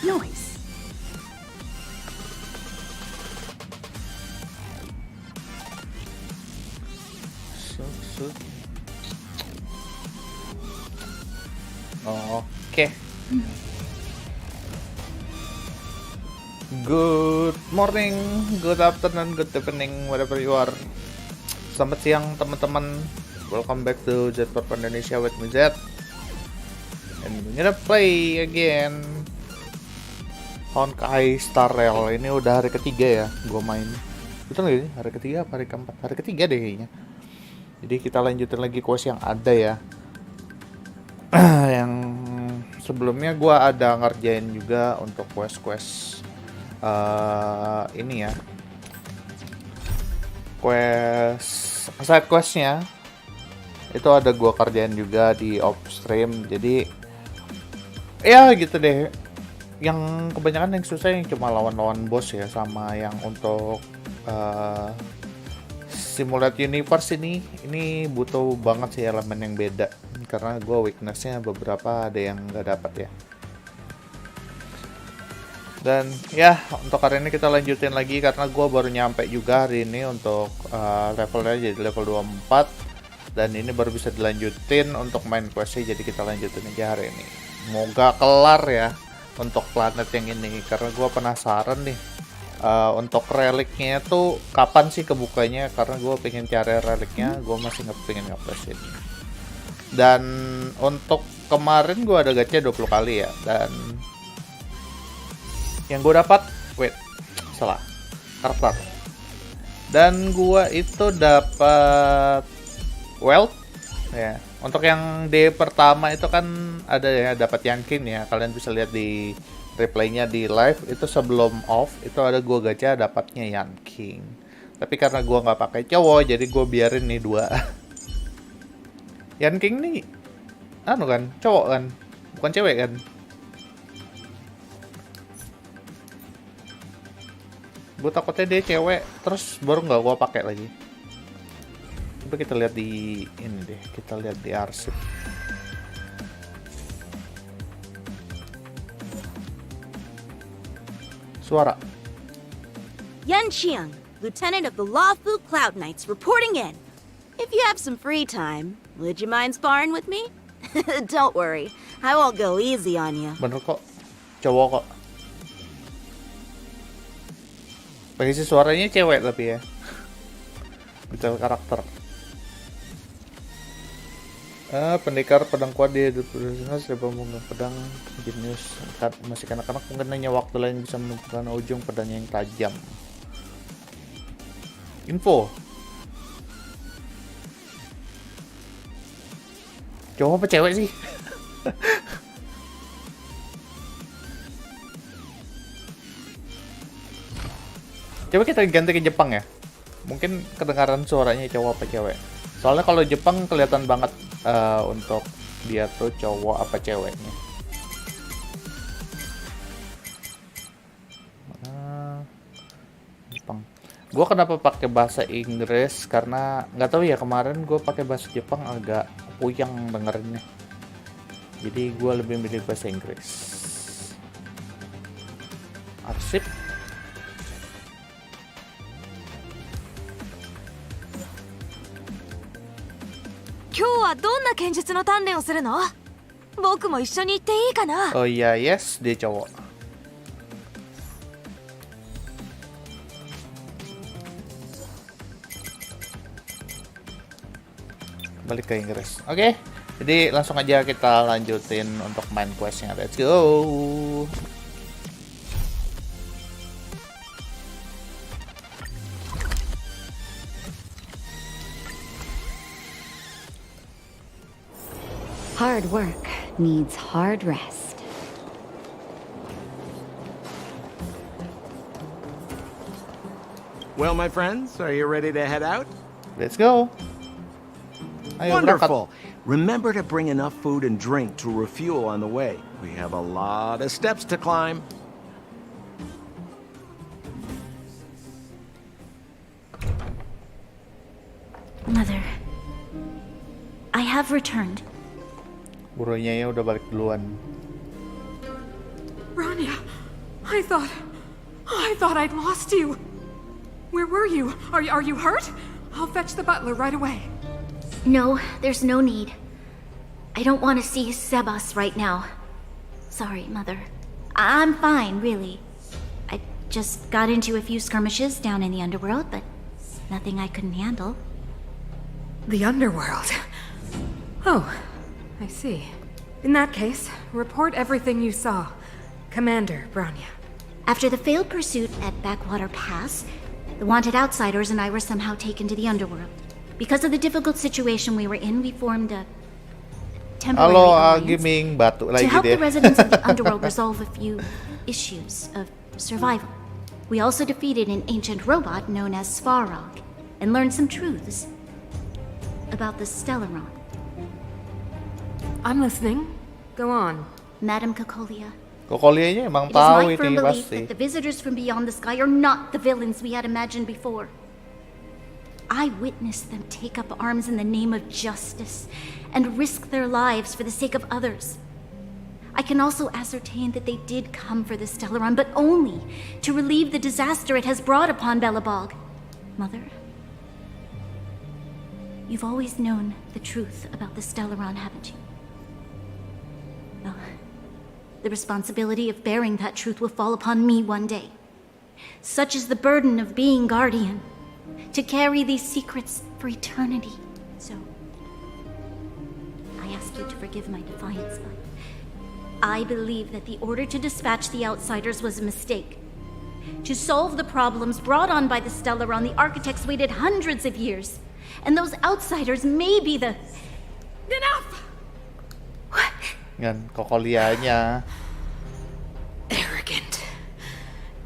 noise? Oke. Good morning, good afternoon, good evening, whatever you are. Selamat siang teman-teman. Welcome back to Z4 Indonesia with me Z. And we're gonna play again Honkai Star Rail. Ini udah hari ketiga ya gue main. Betul nggak ini? Hari ketiga apa hari keempat? Hari ketiga deh kayaknya. Jadi kita lanjutin lagi quest yang ada ya. Yang sebelumnya gue ada ngerjain juga untuk quest-quest ini ya, side questnya itu ada gue kerjain juga di off stream. Jadi ya gitu deh, yang kebanyakan yang susah yang cuma lawan-lawan boss ya, sama yang untuk simulate universe ini butuh banget sih elemen yang beda, karena gue weaknessnya beberapa ada yang nggak dapat ya. Dan ya untuk hari ini kita lanjutin lagi karena gue baru nyampe juga hari ini untuk levelnya jadi level 24, dan ini baru bisa dilanjutin untuk main questnya. Jadi kita lanjutin aja hari ini, semoga kelar ya untuk planet yang ini, karena gue penasaran nih untuk reliknya tuh kapan sih kebukanya, karena gue pengen cari reliknya, gue masih nggak pengen nge-flash ini. Dan untuk kemarin gue ada gacha 20 kali ya, dan yang gue dapat, salah karakter. Dan gue itu dapat wealth ya. Untuk yang D pertama itu kan ada ya, dapat Yankin ya. Kalian bisa lihat di replaynya di live itu sebelum off itu ada gue gacha dapatnya Yankin. Tapi karena gue nggak pakai cowok, jadi gue biarin nih dua. Yankin nih, anu kan, cowok kan, bukan cewek kan. Gue takutnya dia cewek, terus baru nggak gue pakai lagi. Coba kita lihat di ini deh, kita lihat di arsip. Suara. Yan Xiang, Lieutenant of the Lawfu Cloud Knights, reporting in. If you have some free time, would you mind sparring with me? Don't worry, I won't go easy on you. Bener kok, cowok kok. Pengisi suaranya cewek tapi ya. Detail karakter. Pendekar pedang kuat dia serba memegang pedang jenius masih kanak-kanak, mungkin hanya waktu lain bisa menentukan ujung pedangnya yang tajam. Info. Cowok apa cewek sih? Coba kita ganti ke Jepang ya. Mungkin kedengaran suaranya cowok apa cewek. Soalnya kalau Jepang kelihatan banget untuk dia tuh cowok apa ceweknya. Jepang. Gue kenapa pakai bahasa Inggris? Karena nggak tahu ya, kemarin gue pakai bahasa Jepang agak puyeng dengerinnya. Jadi gue lebih milih bahasa Inggris. Arsip. Oh iya, yes, dia cowok. Balik ke Inggris. Oke, jadi langsung aja kita lanjutin untuk main questnya. Let's go. Hard work needs hard rest. Well, my friends, are you ready to head out? Let's go. Ayo, Wonderful. Remember to bring enough food and drink to refuel on the way. We have a lot of steps to climb. Mother, I have returned. Burunya ya udah balik duluan. Rania, I thought I'd lost you. Where were you? Are you hurt? I'll fetch the butler right away. No, there's no need. I don't want to see Sebas right now. Sorry, Mother. I'm fine, really. I just got into a few skirmishes down in the underworld, but nothing I couldn't handle. The underworld. Oh, I see. In that case, report everything you saw. Commander Bronya. After the failed pursuit at Backwater Pass, the wanted outsiders and I were somehow taken to the underworld. Because of the difficult situation we were in, we formed a temporary Halo, alliance gaming batu lagi to help deh. the residents of the underworld resolve a few issues of survival. We also defeated an ancient robot known as Svarog and learned some truths about the Stellaron. I'm listening. Go on. Madam Kokolia, Kokolianya emang it is tahu my firm ini belief pasti. that the visitors from beyond the sky are not the villains we had imagined before. I witnessed them take up arms in the name of justice and risk their lives for the sake of others. I can also ascertain that they did come for the Stellaron, but only to relieve the disaster it has brought upon Belobog. Mother, you've always known the truth about the Stellaron, haven't you? Well, the responsibility of bearing that truth will fall upon me one day. Such is the burden of being guardian, to carry these secrets for eternity. So, I ask you to forgive my defiance, but I believe that the order to dispatch the outsiders was a mistake. To solve the problems brought on by the Stellaron, the architects waited hundreds of years. And those outsiders may be the... Enough! Yan, kokolianya. Arrogant.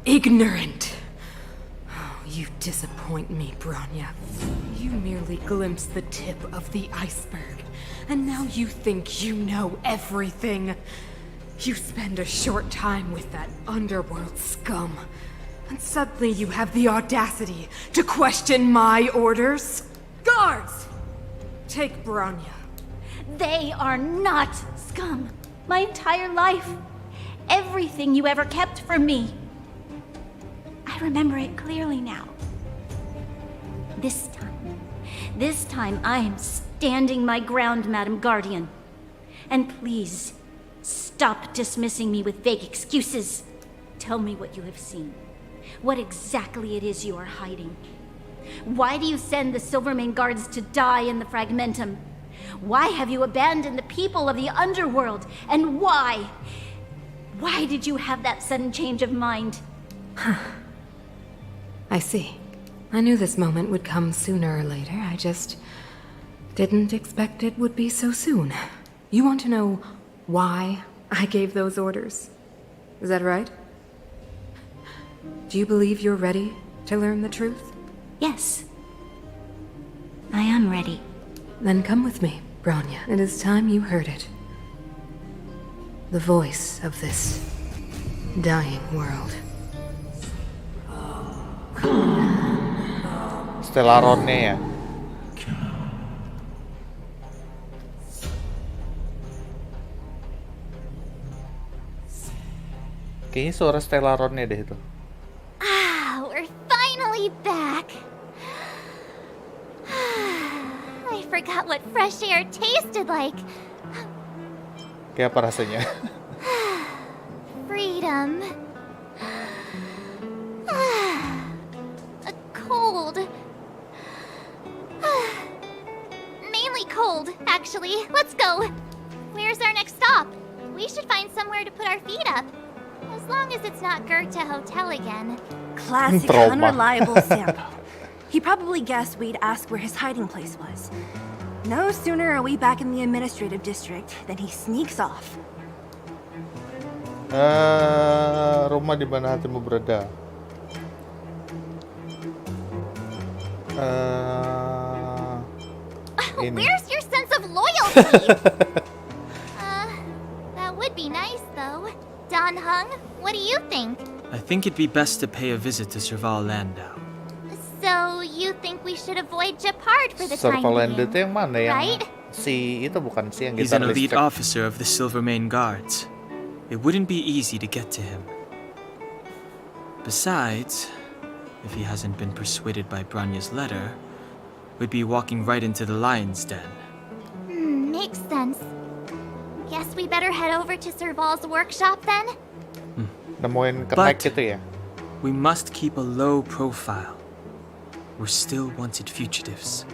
Ignorant. Oh, you disappoint me, Bronya. You merely glimpsed the tip of the iceberg. And now you think you know everything. You spend a short time with that underworld scum. And suddenly you have the audacity to question my orders? Guards! Take Bronya. They are not scum. My entire life. Everything you ever kept from me. I remember it clearly now. This time I am standing my ground, Madam Guardian. And please, stop dismissing me with vague excuses. Tell me what you have seen. What exactly it is you are hiding. Why do you send the Silvermane guards to die in the Fragmentum? Why have you abandoned the people of the underworld? And why? Why did you have that sudden change of mind? I see. I knew this moment would come sooner or later. I just didn't expect it would be so soon. You want to know why I gave those orders? Is that right? Do you believe you're ready to learn the truth? Yes. I am ready. Then come with me, Bronya. It is time you heard it. The voice of this dying world. Stellaronnya ya. Kayaknya suara Stellaronnya deh itu. We're finally back. I forgot what fresh air tasted like. Kayak apa rasanya? Freedom. Cold. Mainly cold, actually. Let's go. Where's our next stop? We should find somewhere to put our feet up. As long as it's not Goethe Hotel again. Classic Trauma. unreliable Sampo. He probably guessed we'd ask where his hiding place was. No sooner are we back in the administrative district than he sneaks off. Rumah di mana hatimu berada? Ini. Where's your sense of loyalty? That would be nice, though. Don Hung, what do you think? I think it'd be best to pay a visit to Serval Landau. So, you think we should avoid Japard for the time Serval being, itu yang mana yang right? si itu bukan sih yang He's gitar an elite listrik. officer of the Silvermane Guards. It wouldn't be easy to get to him. Besides, if he hasn't been persuaded by Branya's letter, we'd be walking right into the lion's den. Makes sense. Guess we better head over to Serval's workshop then? Nemuin ketek gitu ya. We must keep a low profile. We're still wanted fugitives.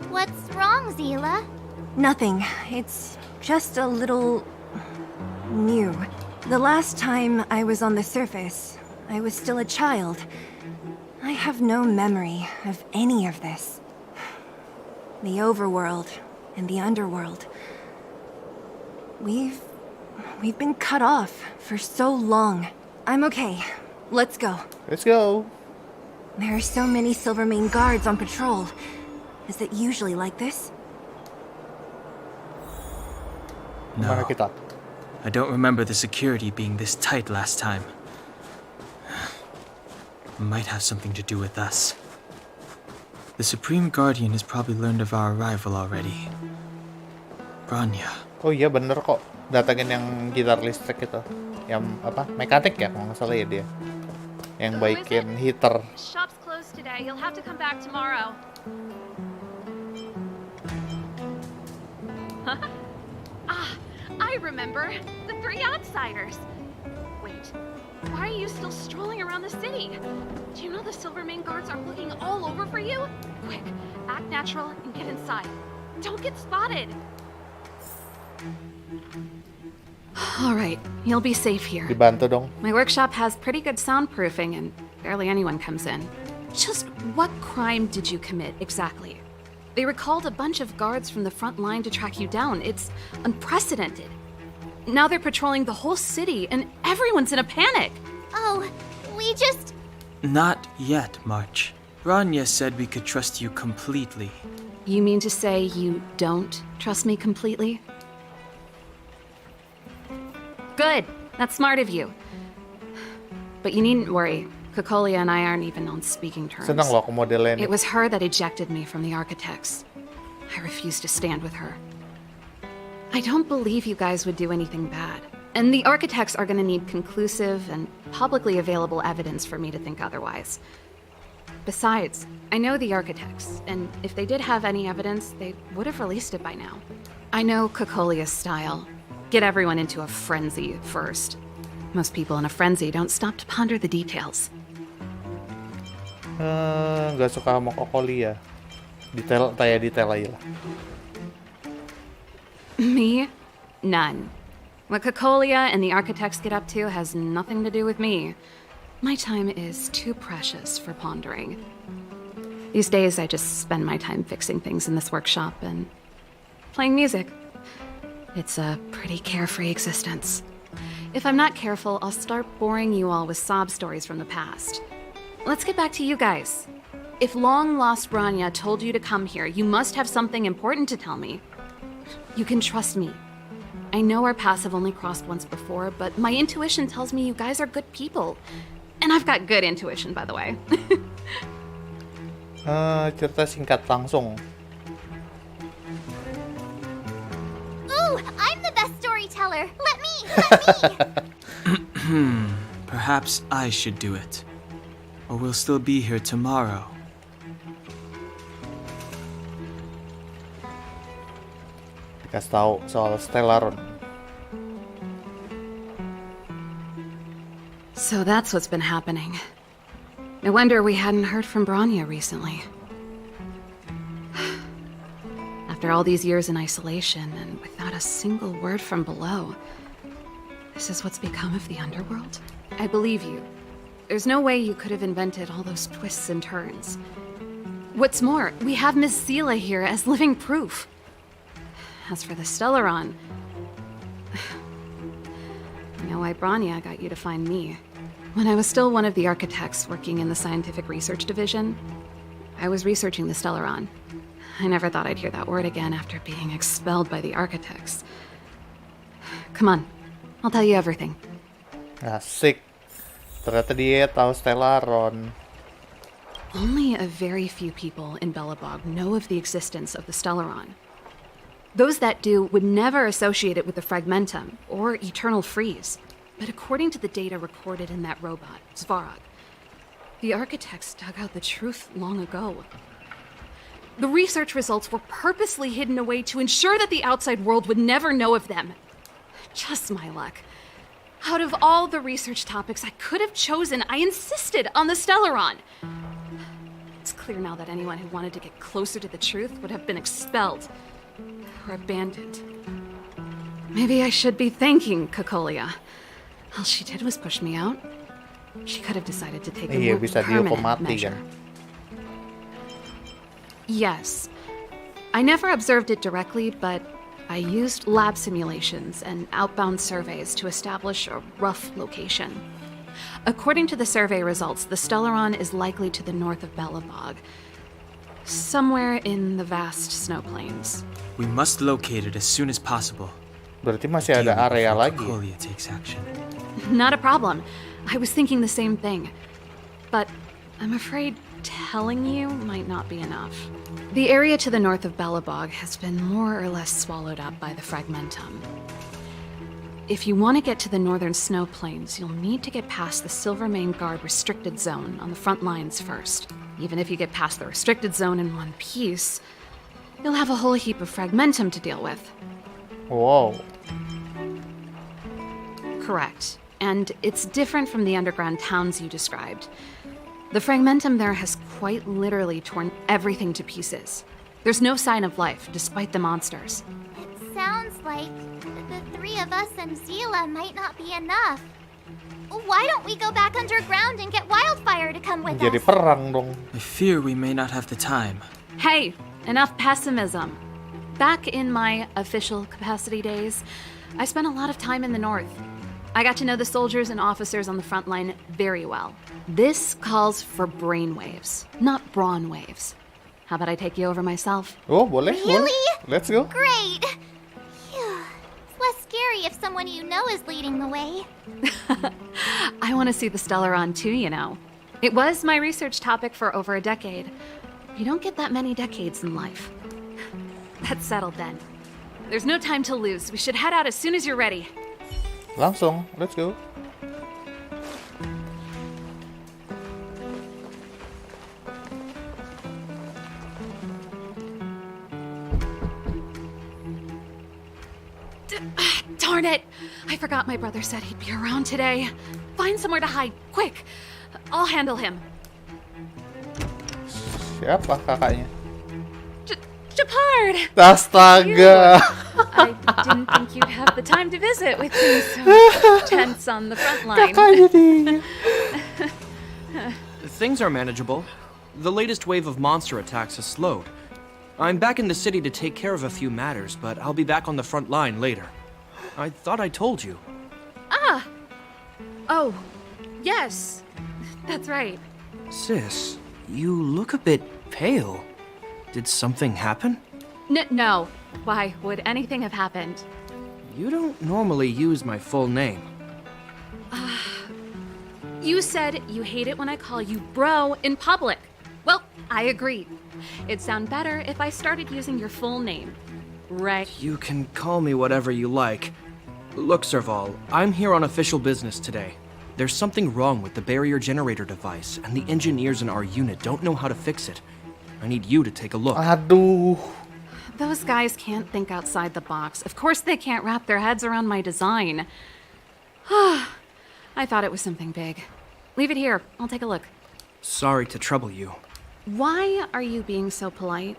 What's wrong, Zila? Nothing. It's just a little new. The last time I was on the surface, I was still a child. I have no memory of any of this. The overworld and the underworld. We've been cut off for so long. I'm okay. Let's go. Let's go. There are so many Silvermane guards on patrol. Is it usually like this? Mana No, kita? I don't remember the security being this tight last time. Might have something to do with us. The Supreme Guardian has probably learned of our arrival already. Branya. Oh iya bener kok. Datangin yang gitar listrik itu. Yang apa? Mekanik ya kalau nggak salah ya dia. Yang baikin heater. Shop's closed today. You'll have to come back tomorrow. I remember. The three outsiders. Wait, why are you still strolling around the city? Do you know the Silvermane guards are looking all over for you? Quick, act natural and get inside. Don't get spotted. All right, you'll be safe here. Dibantu dong. My workshop has pretty good soundproofing and barely anyone comes in. Just what crime did you commit exactly? They recalled a bunch of guards from the front line to track you down. It's unprecedented. Now they're patrolling the whole city and everyone's in a panic. Oh, we just... Not yet, March. Branya said we could trust you completely. You mean to say you don't trust me completely? Good. That's smart of you. But you needn't worry. Kokolia and I aren't even on speaking terms. Senang loh aku modelnya ini. It was her that ejected me from the architects. I refused to stand with her. I don't believe you guys would do anything bad. And the architects are going to need conclusive and publicly available evidence for me to think otherwise. Besides, I know the architects, and if they did have any evidence, they would have released it by now. I know Kokolia's style. Get everyone into a frenzy first. Most people in a frenzy don't stop to ponder the details. Nggak suka sama Kokolia. Detail aja lah. Me? None. What Kokolia and the architects get up to has nothing to do with me. My time is too precious for pondering. These days, I just spend my time fixing things in this workshop and playing music. It's a pretty carefree existence. If I'm not careful, I'll start boring you all with sob stories from the past. Let's get back to you guys. If long-lost Branya told you to come here, you must have something important to tell me. You can trust me. I know our paths have only crossed once before, but my intuition tells me you guys are good people. And I've got good intuition, by the way. Cerita singkat langsung. Ooh, I'm the best storyteller. Let me. Perhaps I should do it. Or we'll still be here tomorrow. Dikasih tahu soal Stellaron. So that's what's been happening. No wonder we hadn't heard from Branya recently. After all these years in isolation and without a single word from below, this is what's become of the underworld? I believe you. There's no way you could have invented all those twists and turns. What's more, we have Miss Zila here as living proof. As for the Stellaron, I know why Branya got you to find me. When I was still one of the architects working in the scientific research division, I was researching the Stellaron. I never thought I'd hear that word again after being expelled by the architects. Come on, I'll tell you everything. Asik. Ternyata dia tahu Stellaron. Only a very few people in Belobog know of the existence of the Stellaron. Those that do would never associate it with the Fragmentum or Eternal Freeze. But according to the data recorded in that robot, Svarog, The architects dug out the truth long ago. The research results were purposely hidden away to ensure that the outside world would never know of them. Just my luck. Out of all the research topics I could have chosen, I insisted on the Stellaron. It's clear now that anyone who wanted to get closer to the truth would have been expelled or abandoned. Maybe I should be thanking Cocolia. All she did was push me out. She could have decided to take a Iya, more bisa permanent dihukum mati measure. kan. Yes. I never observed it directly, but I used lab simulations and outbound surveys to establish a rough location. According to the survey results, the Stellaron is likely to the north of Belobog, somewhere in the vast snow plains. We must locate it as soon as possible. Berarti masih ada area lagi. Cocolia takes action. Not a problem. I was thinking the same thing. But I'm afraid telling you might not be enough. The area to the north of Belobog has been more or less swallowed up by the Fragmentum. If you want to get to the northern snow plains, you'll need to get past the Silvermane Guard restricted zone on the front lines first. Even if you get past the restricted zone in one piece, you'll have a whole heap of Fragmentum to deal with. Wow. Correct. And it's different from the underground towns you described. The Fragmentum there has quite literally torn everything to pieces. There's no sign of life, despite the monsters. It sounds like the three of us and Zila might not be enough. Why don't we go back underground and get Wildfire to come with Jadi us? perang dong. I fear we may not have the time. Hey, enough pessimism. Back in my official capacity days, I spent a lot of time in the north. I got to know the soldiers and officers on the front line very well. This calls for brainwaves, not brawn waves. How about I take you over myself? Oh, boleh, Really? boleh. Let's go. Great! Phew. It's less scary if someone you know is leading the way. I want to see the Stellaron too, you know. It was my research topic for over a decade. You don't get that many decades in life. That's settled then. There's no time to lose. We should head out as soon as you're ready. Langsung, let's go. Darn it! I forgot my brother said he'd be around today. Find somewhere to hide, quick! I'll handle him. Siapa kakaknya? Japard! Astaga! I didn't think you'd have the time to visit with me so tense on the front line. Kakaknya nih. Things are manageable. The latest wave of monster attacks has slowed. I'm back in the city to take care of a few matters, but I'll be back on the front line later. I thought I told you. Ah! Oh, yes. That's right. Sis, you look a bit pale. Did something happen? No. Why would anything have happened? You don't normally use my full name. You said you hate it when I call you bro in public. Well, I agree. It'd sound better if I started using your full name. Right. You can call me whatever you like. Look, Serval, I'm here on official business today. There's something wrong with the barrier generator device, and the engineers in our unit don't know how to fix it. I need you to take a look. Aduh. Those guys can't think outside the box. Of course they can't wrap their heads around my design. I thought it was something big. Leave it here. I'll take a look. Sorry to trouble you. Why are you being so polite?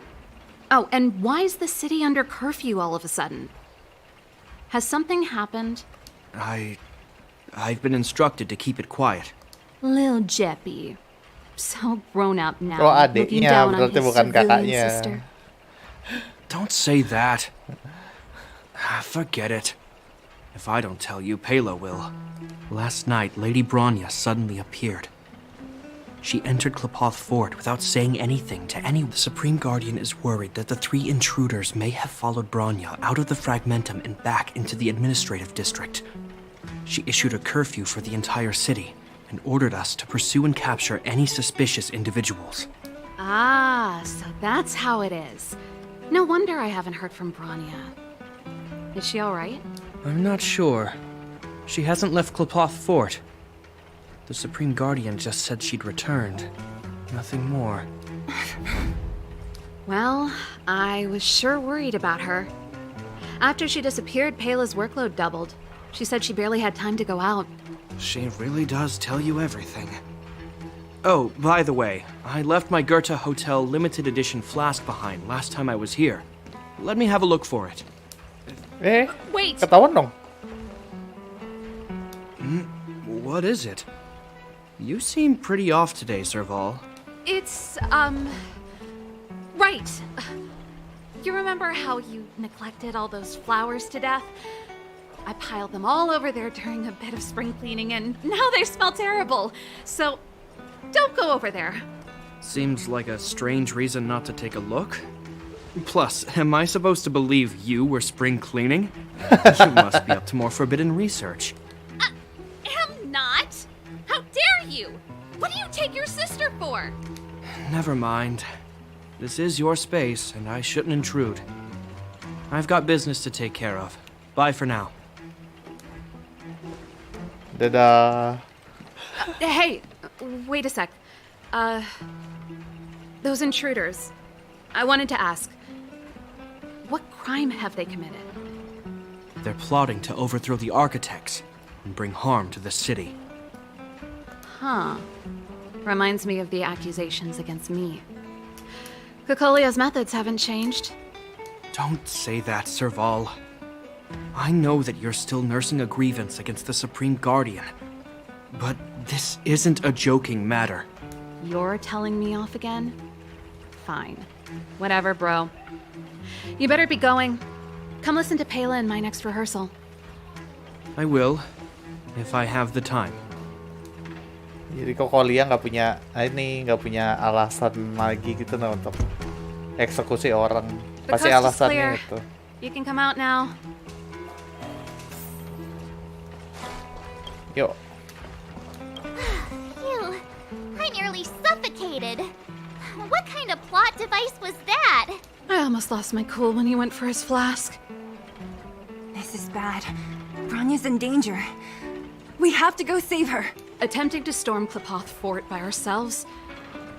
Oh, and why is the city under curfew all of a sudden? Has something happened? I've been instructed to keep it quiet. Lil Jeppy. So grown up now. Oh, looking adiknya, down on berarti his bukan civilian kakaknya. sister. Don't say that. Forget it. If I don't tell you, Pela will. Last night, Lady Bronya suddenly appeared. She entered Klapoth Fort without saying anything to anyone. The Supreme Guardian is worried that the three intruders may have followed Bronya out of the Fragmentum and back into the administrative district. She issued a curfew for the entire city and ordered us to pursue and capture any suspicious individuals. Ah, so that's how it is. No wonder I haven't heard from Bronya. Is she all right? I'm not sure. She hasn't left Klapoth Fort. The Supreme Guardian just said she'd returned. Nothing more. Well, I was sure worried about her. After she disappeared, Payla's workload doubled. She said she barely had time to go out. She really does tell you everything. Oh, by the way, I left my Goethe Hotel limited edition flask behind last time I was here. Let me have a look for it. Wait! Ketahuan dong. What is it? You seem pretty off today, Serval. It's, right. You remember how you neglected all those flowers to death? I piled them all over there during a bit of spring cleaning, and now they smell terrible. So, don't go over there. Seems like a strange reason not to take a look. Plus, am I supposed to believe you were spring cleaning? You must be up to more forbidden research. Am not? How dare you? What do you take your sister for? Never mind. This is your space, and I shouldn't intrude. I've got business to take care of. Bye for now. Dadah. Hey, wait a sec. Those intruders. I wanted to ask, what crime have they committed? They're plotting to overthrow the architects and bring harm to the city. Huh. Reminds me of the accusations against me. Kokolia's methods haven't changed. Don't say that, Serval. I know that you're still nursing a grievance against the Supreme Guardian. But this isn't a joking matter. You're telling me off again? Fine. Whatever, bro. You better be going. Come listen to Payla in my next rehearsal. I will, if I have the time. Jadi Kokolia nggak punya alasan lagi gitu nah untuk eksekusi orang. The Pasti coast is alasannya clear. itu. You can come out now. Yuk. Phew, I nearly suffocated. What kind of plot device was that? I almost lost my cool when he went for his flask. This is bad. Bronya's in danger. We have to go save her. Attempting to storm Klipoth Fort by ourselves?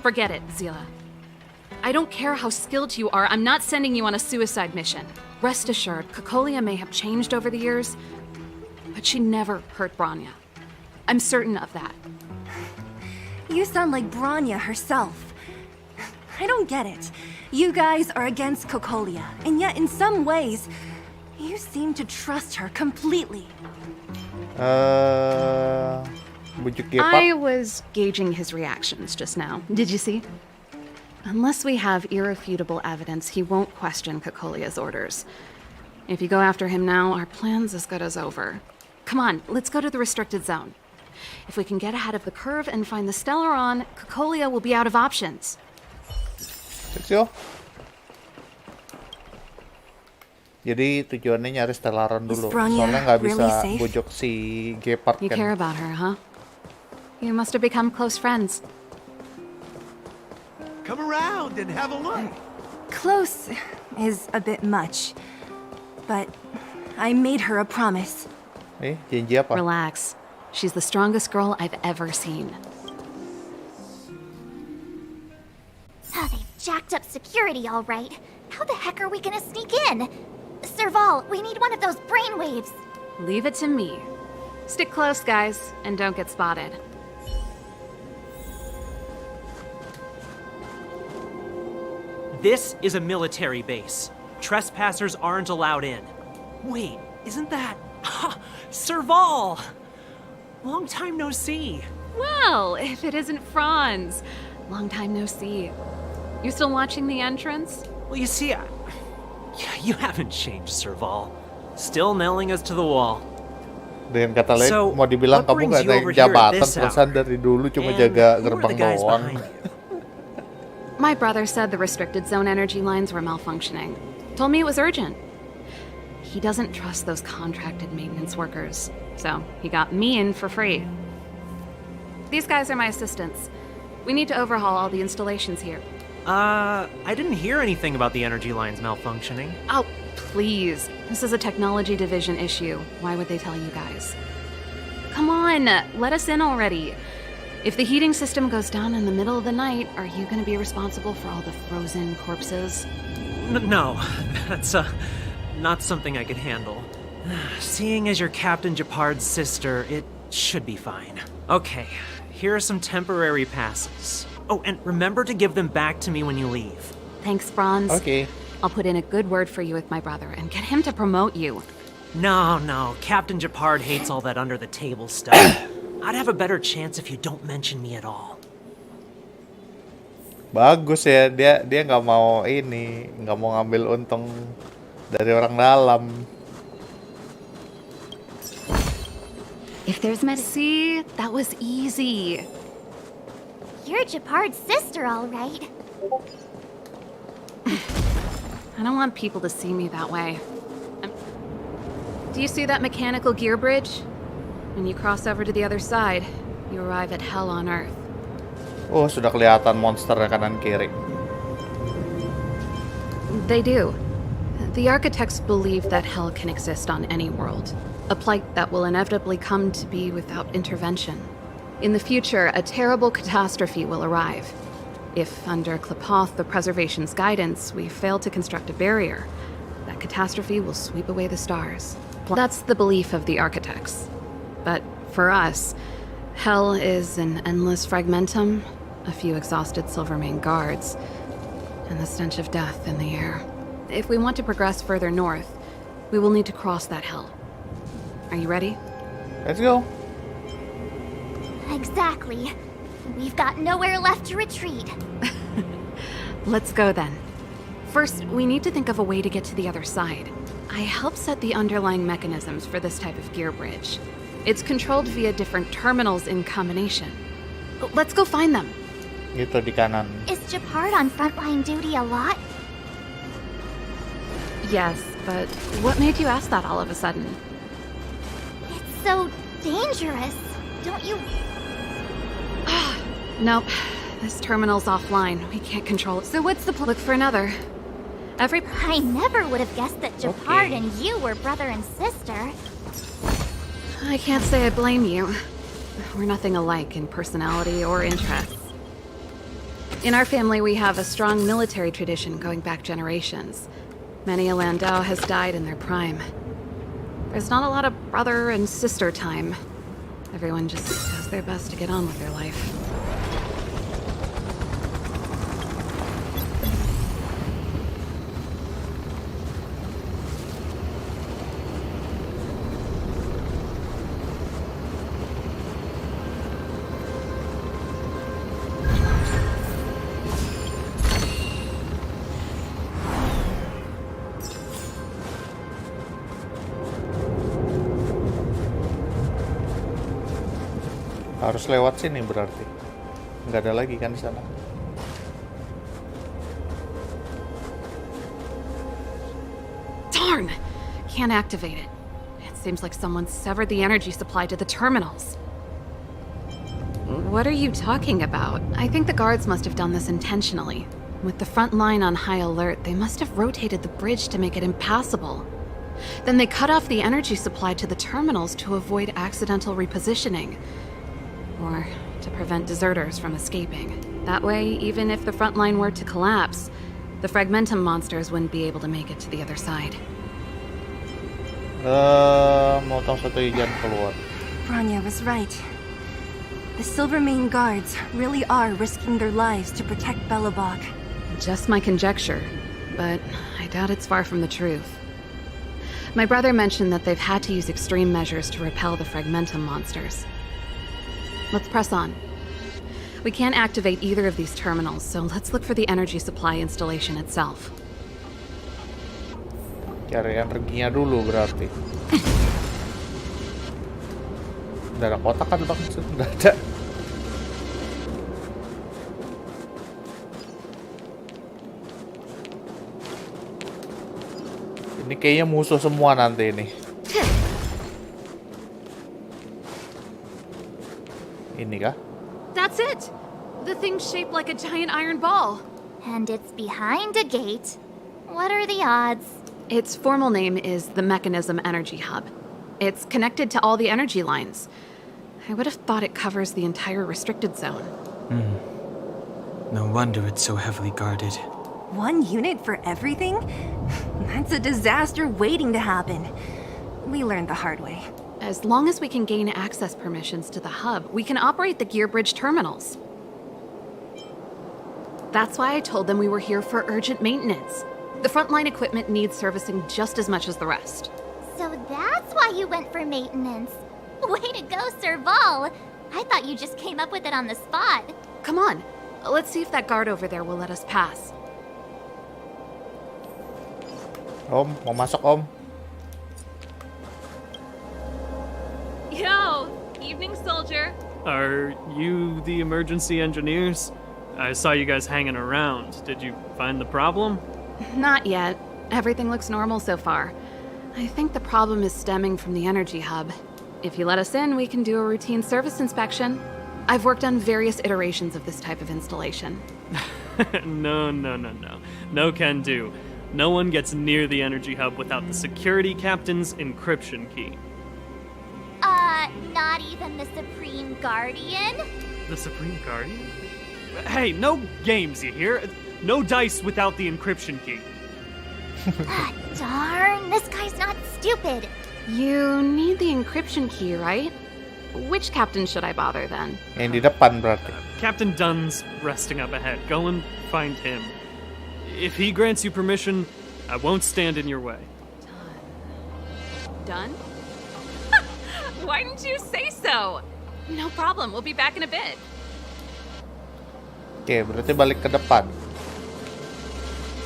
Forget it, Zila. I don't care how skilled you are, I'm not sending you on a suicide mission. Rest assured, Kokolia may have changed over the years, but she never hurt Bronya. I'm certain of that. You sound like Bronya herself. I don't get it. You guys are against Kokolia, and yet in some ways, you seem to trust her completely. Bujuk dia, I Pak. was gauging his reactions just now. Did you see? Unless we have irrefutable evidence, he won't question Kokolia's orders. If you go after him now, our plan's as good as over. Come on, let's go to the restricted zone. If we can get ahead of the curve and find the Stellaron, Kokolia will be out of options. Let's go. Jadi tujuannya nyari Stellaron dulu. Is Bronya Soalnya nggak bisa really safe? bujuk si Gepard You kan. care about her, huh? You must have become close friends. Come around and have a look. Close is a bit much, but I made her a promise. Janji apa? Relax. She's the strongest girl I've ever seen. Oh, they've jacked up security all right. How the heck are we gonna sneak in? Serval, we need one of those brainwaves. Leave it to me. Stick close, guys, and don't get spotted. This is a military base. Trespassers aren't allowed in. Wait, isn't that... Serval! Long time no see. Well, if it isn't Franz. Long time no see. You still watching the entrance? Well, you see, you haven't changed, Serval. Still nailing us to the wall. Dengan kata lain, So, mau dibilang what kamu brings nggak you naik over here at jabatan, this perusahaan hour? dari dulu cuma And jaga who are the gerbang guys doang. behind you? My brother said the restricted zone energy lines were malfunctioning. Told me it was urgent. He doesn't trust those contracted maintenance workers, so he got me in for free. These guys are my assistants. We need to overhaul all the installations here. I didn't hear anything about the energy lines malfunctioning. Oh, please. This is a technology division issue. Why would they tell you guys? Come on, let us in already. If the heating system goes down in the middle of the night, are you gonna be responsible for all the frozen corpses? No, that's not something I could handle. Seeing as you're Captain Japard's sister, it should be fine. Okay, here are some temporary passes. Oh, and remember to give them back to me when you leave. Thanks, Bronze. Oke. I'll put in a good word for you with my brother and get him to promote you. No, Captain Japard hates all that under-the-table stuff. I'd have a better chance if you don't mention me at all. Bagus ya, dia nggak mau nggak mau ngambil untung dari orang dalam. If there's see, that was easy. You're Japard's sister, all right. I don't want people to see me that way. Do you see that mechanical gear bridge? When you cross over to the other side, you arrive at Hell on Earth. Oh, sudah kelihatan monsternya kanan kiri. They do. The architects believe that Hell can exist on any world, a plight that will inevitably come to be without intervention. In the future, a terrible catastrophe will arrive. If, under Klapoth, the Preservation's guidance, we fail to construct a barrier, that catastrophe will sweep away the stars. That's the belief of the architects. But for us, Hell is an endless fragmentum, a few exhausted Silvermane guards, and the stench of death in the air. If we want to progress further north, we will need to cross that Hell. Are you ready? Let's go. Exactly. We've got nowhere left to retreat. Let's go then. First, we need to think of a way to get to the other side. I helped set the underlying mechanisms for this type of gear bridge. It's controlled via different terminals in combination. Let's go find them. Gitu di kanan. Is Japard on frontline duty a lot? Yes, but what made you ask that all of a sudden? It's so dangerous. Don't you... Nope. This terminal's offline. We can't control it. So what's the Look for another. I never would have guessed that Japard Okay. and you were brother and sister. I can't say I blame you. We're nothing alike in personality or interests. In our family, we have a strong military tradition going back generations. Many a Landau has died in their prime. There's not a lot of brother and sister time. Everyone just does their best to get on with their life. Harus lewat sini berarti. Nggak ada lagi kan di sana. Darn! Can't activate it. It seems like someone severed the energy supply to the terminals. What are you talking about? I think the guards must have done this intentionally. With the front line on high alert, they must have rotated the bridge to make it impassable. Then they cut off the energy supply to the terminals to avoid accidental repositioning. Or to prevent deserters from escaping. That way, even if the front line were to collapse, the Fragmentum monsters wouldn't be able to make it to the other side. Mau tahu satu ijan keluar. Bronya was right. The Silvermane guards really are risking their lives to protect Belobog. Just my conjecture, but I doubt it's far from the truth. My brother mentioned that they've had to use extreme measures to repel the Fragmentum monsters. Let's press on. We can't activate either of these terminals, so let's look for the energy supply installation itself. Cari energinya dulu berarti. Udah ada kotak kan bang? Udah ada. Ini kayaknya musuh semua nanti ini. Ini kah? That's it! The thing's shaped like a giant iron ball. And it's behind a gate. What are the odds? Its formal name is the Mechanism Energy Hub. It's connected to all the energy lines. I would have thought it covers the entire restricted zone. No wonder it's so heavily guarded. 1 unit for everything? That's a disaster waiting to happen. We learned the hard way. As long as we can gain access permissions to the hub, we can operate the gear bridge terminals. That's why I told them we were here for urgent maintenance. The frontline equipment needs servicing just as much as the rest. So that's why you went for maintenance. Way to go, Serval. I thought you just came up with it on the spot. Come on, let's see if that guard over there will let us pass. Om, mau masuk Om? Yo, evening soldier. Are you the emergency engineers? I saw you guys hanging around. Did you find the problem? Not yet. Everything looks normal so far. I think the problem is stemming from the energy hub. If you let us in, we can do a routine service inspection. I've worked on various iterations of this type of installation. No. No can do. No one gets near the energy hub without the security captain's encryption key. Not even the Supreme Guardian? The Supreme Guardian? Hey, no games, you hear? No dice without the encryption key. Darn, this guy's not stupid. You need the encryption key, right? Which captain should I bother then? Yang di depan berarti. Captain Dunn's resting up ahead. Go and find him. If he grants you permission, I won't stand in your way. Done? Why didn't you say so? No problem, we'll be back in a bit. Oke, berarti balik ke depan.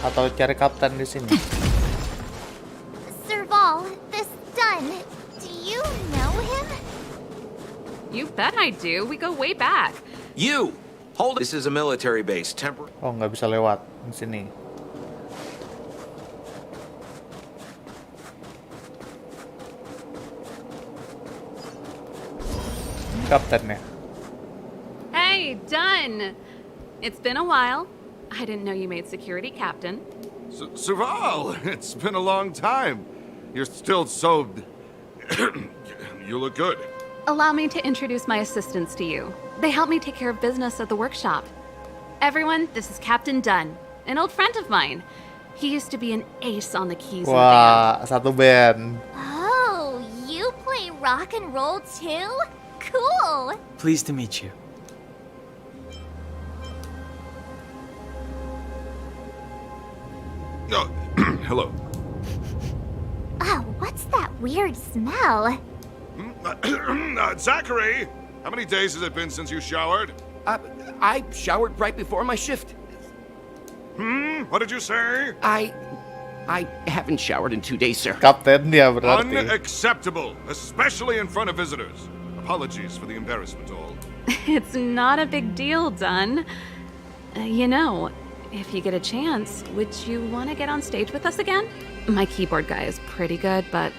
Atau cari kapten di sini. Serval, this Dunn, do you know him? You bet I do. We go way back. You! Hold it. This is a military base. Oh, nggak bisa lewat di sini. Kaptennya. Hey, Dunn! It's been a while. I didn't know you made security captain. Serval, it's been a long time. You're still so... You look good. Allow me to introduce my assistants to you. They help me take care of business at the workshop. Everyone, this is Captain Dunn, an old friend of mine. He used to be an ace on the keys in the band. Wah, satu band. Oh, you play rock and roll too? Cool. Pleased to meet you. Oh, hello. Oh, what's that weird smell? Zachary, how many days has it been since you showered? I showered right before my shift. What did you say? I haven't showered in 2 days, sir. Kapten dia berarti. Unacceptable, especially in front of visitors. Apologies for the embarrassment, all. It's not a big deal, Dunn. You know, if you get a chance, would you want to get on stage with us again? My keyboard guy is pretty good, but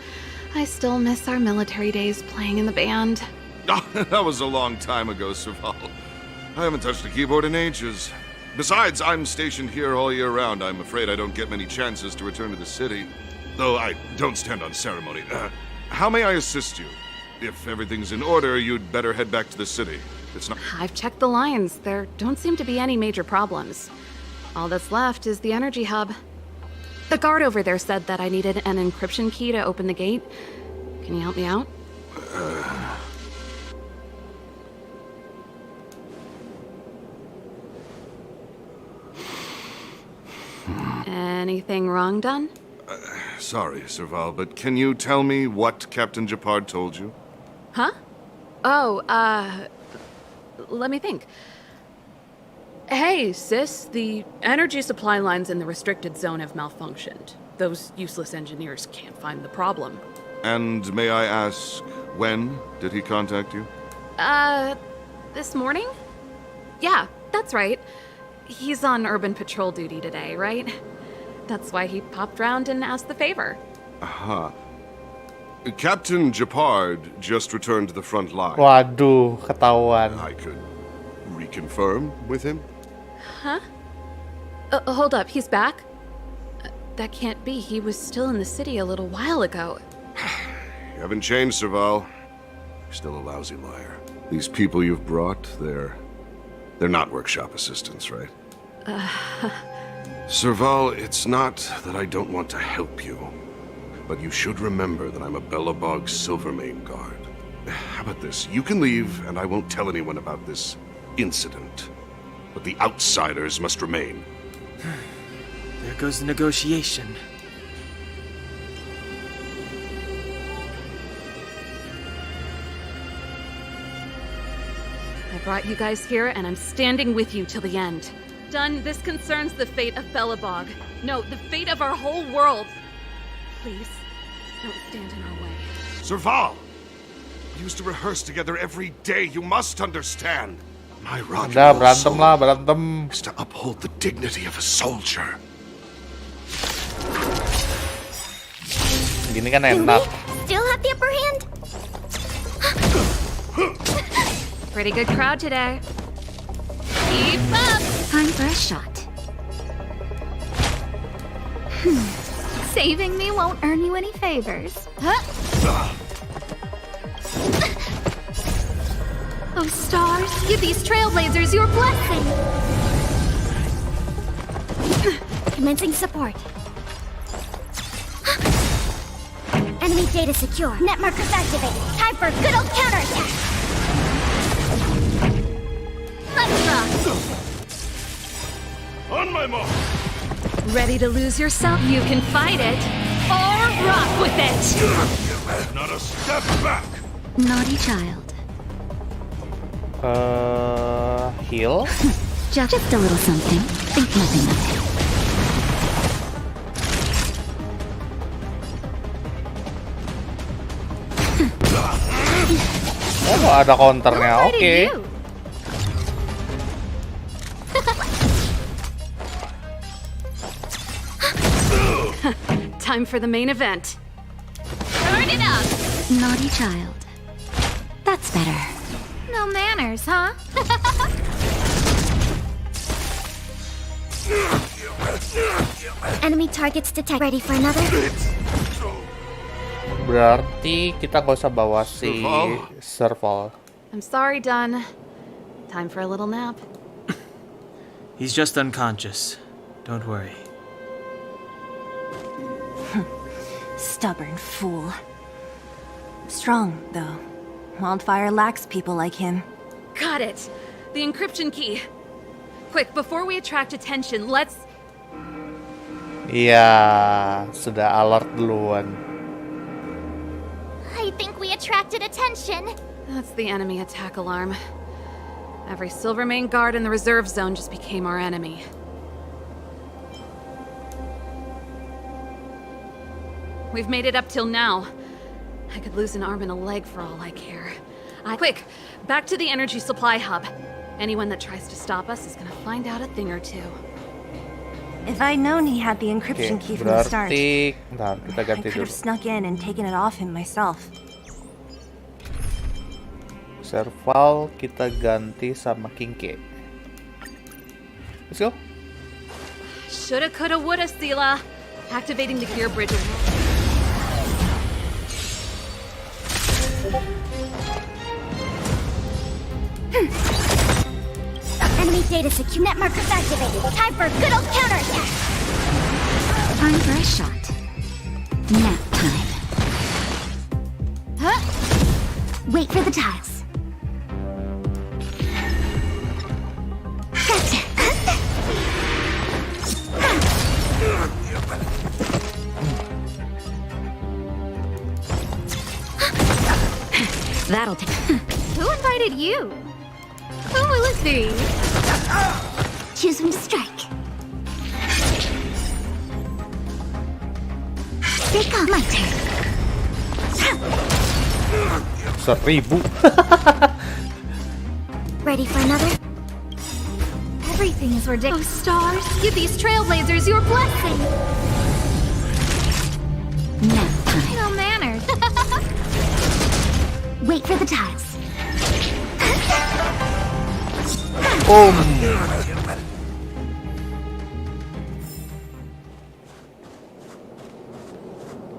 I still miss our military days playing in the band. That was a long time ago, Serval. I haven't touched a keyboard in ages. Besides, I'm stationed here all year round. I'm afraid I don't get many chances to return to the city. Though I don't stand on ceremony. How may I assist you? If everything's in order, you'd better head back to the city. It's not... I've checked the lines. There don't seem to be any major problems. All that's left is the energy hub. The guard over there said that I needed an encryption key to open the gate. Can you help me out? Anything wrong, Dunn? Sorry, Serval, but can you tell me what Captain Japard told you? Huh? Oh, let me think. Hey, sis, the energy supply lines in the restricted zone have malfunctioned. Those useless engineers can't find the problem. And may I ask, when did he contact you? This morning? Yeah, that's right. He's on urban patrol duty today, right? That's why he popped round and asked the favor. Aha. Captain Japard just returned to the front line. Waduh, ketahuan. I could reconfirm with him? Huh? Hold up, he's back? That can't be. He was still in the city a little while ago. You haven't changed, Serval. You're still a lousy liar. These people you've brought, they're not workshop assistants, right? Serval, it's not that I don't want to help you, but you should remember that I'm a Belobog Silvermane guard. How about this? You can leave, and I won't tell anyone about this incident. But the outsiders must remain. There goes the negotiation. I brought you guys here, and I'm standing with you till the end. Done, this concerns the fate of Belobog. No, the fate of our whole world. Please, don't stand in our way. Serval! We used to rehearse together every day. You must understand. My rock Udah, berantem lah, berantem. is to uphold the dignity of a soldier. Gini kan enak. Still have the upper hand? Pretty good crowd today. Keep up! Time for a shot. Saving me won't earn you any favors. Oh, stars, give these trailblazers your blessing. Commencing support. Enemy data secure. Net markers activated. Time for a good old counterattack. Let's rock. On my mark! Ready to lose yourself? You can fight it, or rock with it! Not a step back! Naughty child. Heal? Just a little something. Think nothing of it. Oh, ada counternya. Oke. Time for the main event. Turn it up! Naughty child. That's better. No manners, huh? Enemy targets detect. Ready for another? Berarti kita gak usah bawa si Serval. I'm sorry, Dunn. Time for a little nap. He's just unconscious. Don't worry. Stubborn fool. Strong, though. Wildfire lacks people like him. Got it! The encryption key. Quick, before we attract attention, let's... Iya, sudah alert duluan. I think we attracted attention. That's the enemy attack alarm. Every Silvermane guard in the reserve zone just became our enemy. We've made it up till now. I could lose an arm and a leg for all I care. Quick, back to the energy supply hub. Anyone that tries to stop us is gonna find out a thing or two. If I'd known he had the encryption key from the start, Bentar, kita I ganti could dulu. have snuck in and taken it off him myself. Serval kita ganti sama Kinke. Let's go. Shoulda, coulda, woulda, Sela. Activating the gear bridge. Enemy data secure. Net markers activated. Time for a good old counterattack. Time for a shot. Nap time. Huh? Wait for the tiles. Gotcha. That'll take. Who invited you? Who will it be? Choose when to strike. They come. My turn. 1000. Ready for another? Everything is ridiculous. Oh, stars, give these trailblazers your blessing. Nap time. No manners. Wait for the tiles.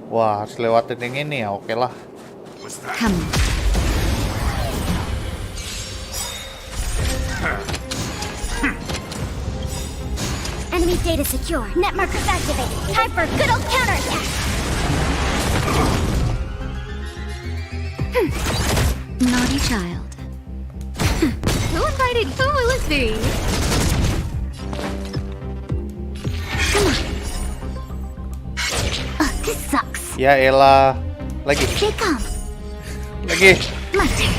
Wah, harus lewatin yang ini ya. Oke lah. Come on. Enemy data secure. Net markers activated. Time for a good old counterattack. Naughty child. Who invited who, Lucy? Come on. This sucks. Ya elah. Lagi. Stay calm. Lagi. My turn.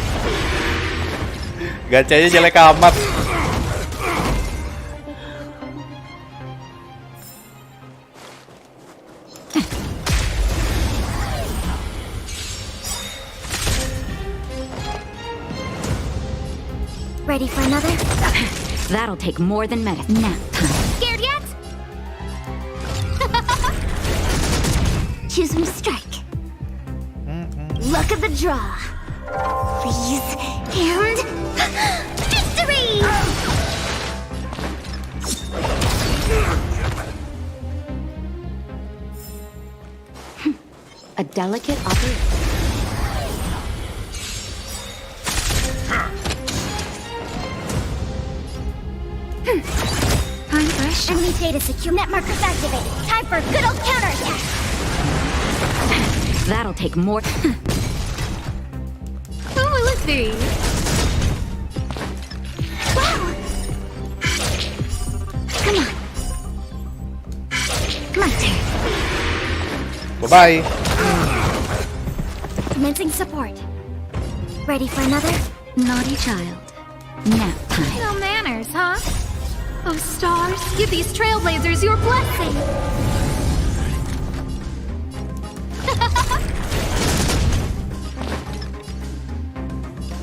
Gacanya jelek amat. Ready for another? That'll take more than medicine. Nap time. Scared yet? Choose from strike. Luck of the draw. Freeze and victory! A delicate operation. Time for a shot. Enemy data secure. Net markers activated. Time for a good old counterattack. That'll take more. Who will it be? Wow! Come on. My turn. Bye-bye. Commencing support. Ready for another? Naughty child. Nap time. No manners, huh? Oh, stars, give these trailblazers your blessing.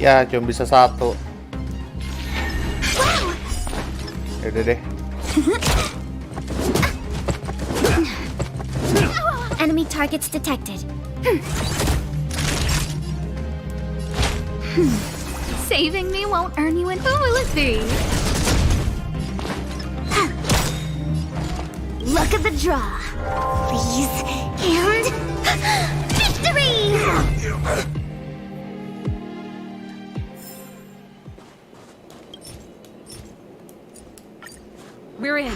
Ya, cuma bisa satu. Wow! Yaudah deh. Enemy targets detected. Saving me won't earn you an ability. Luck of the draw. Freeze and victory! We're in.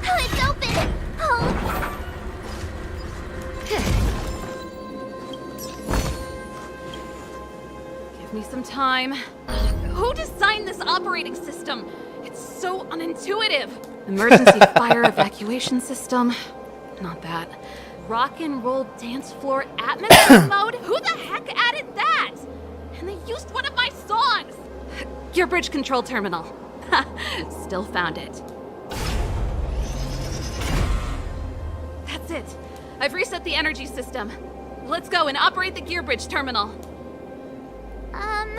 It's open! Oh. Give me some time. Who designed this operating system? It's so unintuitive. Emergency fire evacuation system. Not that. Rock and roll dance floor atmosphere mode? Who the heck added that? And they used one of my songs! Gear bridge control terminal. Still found it. That's it. I've reset the energy system. Let's go and operate the gear bridge terminal.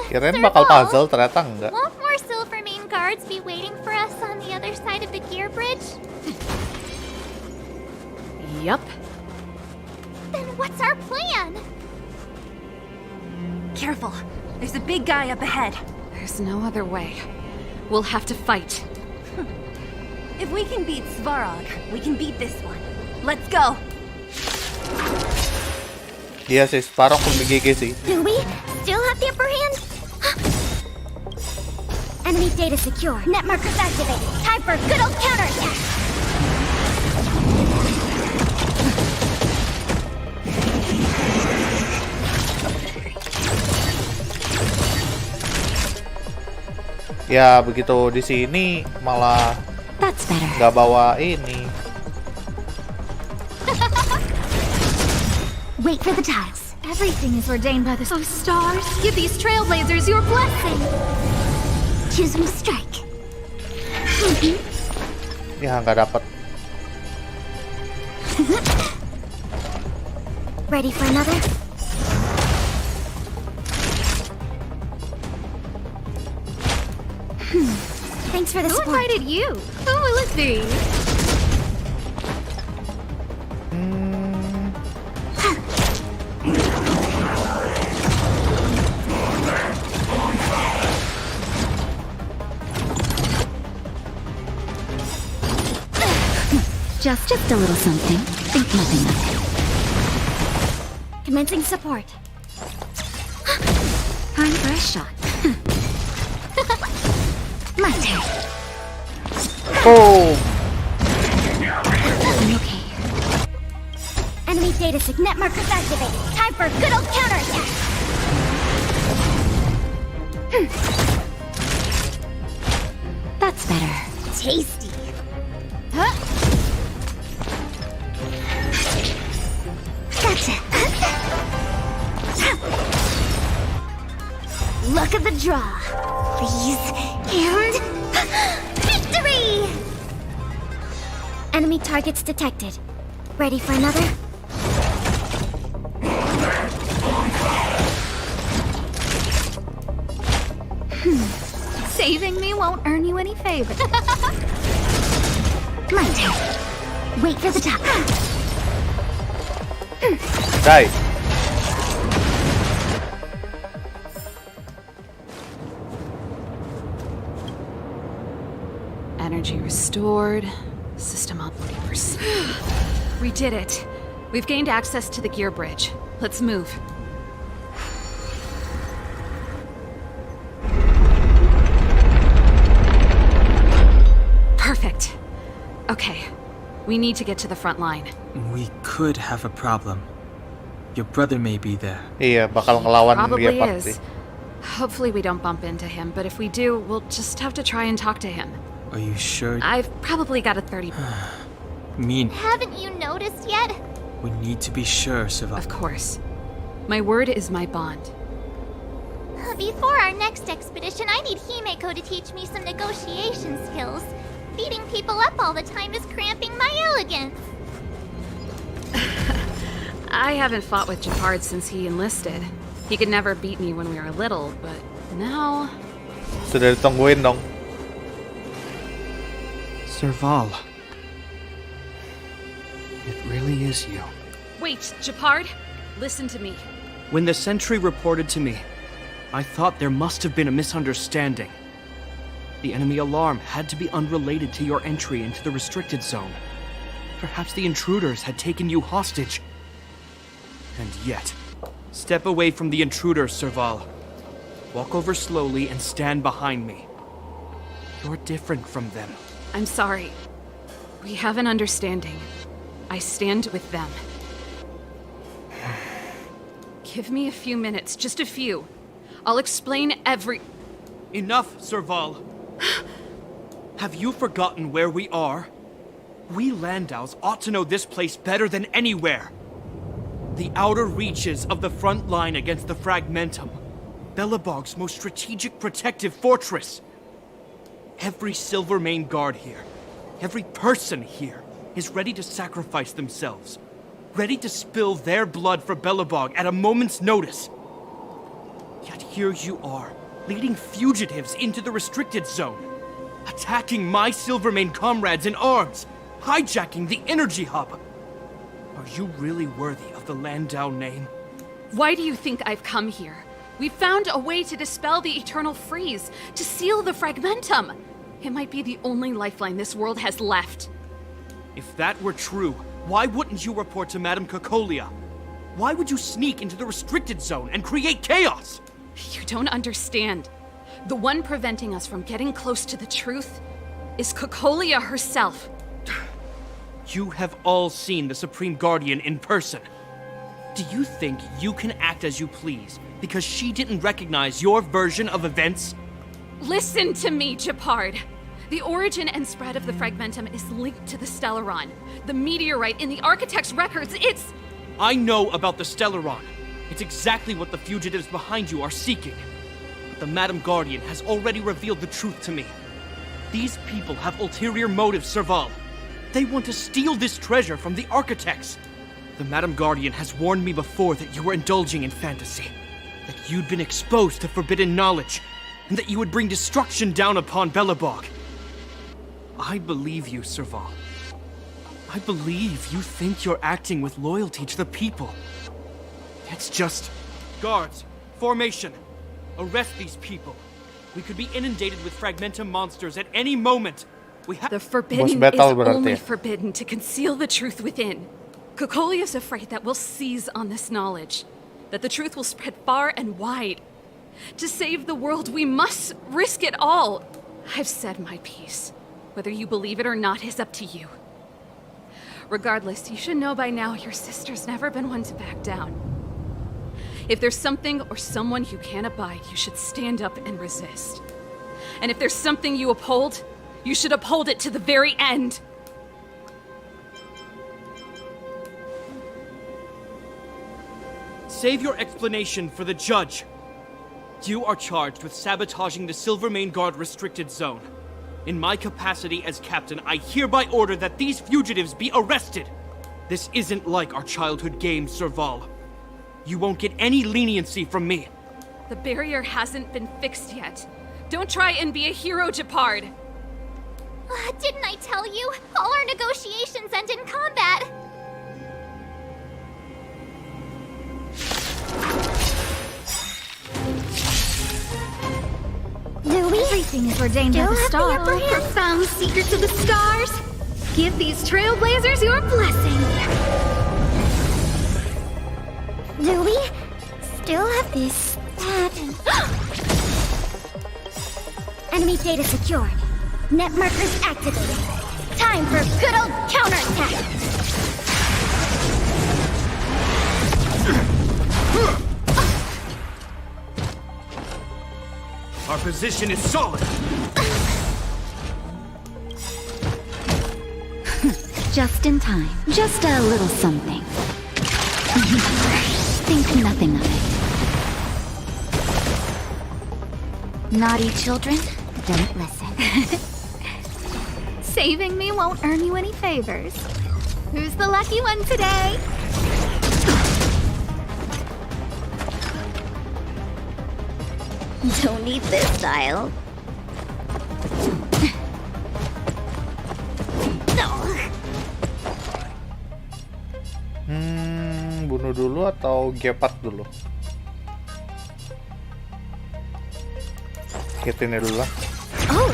Kirain bakal puzzle, ternyata enggak. Won't more silver main guards be waiting for us on the other side of the gear bridge? Yup. Then what's our plan? Careful. There's a big guy up ahead. There's no other way. We'll have to fight. If we can beat Svarog, we can beat this one. Let's go. Iya sih, Sparrow lebih GG sih. Do we still have the upper hand? Enemy data secure. Net markers activated. Time for a good old counterattack. Ya begitu di sini malah nggak bawa ini. Wait for the tiles. Everything is ordained by the stars. Give these trailblazers your blessing. Choose me strike. Ya nggak dapat. Ready for another? Thanks for the support. Who invited you? Who will it be? Just a little something. Think nothing of it. Commencing support. Time for a shot. My turn. Oh. Okay. Enemy data signet markers activated. Time for a good old counterattack. That's better. Tasty. Huh? Gotcha. Look at the draw. Please. And victory! Enemy targets detected. Ready for another? Saving me won't earn you any favors. My turn. Wait for the top. Die. Energy restored. System on 40%. We did it. We've gained access to the gear bridge. Let's move. Perfect. Okay. We need to get to the front line. We could have a problem. Your brother may be there. Iya, bakal ngelawan dia Probably pasti. is. Hopefully we don't bump into him, but if we do, we'll just have to try and talk to him. Are you sure? I've probably got a 30. Mean, Haven't you noticed yet? we need to be sure, Savannah. Of course. My word is my bond. Before our next expedition, I need Himeko to teach me some negotiation skills. Beating people up all the time is cramping my elegance. I haven't fought with Japard since he enlisted. He could never beat me when we were little, but now... Sudah ditungguin dong. Serval. It really is you. Wait, Japard? Listen to me. When the sentry reported to me, I thought there must have been a misunderstanding. The enemy alarm had to be unrelated to your entry into the restricted zone. Perhaps the intruders had taken you hostage. And yet, step away from the intruders, Serval. Walk over slowly and stand behind me. You're different from them. I'm sorry. We have an understanding. I stand with them. Give me a few minutes, just a few. I'll explain every... Enough, Serval. Have you forgotten where we are? We Landaus ought to know this place better than anywhere. The outer reaches of the front line against the Fragmentum. Belobog's most strategic protective fortress. Every Silvermane guard here, every person here, is ready to sacrifice themselves. Ready to spill their blood for Belobog at a moment's notice. Yet here you are, leading fugitives into the restricted zone. Attacking my Silvermane comrades in arms. Hijacking the energy hub. Are you really worthy of the Landau name? Why do you think I've come here? We found a way to dispel the eternal freeze, to seal the Fragmentum. It might be the only lifeline this world has left. If that were true, why wouldn't you report to Madame Cocolia? Why would you sneak into the restricted zone and create chaos? You don't understand. The one preventing us from getting close to the truth is Cocolia herself. You have all seen the Supreme Guardian in person. Do you think you can act as you please because she didn't recognize your version of events? Listen to me, Japard. The origin and spread of the Fragmentum is linked to the Stellaron. The meteorite in the Architect's records, it's... I know about the Stellaron. It's exactly what the fugitives behind you are seeking. But the Madam Guardian has already revealed the truth to me. These people have ulterior motives, Serval. They want to steal this treasure from the Architects. The Madam Guardian has warned me before that you were indulging in fantasy. That you'd been exposed to forbidden knowledge. And that you would bring destruction down upon Belobog. I believe you, Serval. I believe you think you're acting with loyalty to the people. It's just... Guards, formation. Arrest these people. We could be inundated with Fragmentum monsters at any moment. We have... The forbidden Bos is battle berarti. only forbidden to conceal the truth within. Cocolia's afraid that we'll seize on this knowledge. That the truth will spread far and wide. To save the world, we must risk it all. I've said my piece. Whether you believe it or not is up to you. Regardless, you should know by now your sister's never been one to back down. If there's something or someone you can't abide, you should stand up and resist. And if there's something you uphold, you should uphold it to the very end. Save your explanation for the judge. You are charged with sabotaging the Silvermane Guard restricted zone. In my capacity as captain, I hereby order that these fugitives be arrested. This isn't like our childhood game, Serval. You won't get any leniency from me. The barrier hasn't been fixed yet. Don't try and be a hero, Japard. Didn't I tell you? All our negotiations end in combat. Louis? Everything is ordained by the stars. Profound secrets of the stars. Give these trailblazers your blessing. Louis? Still have this pattern. Enemy data secured. Net markers activated. Time for a good old counterattack. Our position is solid. Just in time. Just a little something. Think nothing of it. Naughty children, don't listen. Saving me won't earn you any favors. Who's the lucky one today? Don't need this style. Bunuh dulu atau gepard dulu? Hit ini dulu lah. Oh.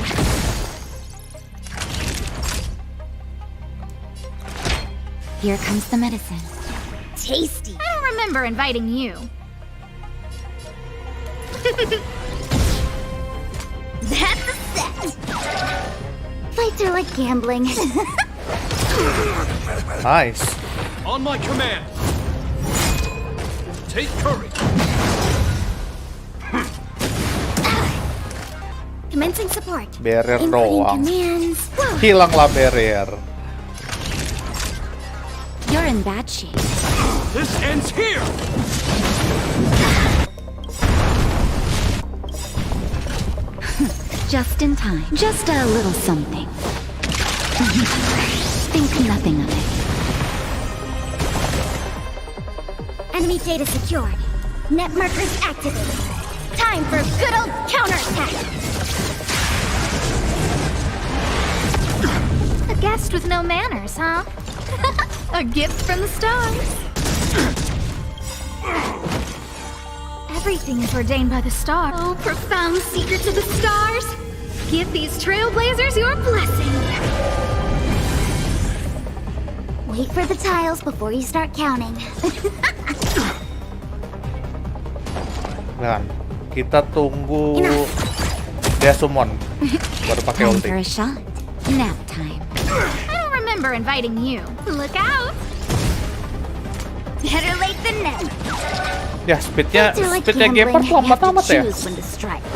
Here comes the medicine. Tasty. I don't remember inviting you. That's a set. Fights are like gambling. Nice. On my command. Take courage. Commencing support. Barrier Inputting doang. commands. Hilanglah barrier. You're in bad shape. This ends here. Just in time. Just a little something. Think nothing of it. Enemy data secured. Net markers activated. Time for a good old counterattack. A guest with no manners, huh? A gift from the stars. Everything is ordained by the stars. Oh, profound secrets of the stars. Give these trailblazers your blessing. Wait for the tiles before you start counting. Dan kita tunggu dia summon baru pakai Time ulti. for a shot. Nap time. I don't remember inviting you. Look out. Better late than never. Ya speednya Fights are like gepard gambling. tuh You have to amat-amat ya. choose when to strike.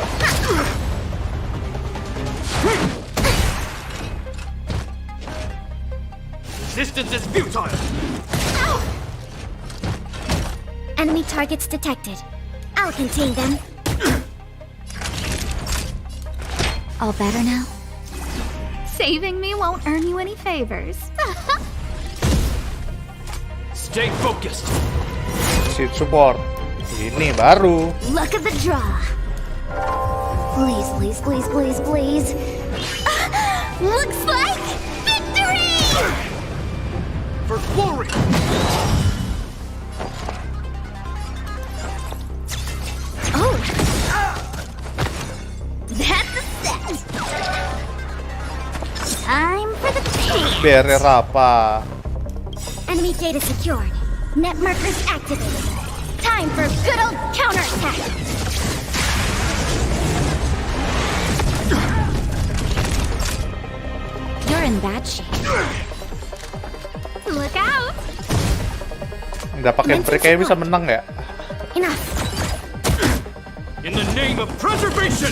Resistance is futile. Enemy targets detected. I'll contain them. All better now? Saving me won't earn you any favors. Stay focused. Seed support. Ini baru. Look at the draw. Please, please, please, please, please. Looks like victory! For glory. Oh! That's a set! Time for the pants! Barrier apa? Enemy data secured. Net markers activated. Time for a good old counterattack! in bad shape. Look out! Nggak pakai break kayak bisa menang ya? Enough. In the name of preservation!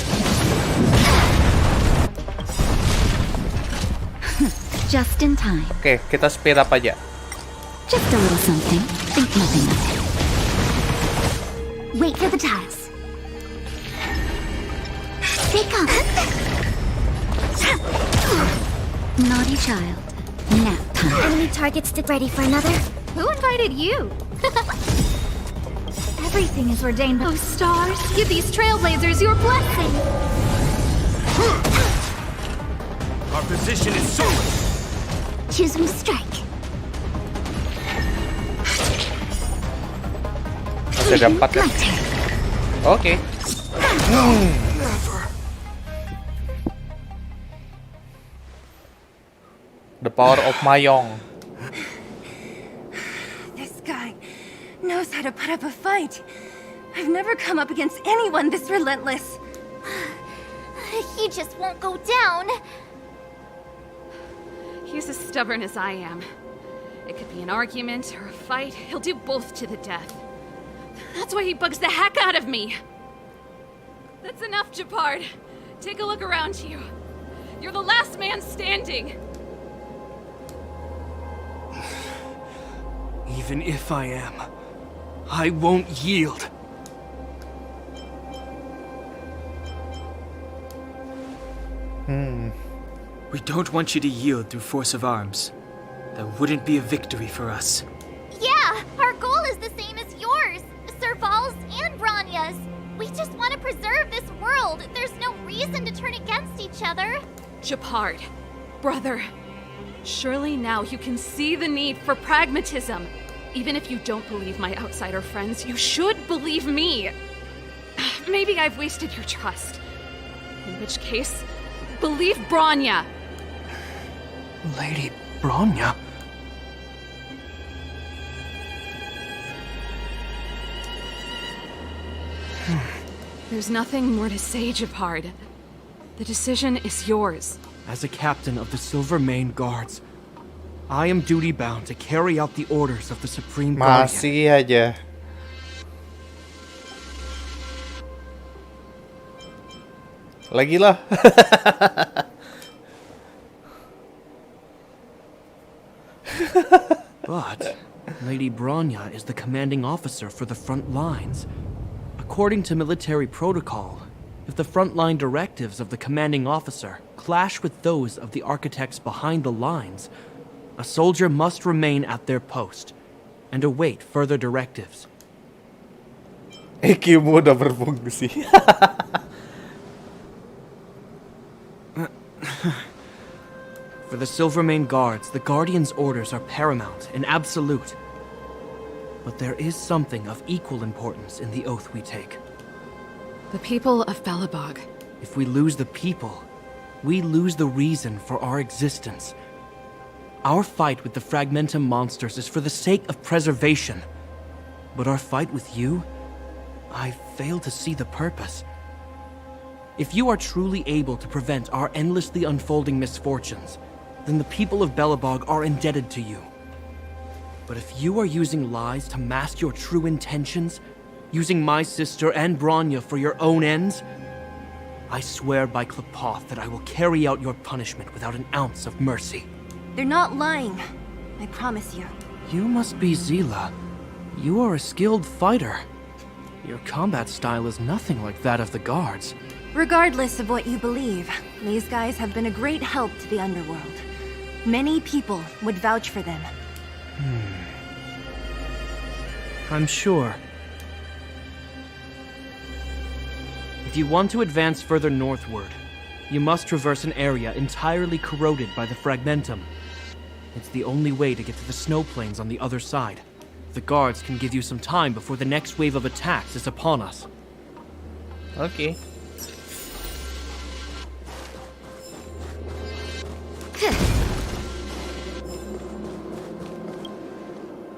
Just in time. Oke, kita speed up aja. Just a little something. Think nothing of it. Wait for the tiles. They come. Naughty child. Nap time. Enemy targets stood ready for another. Who invited you? Everything is ordained by... Oh, stars, give these trailblazers your blessing! Our position is solid. Choose me strike. Masih ada 4 ya? Oke. The power of Mayong. This guy knows how to put up a fight. I've never come up against anyone this relentless. He just won't go down. He's as stubborn as I am. It could be an argument or a fight. He'll do both to the death. That's why he bugs the heck out of me. That's enough, Japard. Take a look around you. You're the last man standing. Even if I am, I won't yield. We don't want you to yield through force of arms. That wouldn't be a victory for us. Yeah, our goal is the same as yours. Serval's and Bronya's. We just want to preserve this world. There's no reason to turn against each other. Japard, brother, surely now you can see the need for pragmatism. Even if you don't believe my outsider friends, you should believe me. Maybe I've wasted your trust. In which case, believe Bronya. Lady Bronya? There's nothing more to say, Japard. The decision is yours. As a captain of the Silvermane Guards, I am duty-bound to carry out the orders of the Supreme Guardian. Masih aja. Lagi lah. But Lady Bronya is the commanding officer for the front lines. According to military protocol, if the frontline directives of the commanding officer clash with those of the architects behind the lines, a soldier must remain at their post and await further directives. EQ-mu udah berfungsi. For the Silvermane Guards, the Guardian's orders are paramount and absolute. But there is something of equal importance in the oath we take. The people of Belobog. If we lose the people, we lose the reason for our existence. Our fight with the Fragmentum monsters is for the sake of preservation. But our fight with you, I fail to see the purpose. If you are truly able to prevent our endlessly unfolding misfortunes, then the people of Belobog are indebted to you. But if you are using lies to mask your true intentions, using my sister and Bronya for your own ends, I swear by Klapoth that I will carry out your punishment without an ounce of mercy. They're not lying. I promise you. You must be Zila. You are a skilled fighter. Your combat style is nothing like that of the guards. Regardless of what you believe, these guys have been a great help to the underworld. Many people would vouch for them. I'm sure. If you want to advance further northward, you must traverse an area entirely corroded by the Fragmentum. It's the only way to get to the snow plains on the other side. The guards can give you some time before the next wave of attacks is upon us. Okay.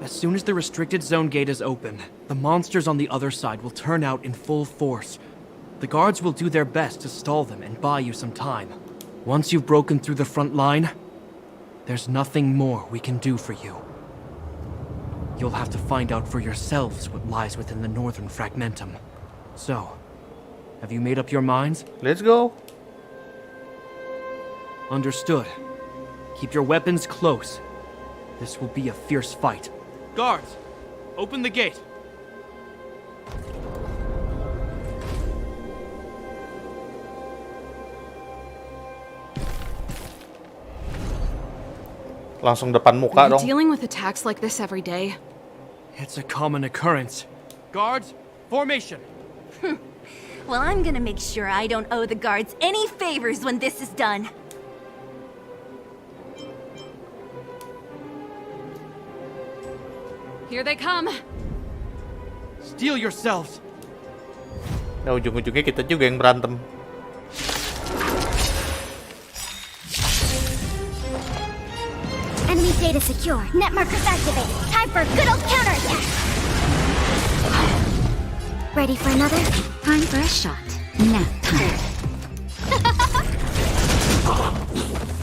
As soon as the restricted zone gate is open, the monsters on the other side will turn out in full force. The guards will do their best to stall them and buy you some time. Once you've broken through the front line, There's nothing more we can do for you. You'll have to find out for yourselves what lies within the northern fragmentum. So, have you made up your minds? Let's go. Understood. Keep your weapons close. This will be a fierce fight. Guards, open the gate. Langsung depan muka Are you dong. dealing with attacks like this every day? It's a common occurrence. Guards, formation. Well, I'm gonna make sure I don't owe the guards any favors when this is done. Here they come. Steel yourselves. Nah, ujung-ujungnya kita juga yang berantem. Enemy data secure. Net markers activated. Time for a good old counterattack. Ready for another? Time for a shot. Nap time.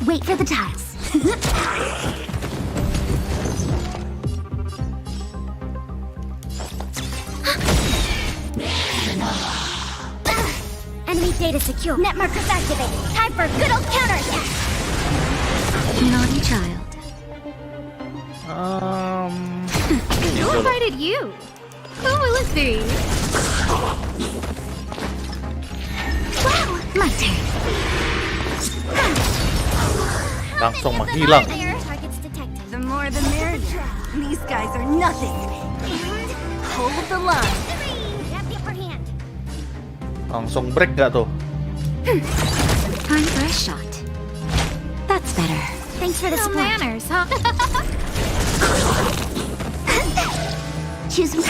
Wait for the tiles. Enemy data secure. Net markers activated. Time for a good old counterattack. Naughty child. Who invited you? Who will it be? Wow, my turn. Langsung menghilang. Targets detected. The more the merrier. These guys are nothing. Hold the line. Grab the upper hand. Langsung break gak tuh? Time for a shot. That's better. Thanks for the support. Manners, huh? Choose one.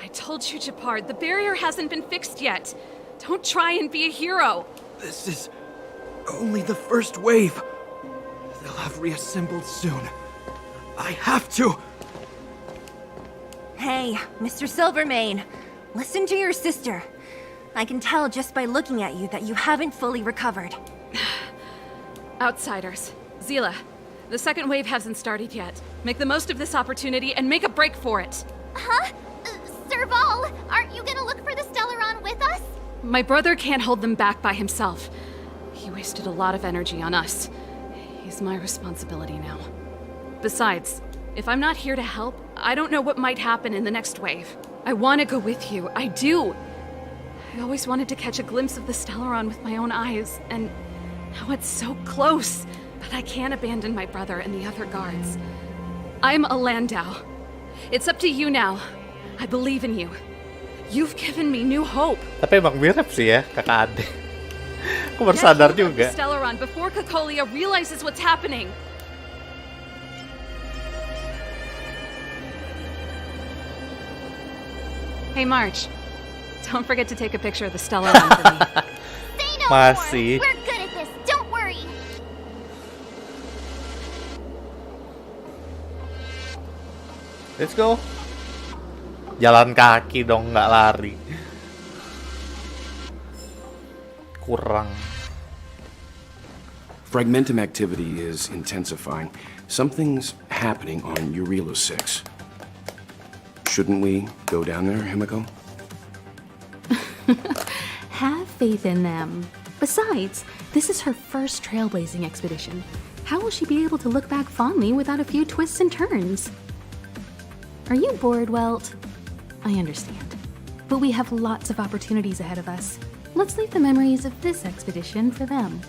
I told you, Japard, the barrier hasn't been fixed yet. Don't try and be a hero. This is only the first wave. They'll have reassembled soon. I have to. Hey, Mr. Silvermane, listen to your sister. I can tell just by looking at you that you haven't fully recovered. Outsiders. Zila, the second wave hasn't started yet. Make the most of this opportunity and make a break for it. Huh? Serval, aren't you gonna look for the Stellaron with us? My brother can't hold them back by himself. He wasted a lot of energy on us. He's my responsibility now. Besides, if I'm not here to help, I don't know what might happen in the next wave. I want to go with you. I do. I always wanted to catch a glimpse of the Stellaron with my own eyes, and now it's so close. But I can't abandon my brother and the other guards. I'm a Landau. It's up to you now. I believe in you. You've given me new hope. Tapi emang mirip sih ya, kakak adik. Aku baru sadar juga. Stellaron before Cocolia realizes what's happening. Hey, March. Don't forget to take a picture of the Stellaron for me. Say no Masih. more. We're good at this. Don't worry. Let's go. Jalan kaki dong, nggak lari. Kurang. Fragmentum activity is intensifying. Something's happening on Eurilo 6. Shouldn't we go down there, Himiko? Have faith in them. Besides, this is her first trailblazing expedition. How will she be able to look back fondly without a few twists and turns? Are you bored, Welt? I understand. But we have lots of opportunities ahead of us. Let's leave the memories of this expedition for them.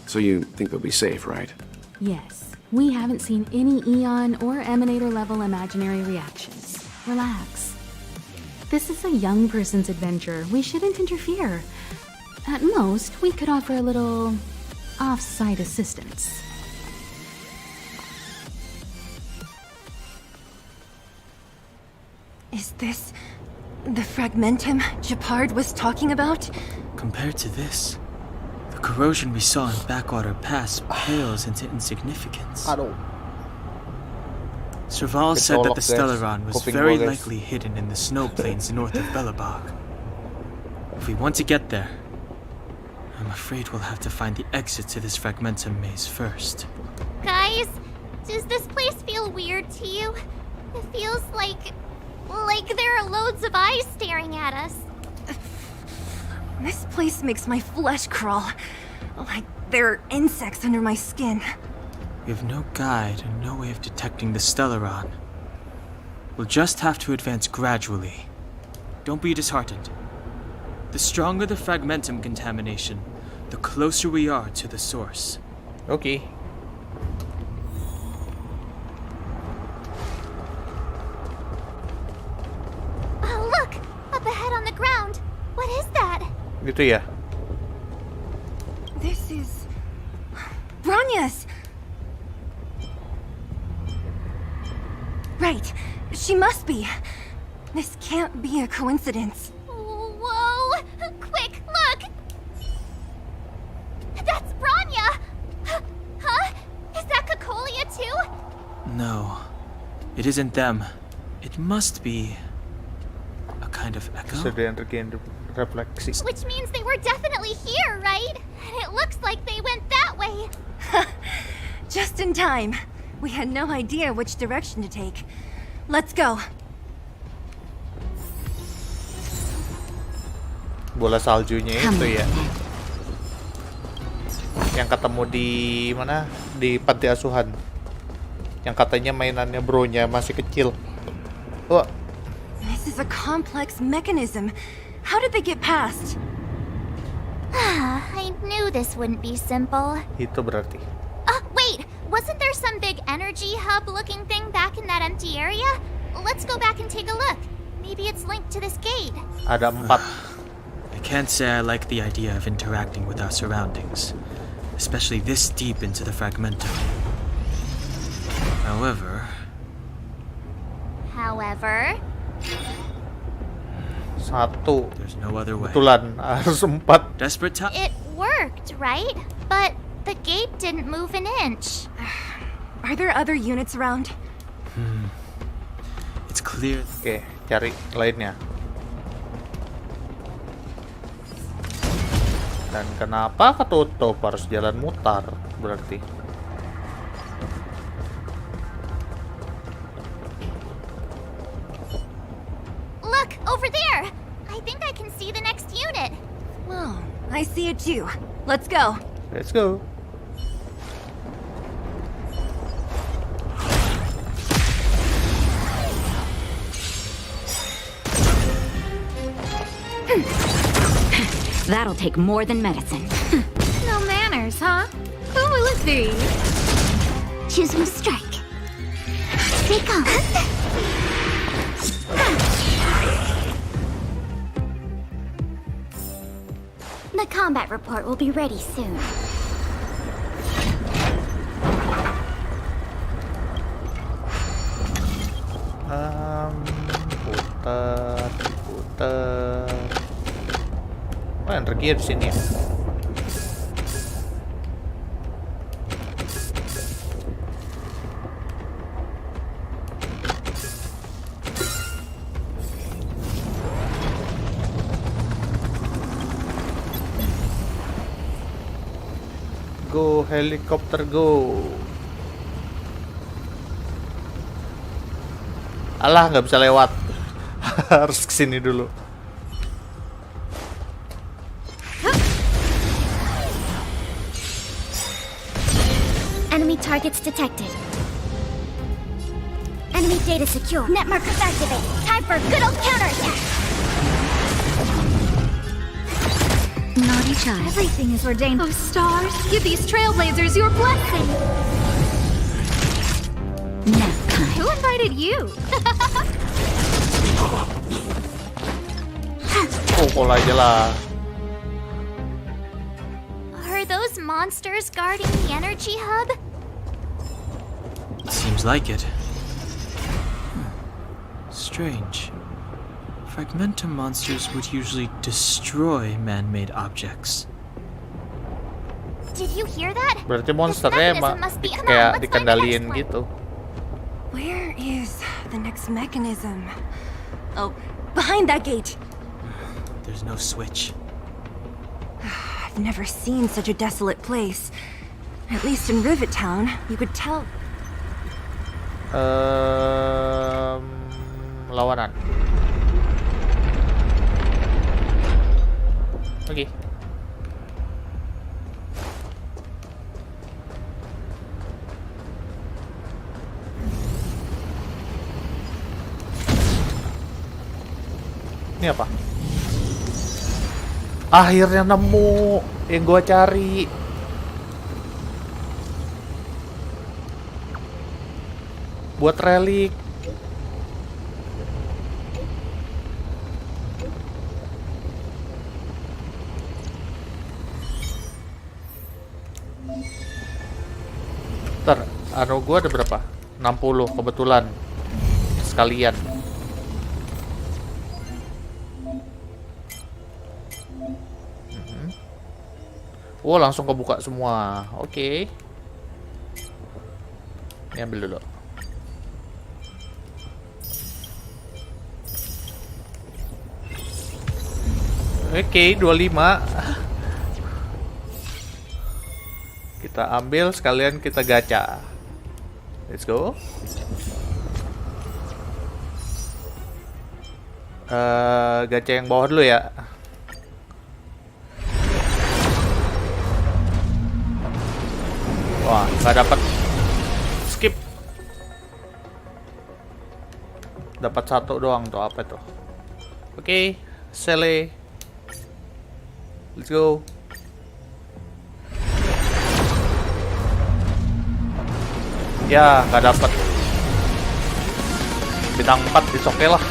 So you think they'll be safe, right? Yes, we haven't seen any Eon or Emanator level imaginary reactions. Relax. This is a young person's adventure. We shouldn't interfere. At most, we could offer a little off-site assistance. Is this the fragmentum Japard was talking about? Compared to this, the corrosion we saw in Backwater Pass pales into insignificance. Serval said that the Kecolok, guys. Stellaron was Kuping very gua, guys. likely hidden in the snow plains north of Belobog. If we want to get there, I'm afraid we'll have to find the exit to this Fragmentum maze first. Guys, does this place feel weird to you? It feels like there are loads of eyes staring at us. This place makes my flesh crawl. Like there are insects under my skin. We have no guide and no way of detecting the Stellaron. We'll just have to advance gradually. Don't be disheartened. The stronger the Fragmentum contamination, the closer we are to the source. Okay. Oh, look! Up ahead on the ground. What is that? Gitu ya. This is... Bronya's! Right. She must be. This can't be a coincidence. Whoa! Quick, look! That's Bronya! Huh? Is that Cocolia too? No, it isn't them. It must be a kind of echo. Kesediaan regain refleksi. Which means they were definitely here, right? And it looks like they went that way. Just in time. We had no idea which direction to take. Let's go. Bola saljunya itu ya. Yang ketemu di mana? Di panti asuhan. Yang katanya mainannya bronya masih kecil. Wah. This is a complex mechanism. How did they get past? I knew this wouldn't be simple. Itu berarti. Wait! Wasn't there some big energy hub-looking thing back in that empty area? Let's go back and take a look. Maybe it's linked to this gate. Ada 4. I can't say I like the idea of interacting with our surroundings, especially this deep into the Fragmentum. However... There's no other way. Betulan, harus 4. Desperate time. It worked, right? But the gate didn't move an inch. Are there other units around? It's clear. Oke, cari lainnya. Dan kenapa ketutup? Harus jalan mutar berarti. Look, over there! I think I can see the next unit. Oh, I see it too. Let's go. Let's go. That'll take more than medicine. No manners, huh? Who will it be? Choose your strike. Take off. The combat report will be ready soon. Putar. Oh, energi di sini ya. Go helikopter go. Alah, nggak bisa lewat. Harus kesini dulu. Enemy targets detected. Enemy data secure. Net markers activated. Time for a good old counterattack. Naughty child. Everything is ordained. Oh, stars, give these trailblazers your blessing. Nap time. Who invited you? Pukul aja lah. Are those monsters guarding the energy hub? Seems like it. Strange. Fragmentum monsters would usually destroy man-made objects. Did you hear that? Berarti monsternya This mechanism must be- Come on, kayak let's find the dikendaliin next one. gitu. Where is the next mechanism? Oh, behind that gate. There's no switch. I've never seen such a desolate place. At least in Rivet Town, you could tell. Lawanan. Oke. Ini apa? Akhirnya nemu yang gua cari. Buat relik. Ntar, anu gua ada berapa? 60 kebetulan. Sekalian. Oh, langsung kebuka semua. Oke. Ini ambil dulu. Oke, 25. Kita ambil sekalian kita gacha. Let's go. Gacha yang bawah dulu ya. Wah, nggak dapat. Skip. Dapat satu doang tuh, apa tuh? Oke, sele. Let's go. Ya, nggak dapat. Bintang 4 is oke lah.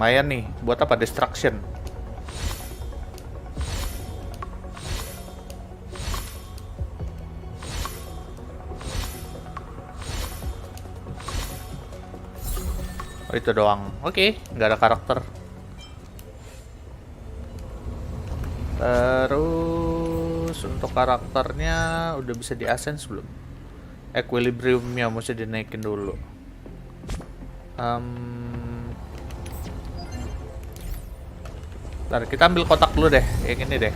Lumayan nih, buat apa? Destruction. Oh, itu doang. Oke, nggak ada karakter. Terus untuk karakternya udah bisa di ascend belum? Equilibriumnya mesti dinaikin dulu. Bentar, kita ambil kotak dulu deh, yang ini deh.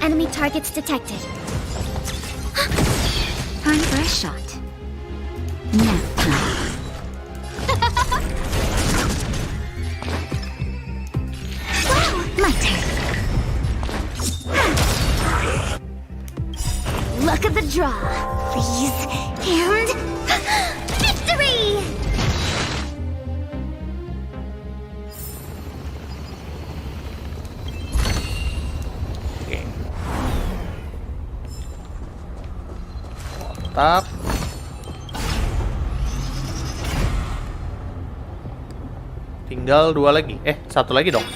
Enemy targets detected. Time for a shot. Nap time. My turn. Luck of the draw. Freeze and victory! Oke. Kotak. Tinggal 2 lagi. Satu lagi dong.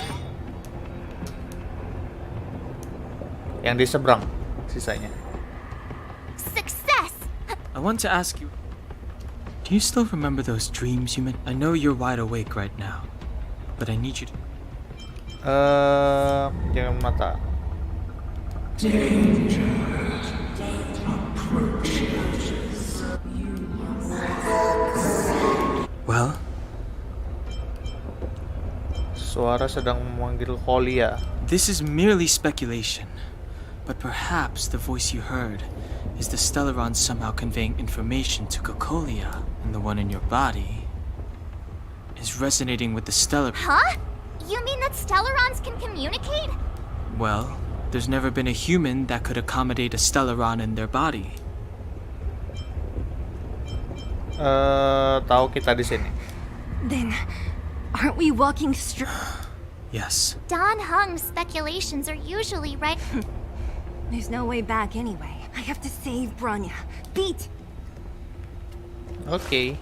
Yang di seberang sisanya. I want to ask you, do you still remember those dreams you made? I know you're wide awake right now, but I need you to... Jangan mata. Well? Suara sedang memanggil Kolia. This is merely speculation, but perhaps the voice you heard is the Stellaron somehow conveying information to Cocolia, and the one in your body is resonating with the Stellar... Huh? You mean that Stellarons can communicate? Well, there's never been a human that could accommodate a Stellaron in their body. Tahu kita di sini. Then, aren't we walking straight? Yes. Don Hung's speculations are usually right. There's no way back anyway. I have to save Bronya. Beat! Oke.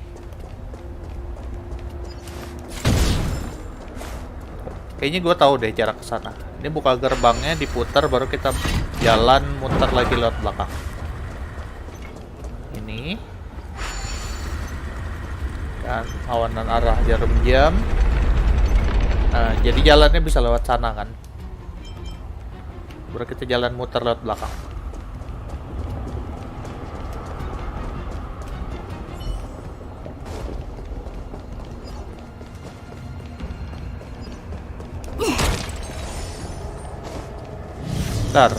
Kayaknya gue tahu deh cara ke sana. Ini buka gerbangnya, diputar, baru kita jalan muter lagi lewat belakang. Ini kan awanan arah jarum jam. Nah, jadi jalannya bisa lewat sana kan. Baru kita jalan muter lewat belakang. Bentar,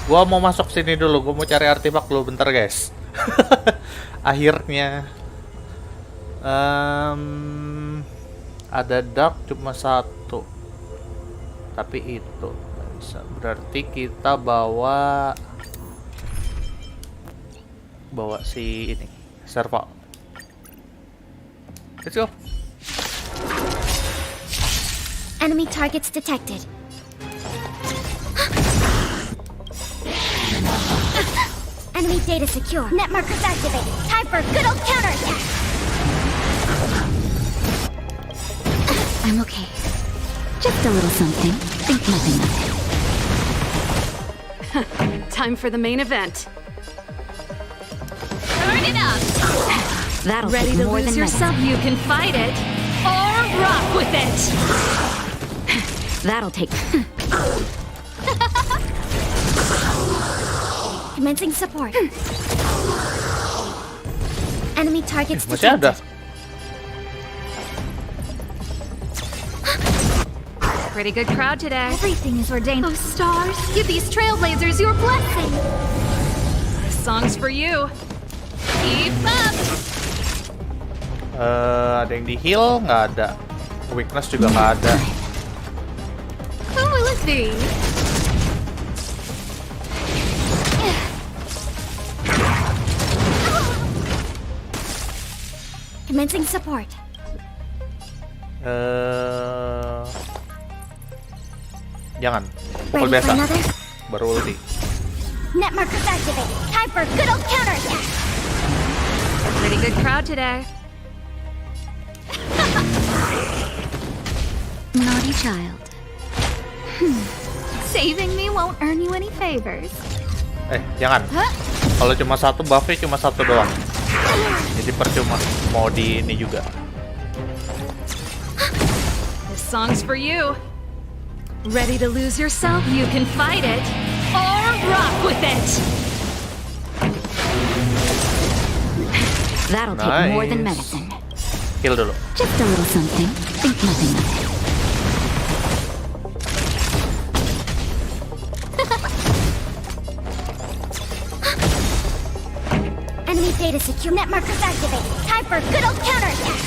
gua mau masuk sini dulu. Gua mau cari artefak dulu bentar guys. Akhirnya ada dark cuma satu, tapi itu nggak bisa. Berarti kita bawa si ini serval. Let's go. Enemy targets detected. Enemy data secure. Net markers activated. Time for a good old counterattack. I'm okay. Just a little something. Think nothing of it. Time for the main event. Turn it up! That'll Ready take to more lose than yourself? medicine. You can fight it or rock with it. That'll take. Commencing support. Enemy targets Masih ada. detected. Pretty good crowd today. Everything is ordained. Oh, stars, give these trailblazers your blessing. This song's for you. Keep up! Ada yang di heal nggak ada. Weakness juga nggak ada. Who will it be? Commencing support. Jangan. Pukul Ready biasa. for another? Baru ulti. Net markers activated. Time for a good old counterattack. Pretty good crowd today. Naughty child. Saving me won't earn you any favors. Jangan. Kalau cuma satu buffnya cuma satu doang. Jadi percuma mau di ini juga. This song's for you. Ready to lose yourself? You can fight it or rock with it. That'll take more than Nice. medicine. Heal dulu. Just a little something. Think nothing of it. Enemy data secure. Net markers activated. Time for a good old counterattack.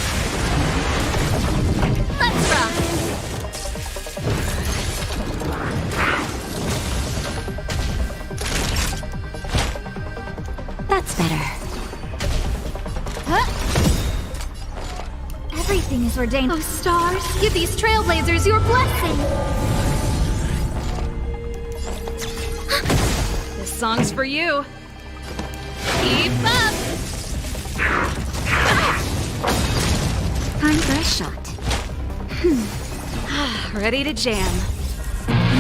Let's rock! That's better. Everything is ordained. Oh, stars, give these trailblazers your blessing. This song's for you. Keep up! Time for a shot. Ready to jam.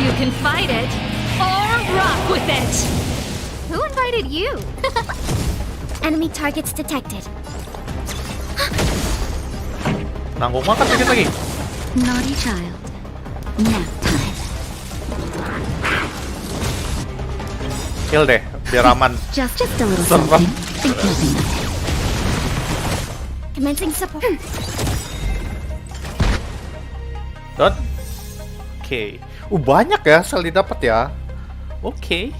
You can fight it or rock with it. Who invited you? Enemy targets detected. Nanggung makan dikit lagi. Naughty child. Nap time. Heal deh, biar aman. Just a little Serem. something. Think nothing of it. Commencing support. Dot. Oke. Banyak ya sel didapat ya. Oke.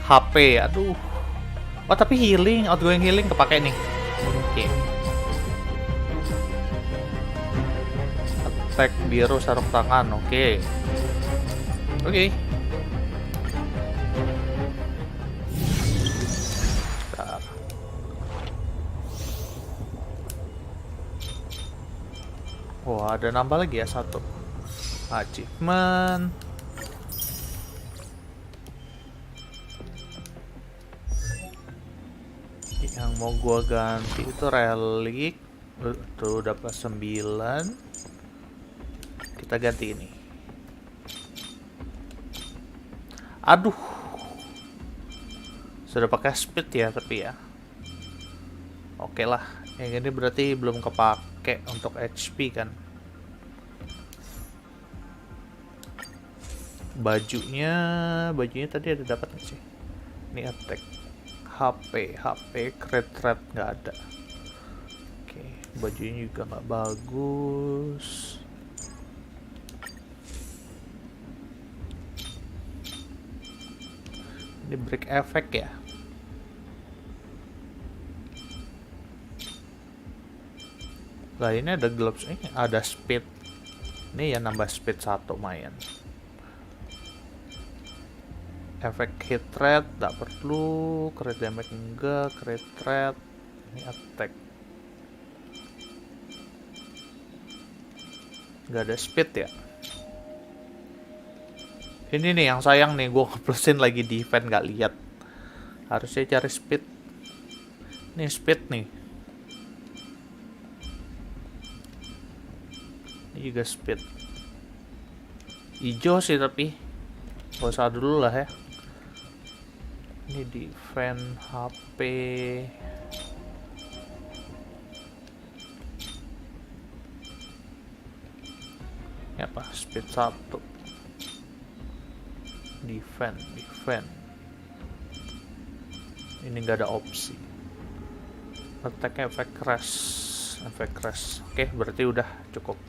HP, aduh. Oh tapi healing, outgoing healing kepake nih. Oke. Attack biru sarung tangan, oke. Oke. Bentar. Wah, ada nambah lagi ya satu. Achievement. Yang mau gua ganti itu relik. Tuh dapat 9. Kita ganti ini. Aduh. Sudah pakai speed ya tapi ya. Oke lah, yang ini berarti belum kepake untuk HP kan. Bajunya tadi ada dapat nggak sih? Ini attack, HP, crit rate nggak ada. Oke, bajunya juga nggak bagus. Ini break effect ya. Lah ini ada gloves, ini ada speed. Ini ya nambah speed 1 lumayan. Efek hit rate tak perlu, crit damage enggak, crit rate. Ini attack. Nggak ada speed ya. Ini nih yang sayang nih, gue ngeplusin lagi di event nggak lihat. Harusnya cari speed. Nih speed nih. Ini juga speed. Hijau sih tapi gak usah dulu lah ya. Ini di event HP. Ini apa? Speed 1. Defend. Ini nggak ada opsi. Attack efek crash. Oke, berarti udah cukup.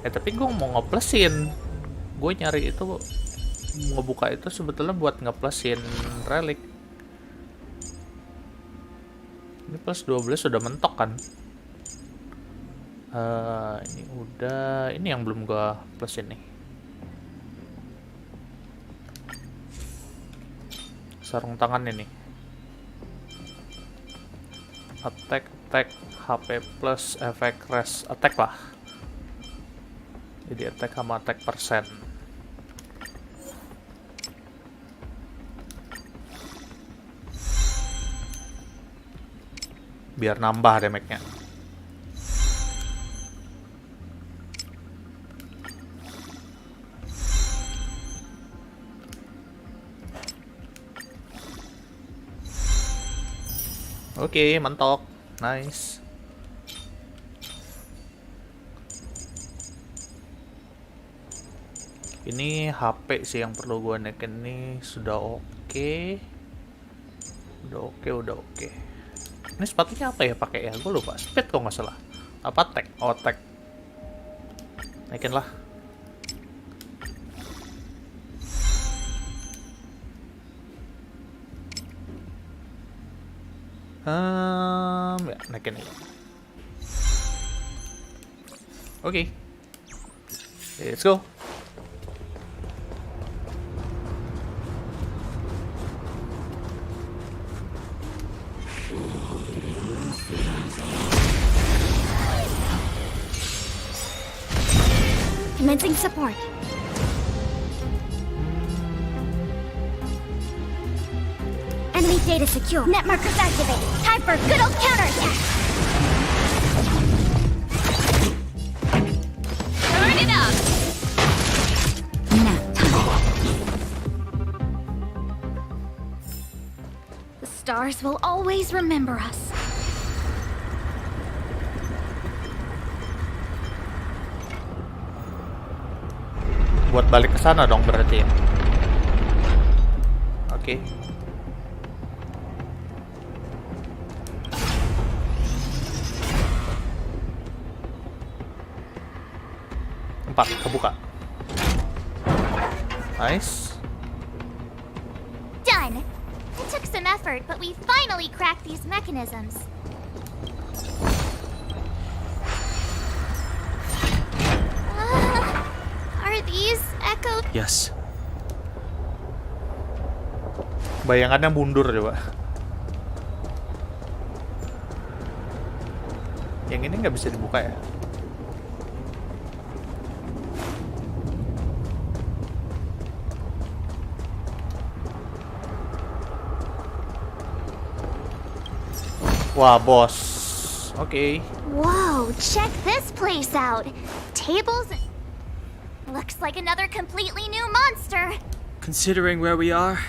Tapi gue mau ngeplusin. Gue nyari itu, ngebuka itu sebetulnya buat ngeplusin relic. Ini plus 12 sudah mentok kan. Ini udah, ini yang belum gue plusin nih. Sarung tangan ini. Attack, HP plus efek crash, attack lah. Jadi attack sama attack persen. Biar nambah damage-nya. Oke, mentok. Nice. Ini HP sih yang perlu gue naikin nih. Sudah oke. Udah oke. Ini sepatunya apa ya pakai ya? Gue lupa. Speed kok nggak salah. Apa tag? Oh, tag. Naikin lah. Ya, naikin ini. Oke. Let's go. Commencing support. Enemy data secure. Net markers activated. Time for a good old counterattack. Turn it up! Nap time. The stars will always remember us. Buat balik ke sana dong berarti ya. Oke. Empat kebuka. Nice. Done! It took some effort, but we finally cracked these mechanisms. Are these echo? Yes. Bayangannya mundur coba. Yang ini nggak bisa dibuka ya? Wah, bos. Oke. Whoa, check this place out. Tables. Looks like another completely new monster. Considering where we are,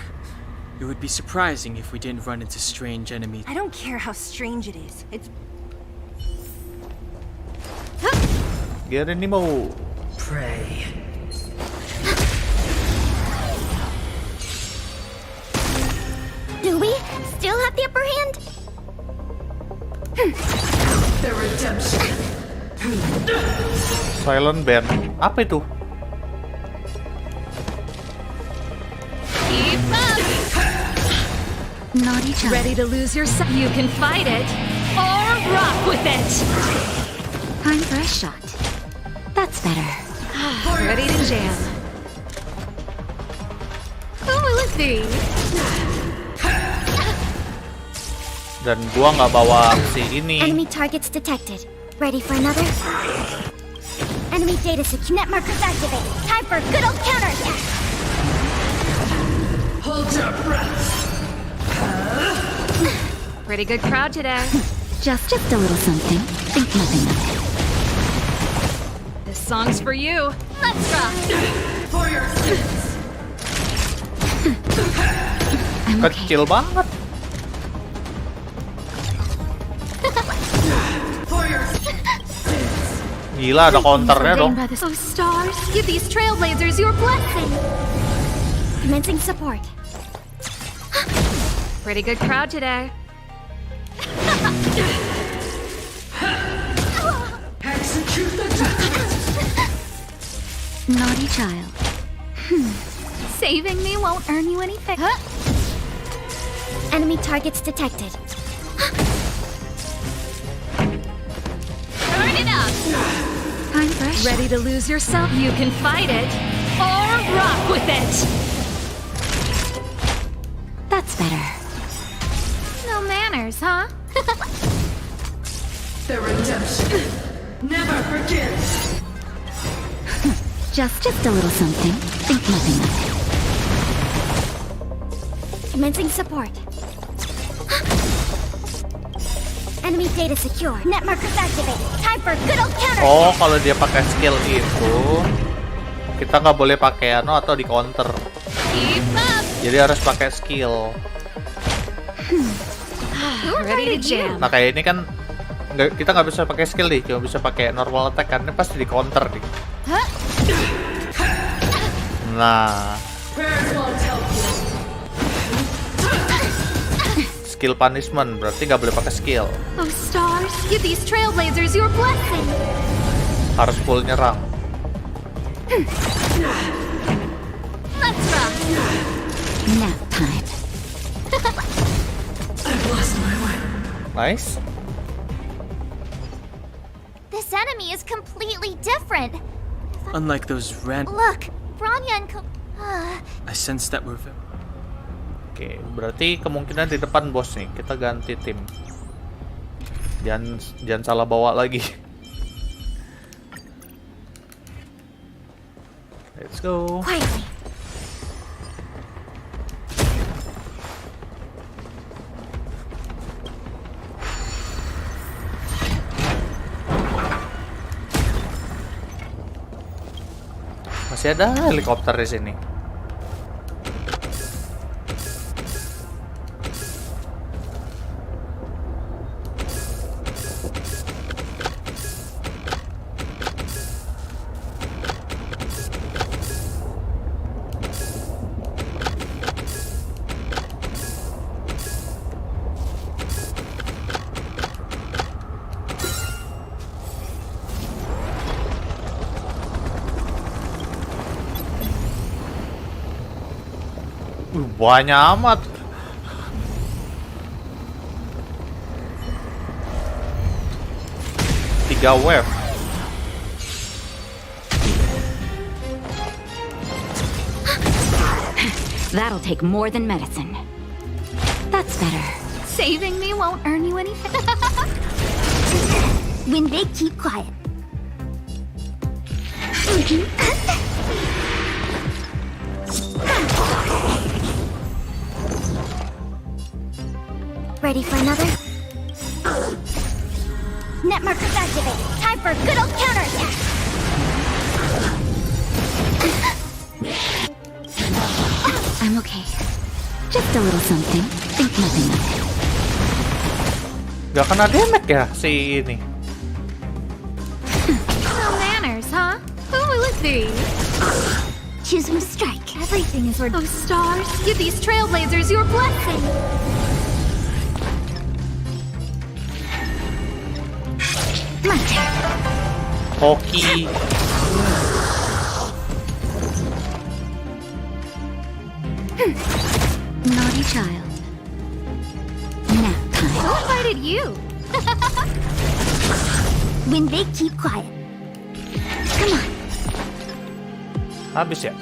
It would be surprising if we didn't run into strange enemies. I don't care how strange it is. It's... Get Nemo. Pray. Do we still have the upper hand? The redemption. Silent Band. Apa itu? Keep up! Naughty child. Ready to lose yourself? You can fight it, or rock with it! Time for a shot. That's better. Ready to jam. Who will it be? Dan gua nggak bawa si ini. Enemy targets detected. Ready for another? Enemy data secure. Net markers activated. Time for a good old counterattack. Hold your breath. Pretty good crowd today. Just a little something. Think nothing of it. This song's for you. Let's rock. For your sins. I'm okay. Kecil banget. For your Gila, ada counternya dong. Oh, stars, give these trailblazers your blessing. Commencing support. Pretty good crowd today. execute the Naughty child. Saving me won't earn you anything. Enemy targets detected. Turn it up. Time for a shot. Ready to lose yourself? You can fight it, or rock with it. That's better. No manners, huh? The redemption never forgives. Just a little something. Think nothing of it. Commencing support. Enemy data secure. Net markers activated. Time for a good old counter. Oh, kalau dia pakai skill itu, kita nggak boleh pakai ano atau di counter. Jadi harus pakai skill. Ready to jam. Nah kayak ini kan kita nggak bisa pakai skill nih, cuma bisa pakai normal attack kan, ini pasti di counter nih. Nah, skill punishment berarti nggak boleh pakai skill. Oh, stars, give these trailblazers your blessing. Harus full nyerang. Let's rock. Nap time. I've lost my way. Nice. This enemy is completely different. Unlike those Look, Bronya and I sense that we're... Oke, berarti kemungkinan di depan bos nih. Kita ganti tim. Jangan salah bawa lagi. Let's go. Quietly. Masih ada helikopter di sini. Banyak amat. Tiga wave. That'll take more than medicine. That's better. Saving me won't earn you anything. When they keep quiet. Ready for another? Net markers activated. Time for a good old counterattack. I'm okay. Just a little something. Think nothing of it. Gak kena damage ya si ini. No manners, huh? Who will it be? Choose from strike. Everything is for those stars. Give these trailblazers your blessing. My turn. Hoki. Naughty child. Nap time. Who invited you? When they keep quiet. Come on. Habis ya?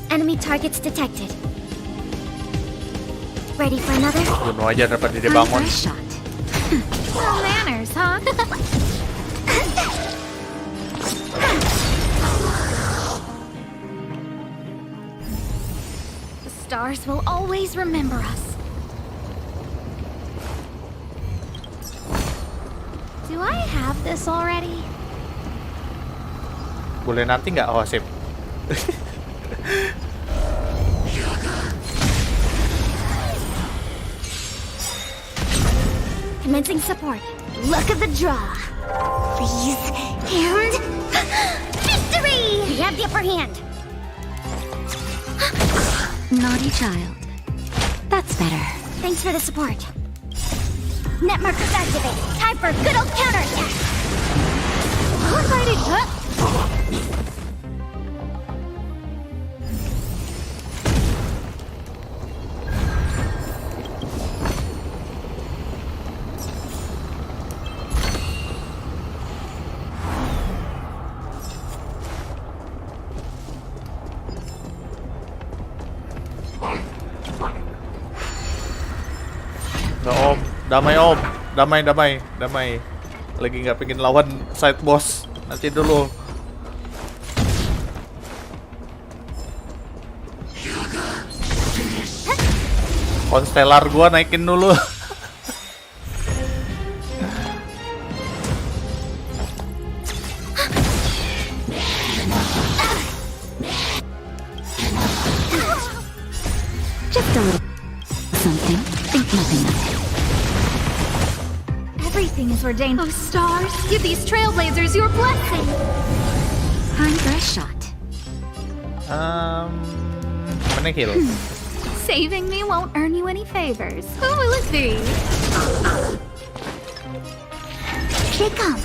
Enemy targets detected. Ready for another? Bunuh aja daripada dia bangun. No manners, huh? The stars will always remember us. Do I have this already? Boleh nanti nggak? Oh, sip. Commencing support. Luck of the draw. Freeze and victory! We have the upper hand. Naughty child. That's better. Thanks for the support. Net markers activate. Time for a good old counterattack. Who invited you? Nggak om, damai om, damai. Lagi nggak pengen lawan side boss. Nanti dulu. Konstelar gua naikin dulu. Just a little something. Think nothing of it. Everything is ordained. Oh, stars, give these trailblazers your blessing. Time for a shot. Menihil. Saving me won't earn you any favors. Who will it be? Here they come.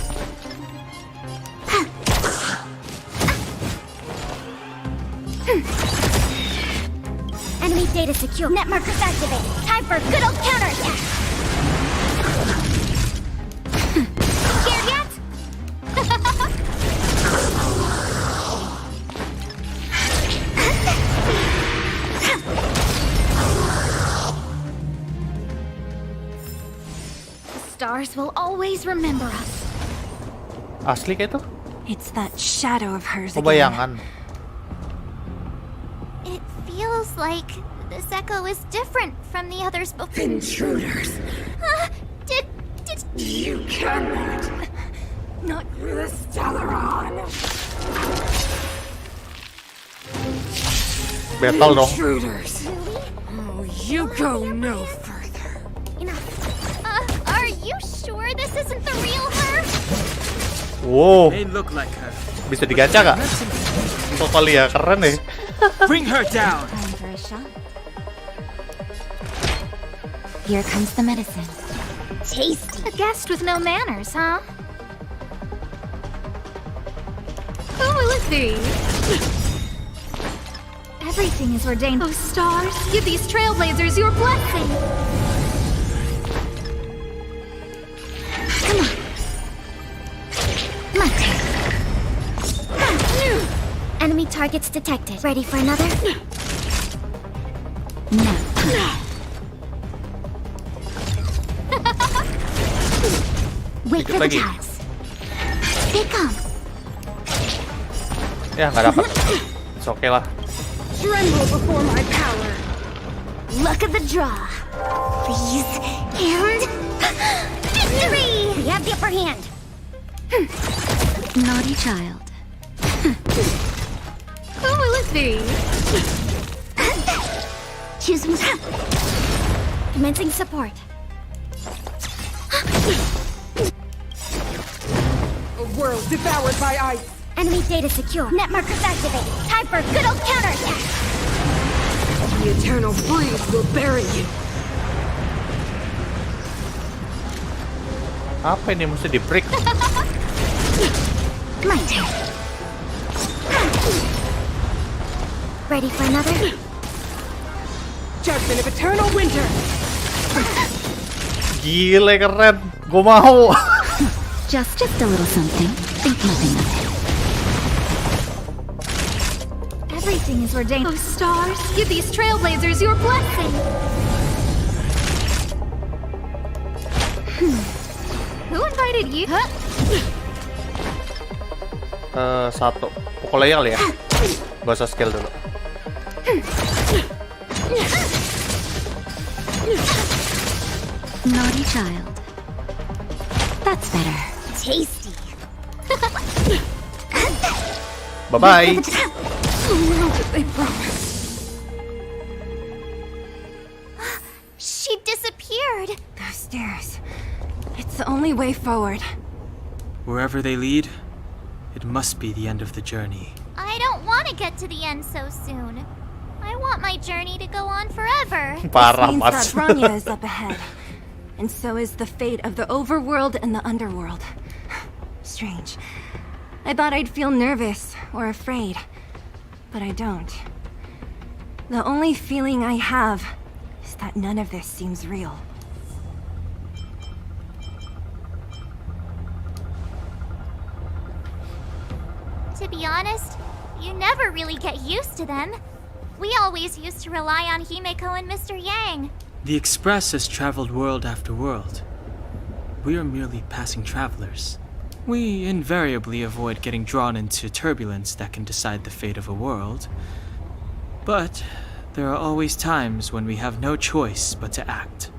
Enemy data secure. Net markers activated. Time for a good old counterattack. Scared yet? The stars will always remember us. Asli kayak itu? It's that shadow of hers Oh, again. bayangan. It feels like this echo is different from the others before. Intruders. Did You cannot. Not through the Stellaron. Battle dong. Intruders. Oh, you go no further. Are you sure this isn't the real her? Wow. May look like her. Bisa digaca gak? Total ya, keren ya. Bring her down. Time for a shot. Here comes the medicine. Tasty. A guest with no manners, huh? Who will it be? Everything is ordained. Oh, stars, give these trailblazers your blessing. Come on. My turn. Enemy targets detected. Ready for another? No. Wait Dikit for the lagi. tiles. They come. Ya, nggak dapat. It's okay lah. Tremble before my power. Luck of the draw. Freeze and victory! We have the upper hand. Naughty child. Who will it see. Choosing commencing support. A world devoured by ice. Enemy data secure. Net markers activated. Time for a good old counterattack. The eternal freeze will bury you. Apa ini mesti di break? My turn. Ready for another? Judgment of eternal winter. Gile keren, gue mau. Just a little something. Think nothing of it. Everything is ordained. Oh, stars, give these trailblazers your blessing. Who invited you? Satu. Pukul aja kali ya. Gak usah skill dulu. Naughty child. That's better. Tasty. Bye-bye. How did they promise? She disappeared. Those stairs. It's the only way forward. Wherever they lead, it must be the end of the journey. I don't want to get to the end so soon. I want my journey to go on forever. Parah, Means Mas. that Bronya is up ahead. And so is the fate of the overworld and the underworld. Strange. I thought I'd feel nervous or afraid, but I don't. The only feeling I have is that none of this seems real. To be honest, you never really get used to them. We always used to rely on Himeko and Mr. Yang. The Express has traveled world after world. We are merely passing travelers. We invariably avoid getting drawn into turbulence that can decide the fate of a world. But there are always times when we have no choice but to act.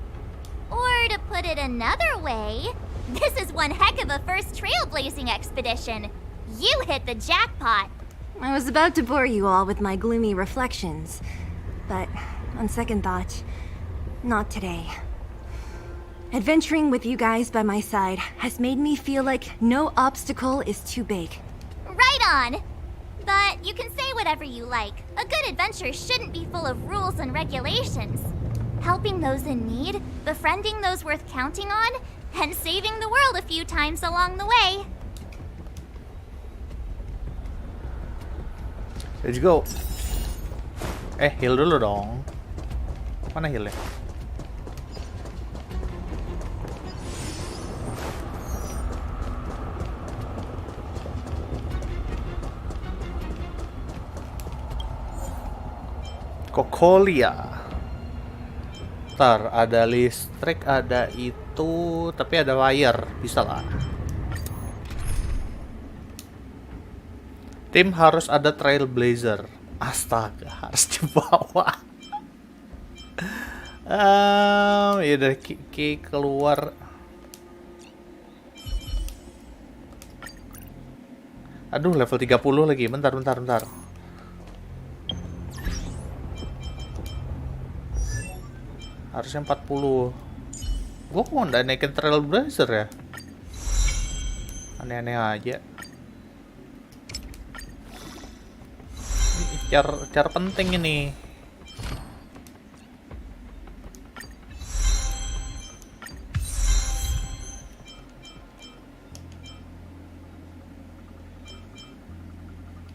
Or to put it another way, this is one heck of a first trailblazing expedition. You hit the jackpot. I was about to bore you all with my gloomy reflections, but on second thought, not today. Adventuring with you guys by my side has made me feel like no obstacle is too big. Right on. But you can say whatever you like. A good adventure shouldn't be full of rules and regulations. Helping those in need, befriending those worth counting on, and saving the world a few times along the way. Let's go. Heal dulu dong. Mana healnya? Kokolia. Ntar ada listrik, ada itu, tapi ada wire, bisa lah. Tim harus ada trailblazer. Astaga, harus dibawa. Ya udah Ki keluar. Aduh, level 30 lagi. Bentar. Harusnya 40. Gua kok nggak naikin trailblazer ya? Aneh-aneh aja. Cara penting ini.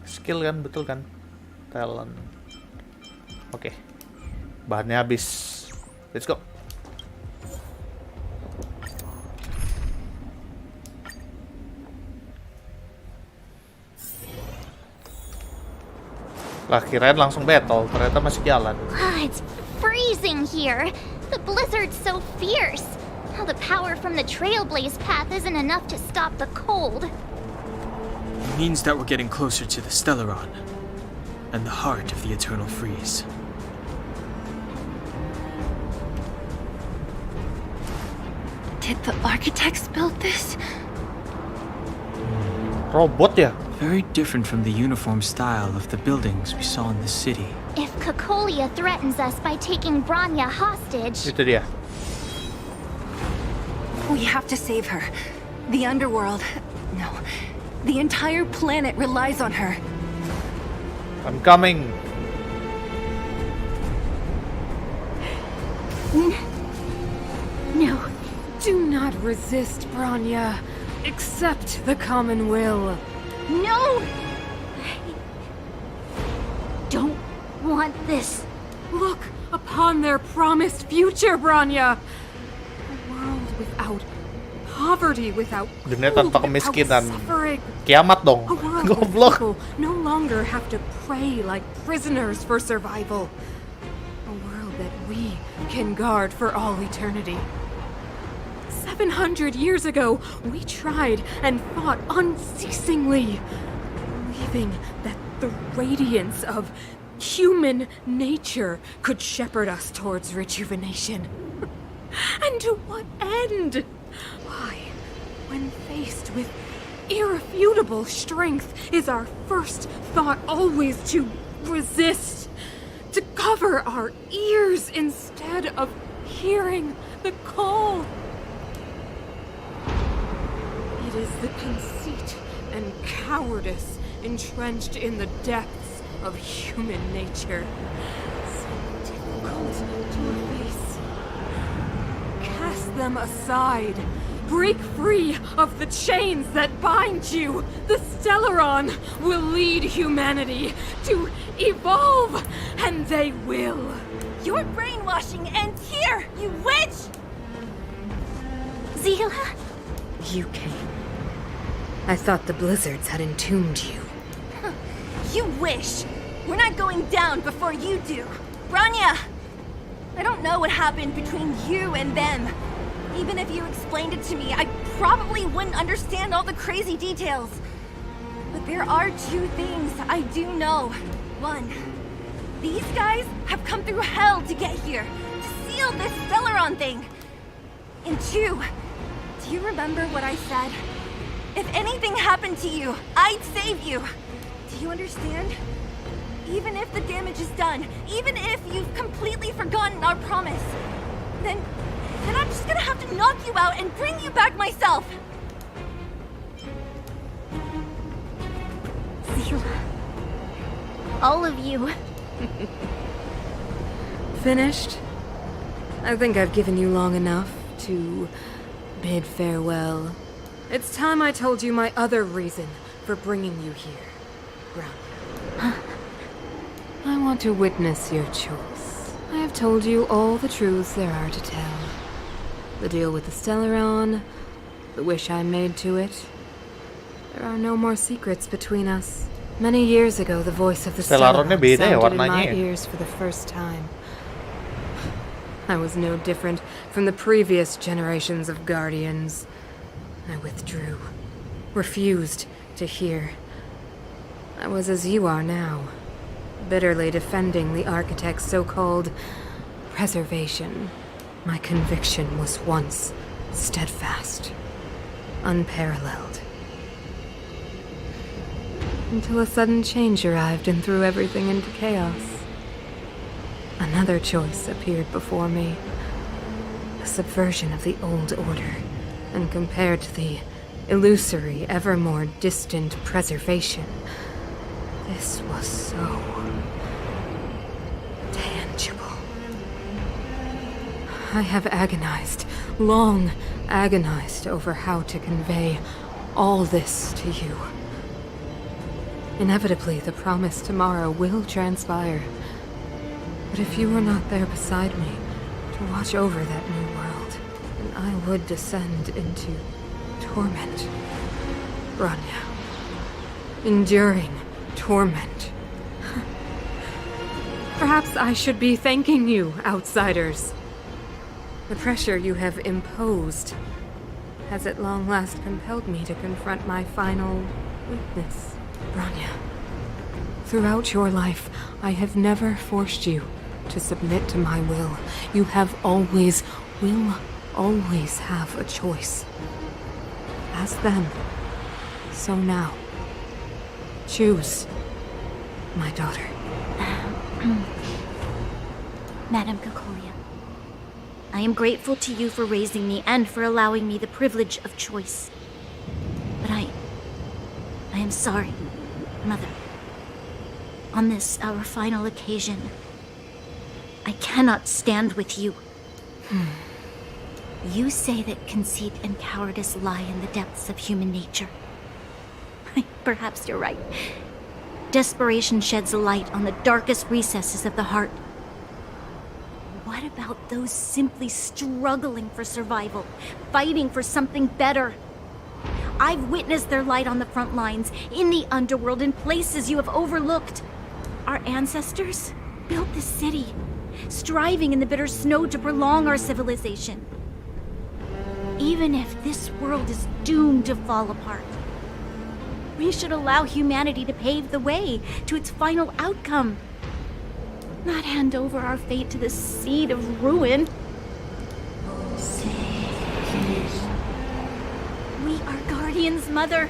Skill kan, betul kan? Talent. Oke. Bahannya habis. Let's go. Lah kirain langsung battle, ternyata masih jalan. It's freezing here. The blizzard's so fierce. How the power from the trailblaze path isn't enough to stop the cold. It means that we're getting closer to the Stellaron, and the heart of the eternal freeze. Did the architects build this? Robot ya? Very different from the uniform style of the buildings we saw in the city. If Cocolia threatens us by taking Bronya hostage, Itu dia. We have to save her. The underworld. No. The entire planet relies on her. I'm coming. No. Do not resist, Bronya. Accept the common will. No! Don't want this. Look upon their promised future, Bronya. A world without poverty, without Dunia tanpa without kemiskinan. suffering. Kiamat dong. A world where Goblok. people no longer have to pray like prisoners for survival. A world that we can guard for all eternity. 700 years ago, we tried and fought unceasingly, believing that the radiance of human nature could shepherd us towards rejuvenation. And to what end? Why, when faced with irrefutable strength, is our first thought always to resist, to cover our ears instead of hearing the call? It is the conceit and cowardice entrenched in the depths of human nature, so difficult to efface. Cast them aside. Break free of the chains that bind you. The Stellaron will lead humanity to evolve, and they will. Your brainwashing ends here, you witch! Zila? You came. I thought the blizzards had entombed you. You wish! We're not going down before you do. Bronya! I don't know what happened between you and them. Even if you explained it to me, I probably wouldn't understand all the crazy details. But there are two things I do know. One, these guys have come through hell to get here, to seal this Stellaron thing. And two, do you remember what I said? If anything happened to you, I'd save you. Do you understand? Even if the damage is done, even if you've completely forgotten our promise, then I'm just gonna have to knock you out and bring you back myself. Zila. All of you. Finished? I think I've given you long enough to bid farewell. It's time I told you my other reason for bringing you here, Brown. I want to witness your choice. I have told you all the truths there are to tell. The deal with the Stellaron, the wish I made to it. There are no more secrets between us. Many years ago, the voice of the Stellaron sounded in my ears for the first time. I was no different from the previous generations of Guardians. I withdrew, refused to hear. I was as you are now, bitterly defending the Architect's so-called preservation. My conviction was once steadfast, unparalleled. Until a sudden change arrived and threw everything into chaos. Another choice appeared before me. A subversion of the old order, and compared to the illusory, ever more distant preservation, this was so tangible. I have agonized, long agonized over how to convey all this to you. Inevitably, the promised tomorrow will transpire. But if you were not there beside me to watch over that new world, then I would descend into torment. Bronya. Enduring torment. Perhaps I should be thanking you, outsiders. The pressure you have imposed has at long last compelled me to confront my final weakness. Bronya, throughout your life, I have never forced you to submit to my will. You have always, will always have a choice. Ask them. So now, choose, my daughter. Madame Cocolia, I am grateful to you for raising me and for allowing me the privilege of choice. But I am sorry, Mother. On this, our final occasion, I cannot stand with you. You say that conceit and cowardice lie in the depths of human nature. Perhaps you're right. Desperation sheds a light on the darkest recesses of the heart. What about those simply struggling for survival, fighting for something better? I've witnessed their light on the front lines, in the underworld, in places you have overlooked. Our ancestors built this city, striving in the bitter snow to prolong our civilization. Even if this world is doomed to fall apart, we should allow humanity to pave the way to its final outcome. Not hand over our fate to the seed of ruin. We are guardians, Mother,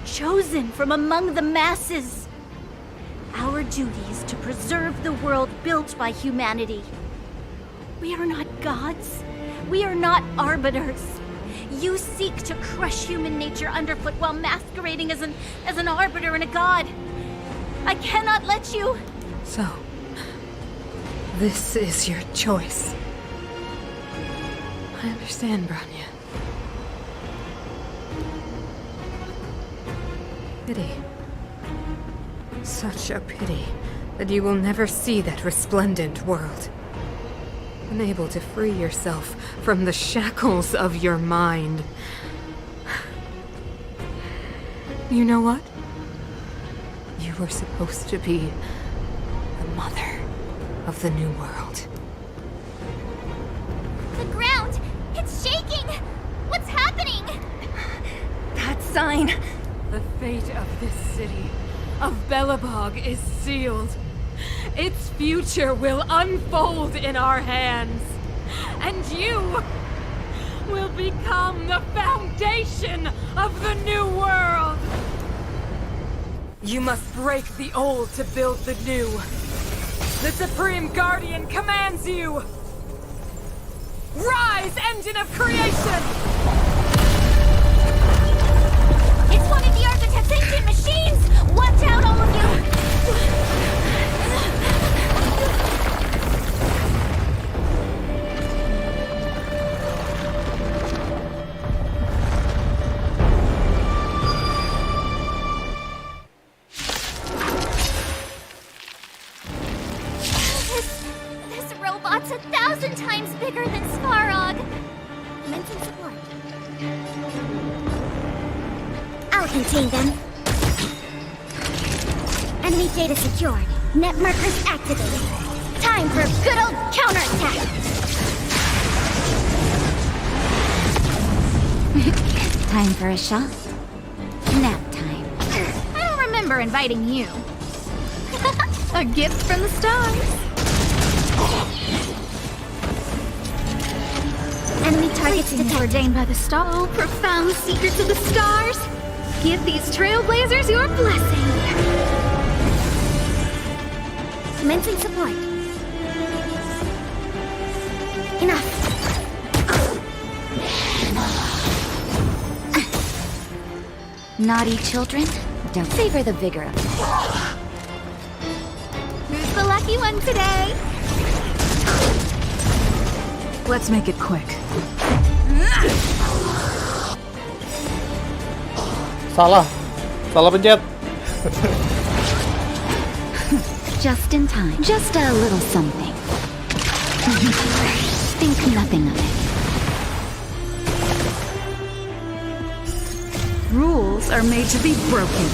chosen from among the masses. Our duty is to preserve the world built by humanity. We are not gods. We are not arbiters. You seek to crush human nature underfoot while masquerading as an arbiter and a god. I cannot let you. So, this is your choice. I understand, Bronya. Pity. Such a pity that you will never see that resplendent world. Unable to free yourself from the shackles of your mind. You know what? You were supposed to be the mother of the new world. The ground! It's shaking! What's happening? That sign. The fate of this city, of Belobog, is sealed. Its future will unfold in our hands. And you will become the foundation of the new world. You must break the old to build the new. The Supreme Guardian commands you! Rise, engine of creation! It's one of the Architect's ancient machines! Watch out, all of you! This robot's 1,000 times bigger than Svarog. Mention support. I'll contain them. Enemy data secured. Net markers activated. Time for a good old counterattack. Time for a shot. Nap time. I don't remember inviting you. A gift from the stars. Enemy targets detected. Ordained by the star. Oh, profound secrets of the stars. Give these trailblazers your blessing. Commencing support. Enough. Naughty children, don't favor the vigor of them. Who's the lucky one today? Let's make it quick. Salah pencet. Just in time. Just a little something. Think nothing of it. Rules are made to be broken.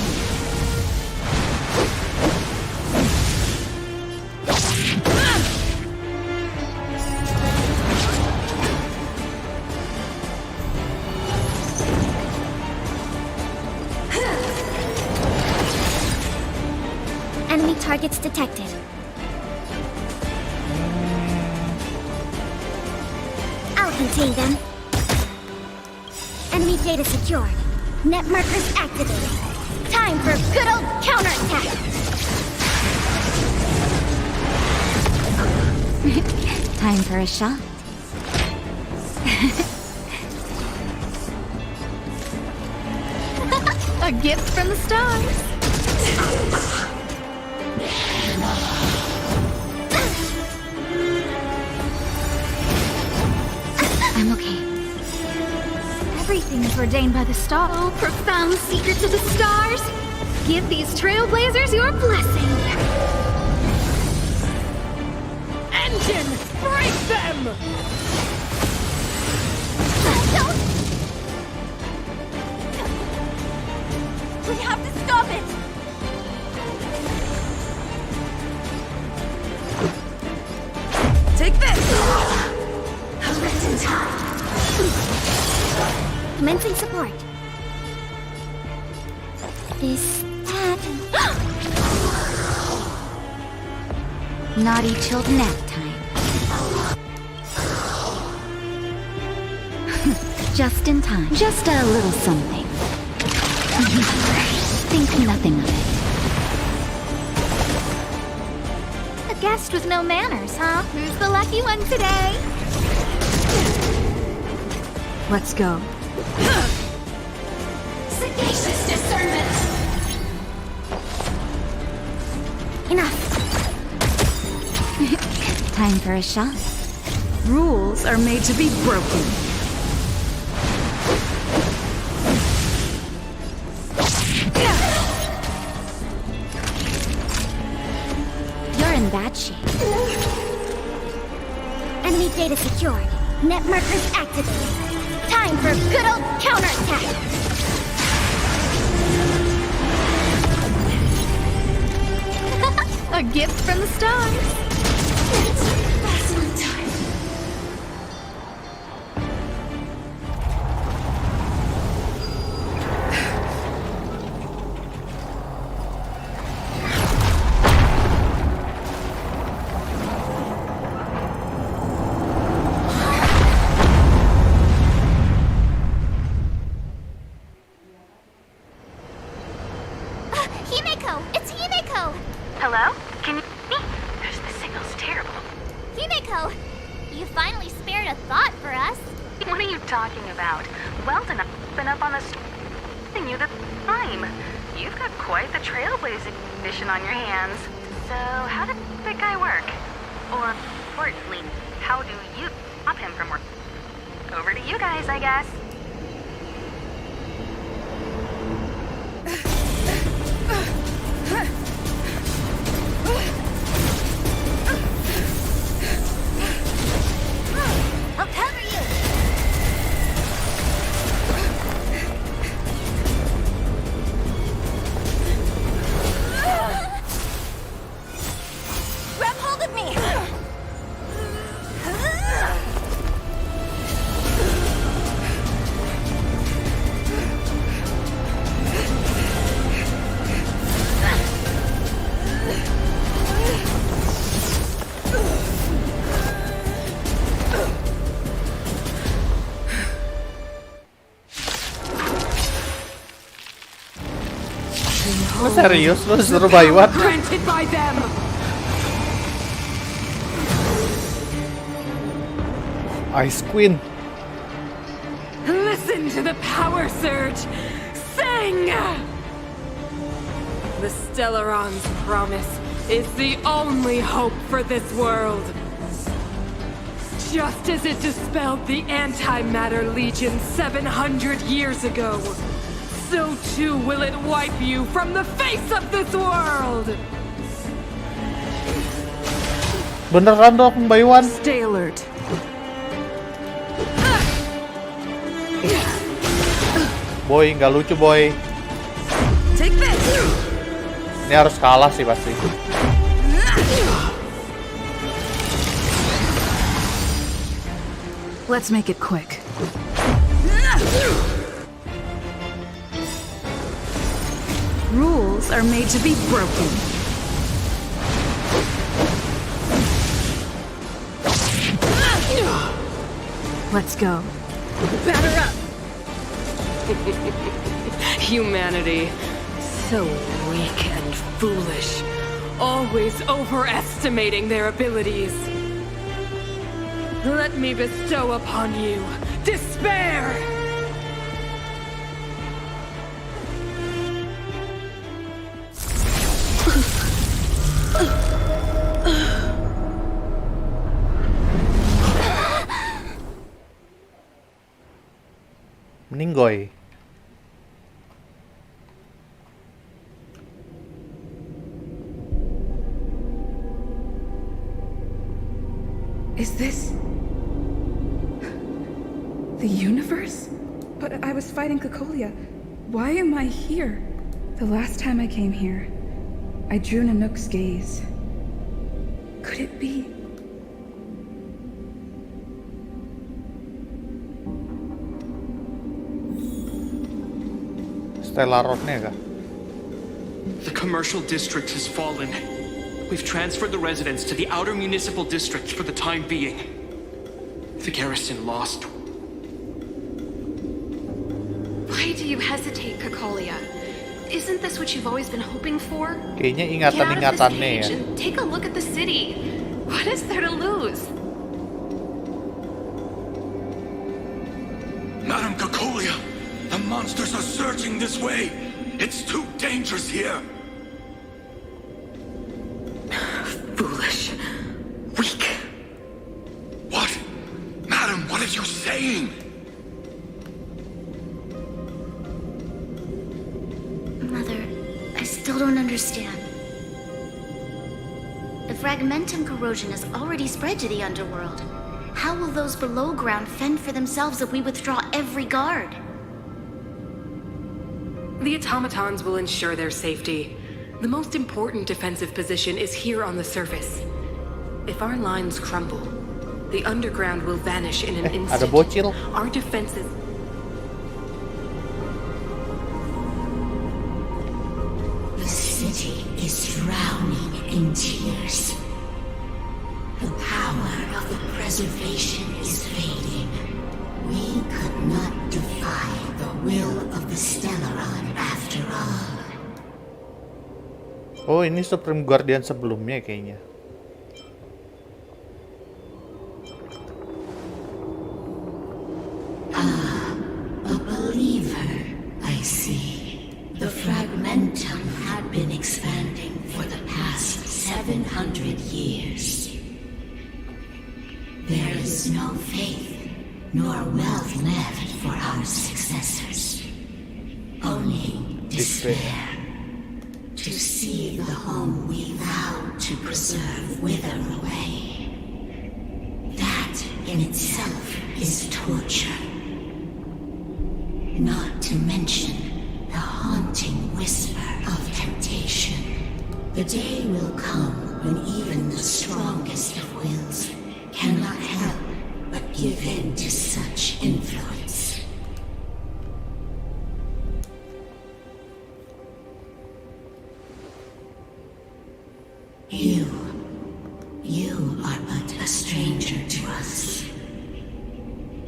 Enemy targets detected. I'll contain them. Enemy data secured. Net markers activated. Time for good old counterattack. Time for a shot. A gift from the stars. I'm okay. Everything is ordained by the star. Oh, profound secrets of the stars. Give these trailblazers your blessing. Engine! Break them! We have to stop it! Take this! Commencing support. Is that... Naughty children nap time. Just in time. Just a little something. Think nothing of it. A guest with no manners, huh? Who's the lucky one today? Let's go. Sagacious discernment! Enough. Time for a shot. Rules are made to be broken. You're in bad shape. Enemy data secured. Net markers activated. Time for good old counterattack. A gift from the stars. Last one time. Himeko! It's Himeko! Hello? Can you hear me? The signal's terrible. Himeko! You finally spared a thought for us. What are you talking about? Weldon, I've been up on the you the time. You've got quite the trailblazing mission on your hands. So, how did that guy work? Or, importantly, how do you stop him from work? Over to you guys, I guess. I'll cover you! Grab hold of me! Lo serius? Lo disuruh bayuan? Granted by them. Ice Queen. Listen to the power surge. Sing! The Stellaron's promise is the only hope for this world. Just as it dispelled the Antimatter Legion 700 years ago, so too will it wipe you from the face of this world! Beneran dong bayuan. Stay alert. Boy, nggak lucu boy. Take this. Ini harus kalah sih pasti. Let's make it quick. Rules are made to be broken. Let's go. Batter up. humanity. So weak and foolish. Always overestimating their abilities. Let me bestow upon you despair! Meninggoy. Is this the universe? But I was fighting Cocolia. Why am I here? The last time I came here, I drew Nanook's gaze. Could it be? Stellarodnya kah? The commercial district has fallen. We've transferred the residents to the outer municipal districts for the time being. The garrison lost. Why do you hesitate, Cocolia? Isn't this what you've always been hoping for? Kayaknya ingatan-ingatannya ya. And take a look at the city. What is there to lose? Madam Cocolia, the monsters are surging this way. It's too dangerous here. Foolish. Weak. What? Madam, what are you saying? Mother, I still don't understand. The fragmentum corrosion has already spread to the underworld. How will those below ground fend for themselves if we withdraw every guard? The automatons will ensure their safety. The most important defensive position is here on the surface. If our lines crumble, the underground will vanish in an instant. Ada bocil. Our defenses... The city is drowning in tears. The power of the preservation is fading. We could not defy the will of the Stellaron after all. Oh, ini Supreme Guardian sebelumnya kayaknya. Ah, a believer, I see. The fragmentum had been expanding for the past 700 years. There is no faith nor wealth left for our successors. Only despair. To see the home we vowed to preserve wither away. That in itself is torture. Not to mention the haunting whisper of temptation. The day will come when even the strongest of wills cannot help but give in to such influence. You are but a stranger to us.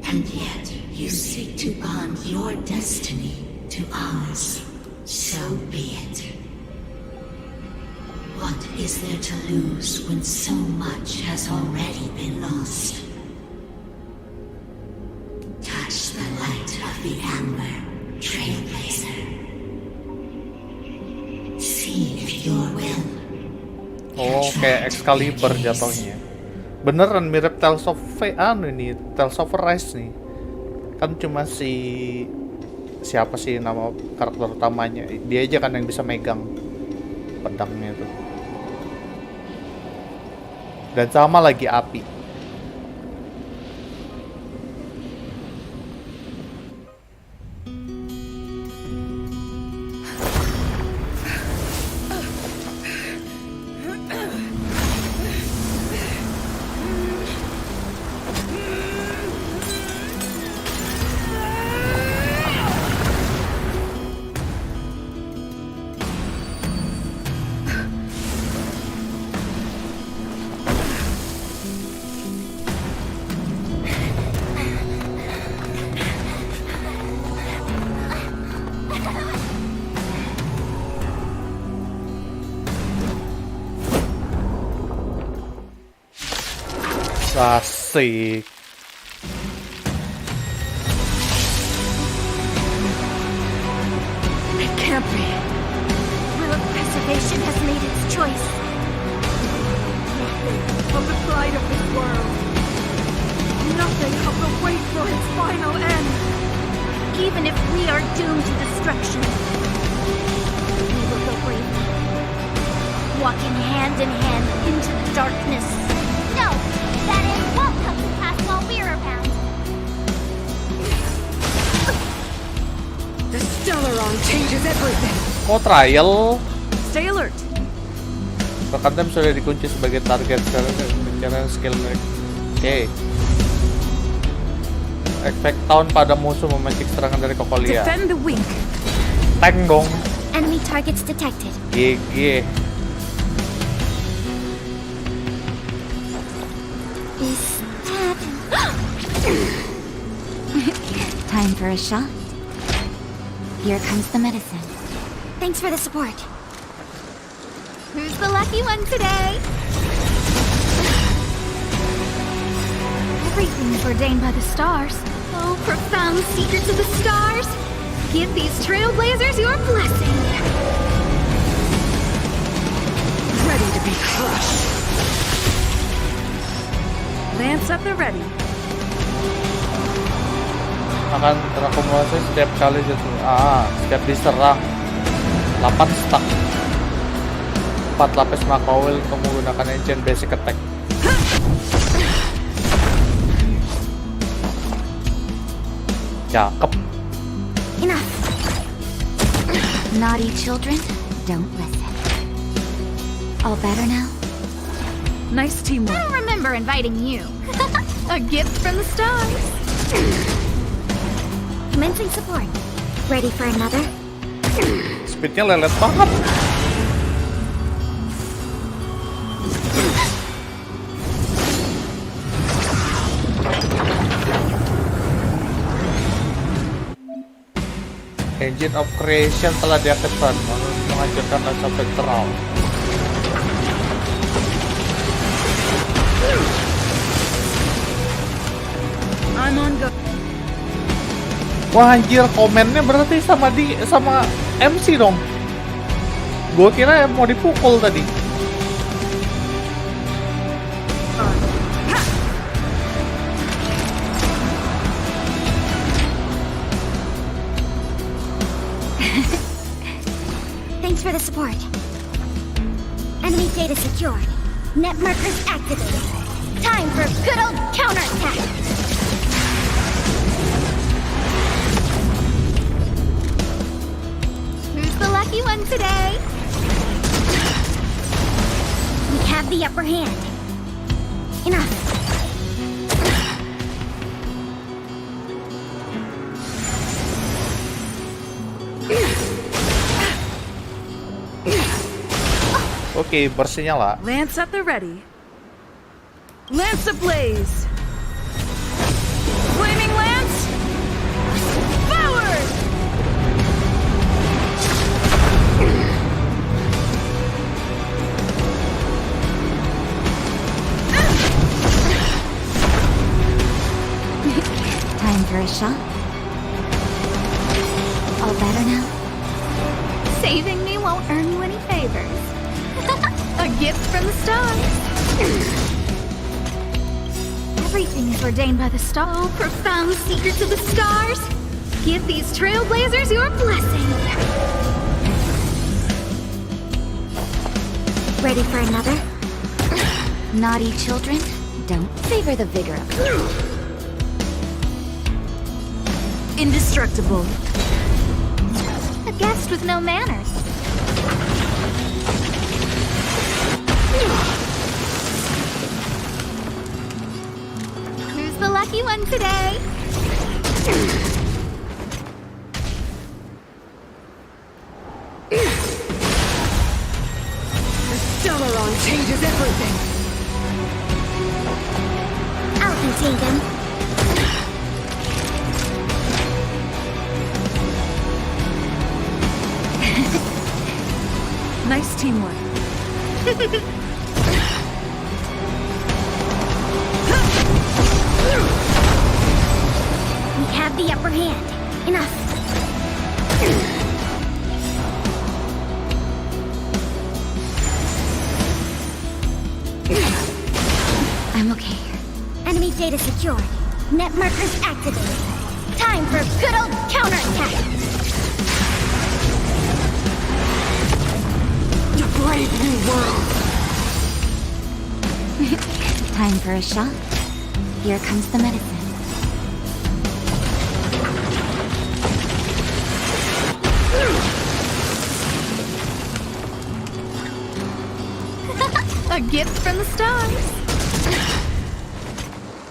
And yet you seek to bond your destiny to ours. So be it. What is there to lose when so much has already been lost? Touch the light of the amber, trailblazer. See if your will. Oh, kayak Excalibur jatuhnya. Beneran mirip Tales of Tales of Arise nih. Kan cuma siapa sih nama karakter utamanya? Dia aja kan yang bisa megang pedangnya itu. Dan sama lagi api. Asik. It can't be. Will of Preservation has made its choice. Nothing of the plight of this world. Nothing of the wait for its final end. Even if we are doomed to destruction, we will go bravely, walking hand in hand into the darkness. No, that end won't come to pass while we're around. The Stellaron changes everything. Oh, trial. Stay alert. Rekan sudah dikunci sebagai target secara skill mereka. Oke. Efek tahun pada musuh memancing serangan dari Kokolia. Defend the weak. Tank dong. Enemy targets detected. GG. Is that... Time for a shot. Here comes the medicine. Thanks for the support. Who's the lucky one today? Everything is ordained by the stars. Oh, profound secrets of the stars. Give these trailblazers your blessing. Ready to be crushed. Lance at the ready. Akan terakumulasi setiap kali setiap diserang 8 stack 4 lapis Makowil untuk menggunakan engine basic attack. Cakep. Enough. Naughty children, don't listen. All better now? Nice teamwork. I don't remember inviting you. A gift from the stars. Commencing support. Ready for another? Speednya lelet banget. Engine of Creation telah diaktifkan untuk menghancurkan lensa vektral. I'm on go. Wah anjir, komennya berarti sama MC dong. Gua kira mau dipukul tadi. Thanks for the support. Enemy data secured. Net markers activated. Time for a good old counterattack. Who's the lucky one today? We have the upper hand. Enough. Oke, bersihnya lah. Lance at the ready. Lance ablaze. Flaming lance. Forward. Time for a shot. All better now? Saving me won't earn you any favors. A gift from the stars. Everything is ordained by the stars. Oh, profound secrets of the stars. Give these trailblazers your blessing. Ready for another? Naughty children, don't savor the vigor of it. Indestructible. A guest with no manners. Who's the lucky one today? The Stellaron changes everything. I'll contain them. Nice teamwork. Enough. I'm okay. Enemy data secured. Net markers activated. Time for good old counterattack. To brave new world. Time for a shot. Here comes the medicine. A gift from the stars.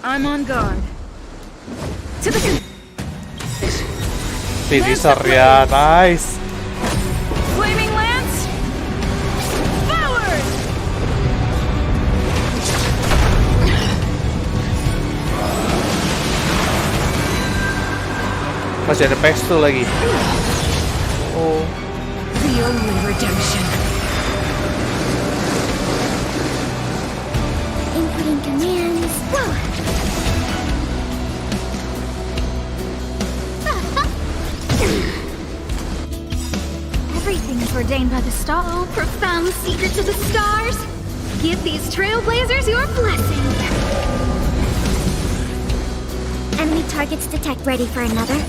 I'm on guard. To the Finisher ya, nice. Flaming Lance. Forward. Masih ada pesto lagi. Oh. The only redemption. Inputting commands. Whoa. Everything is ordained by the star. Oh, profound secrets of the stars. Give these trailblazers your blessing. Enemy targets detect. Ready for another?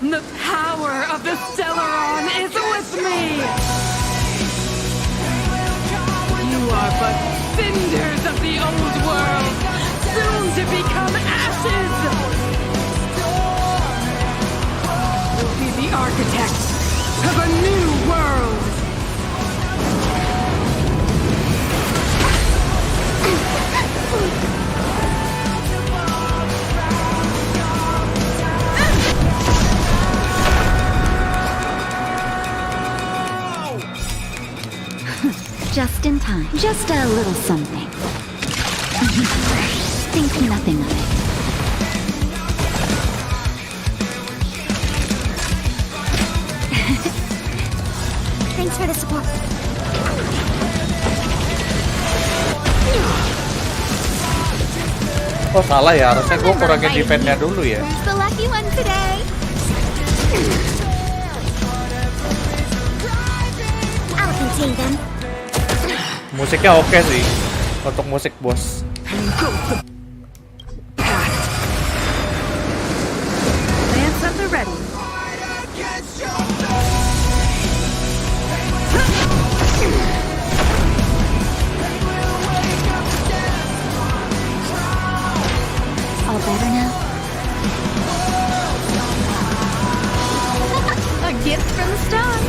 The power of the Stellaron is with me! You are but cinders of the old world, soon to become ashes! You'll be the architect of a new world! Just in time. Just a little something. Think nothing of it. Thanks for the support. Oh salah ya, harusnya gue kurangin defense-nya dulu ya. Who's the lucky one today? I'll contain them. Musiknya oke sih untuk musik bos. Lance at the ready. All better now? A gift from the stars.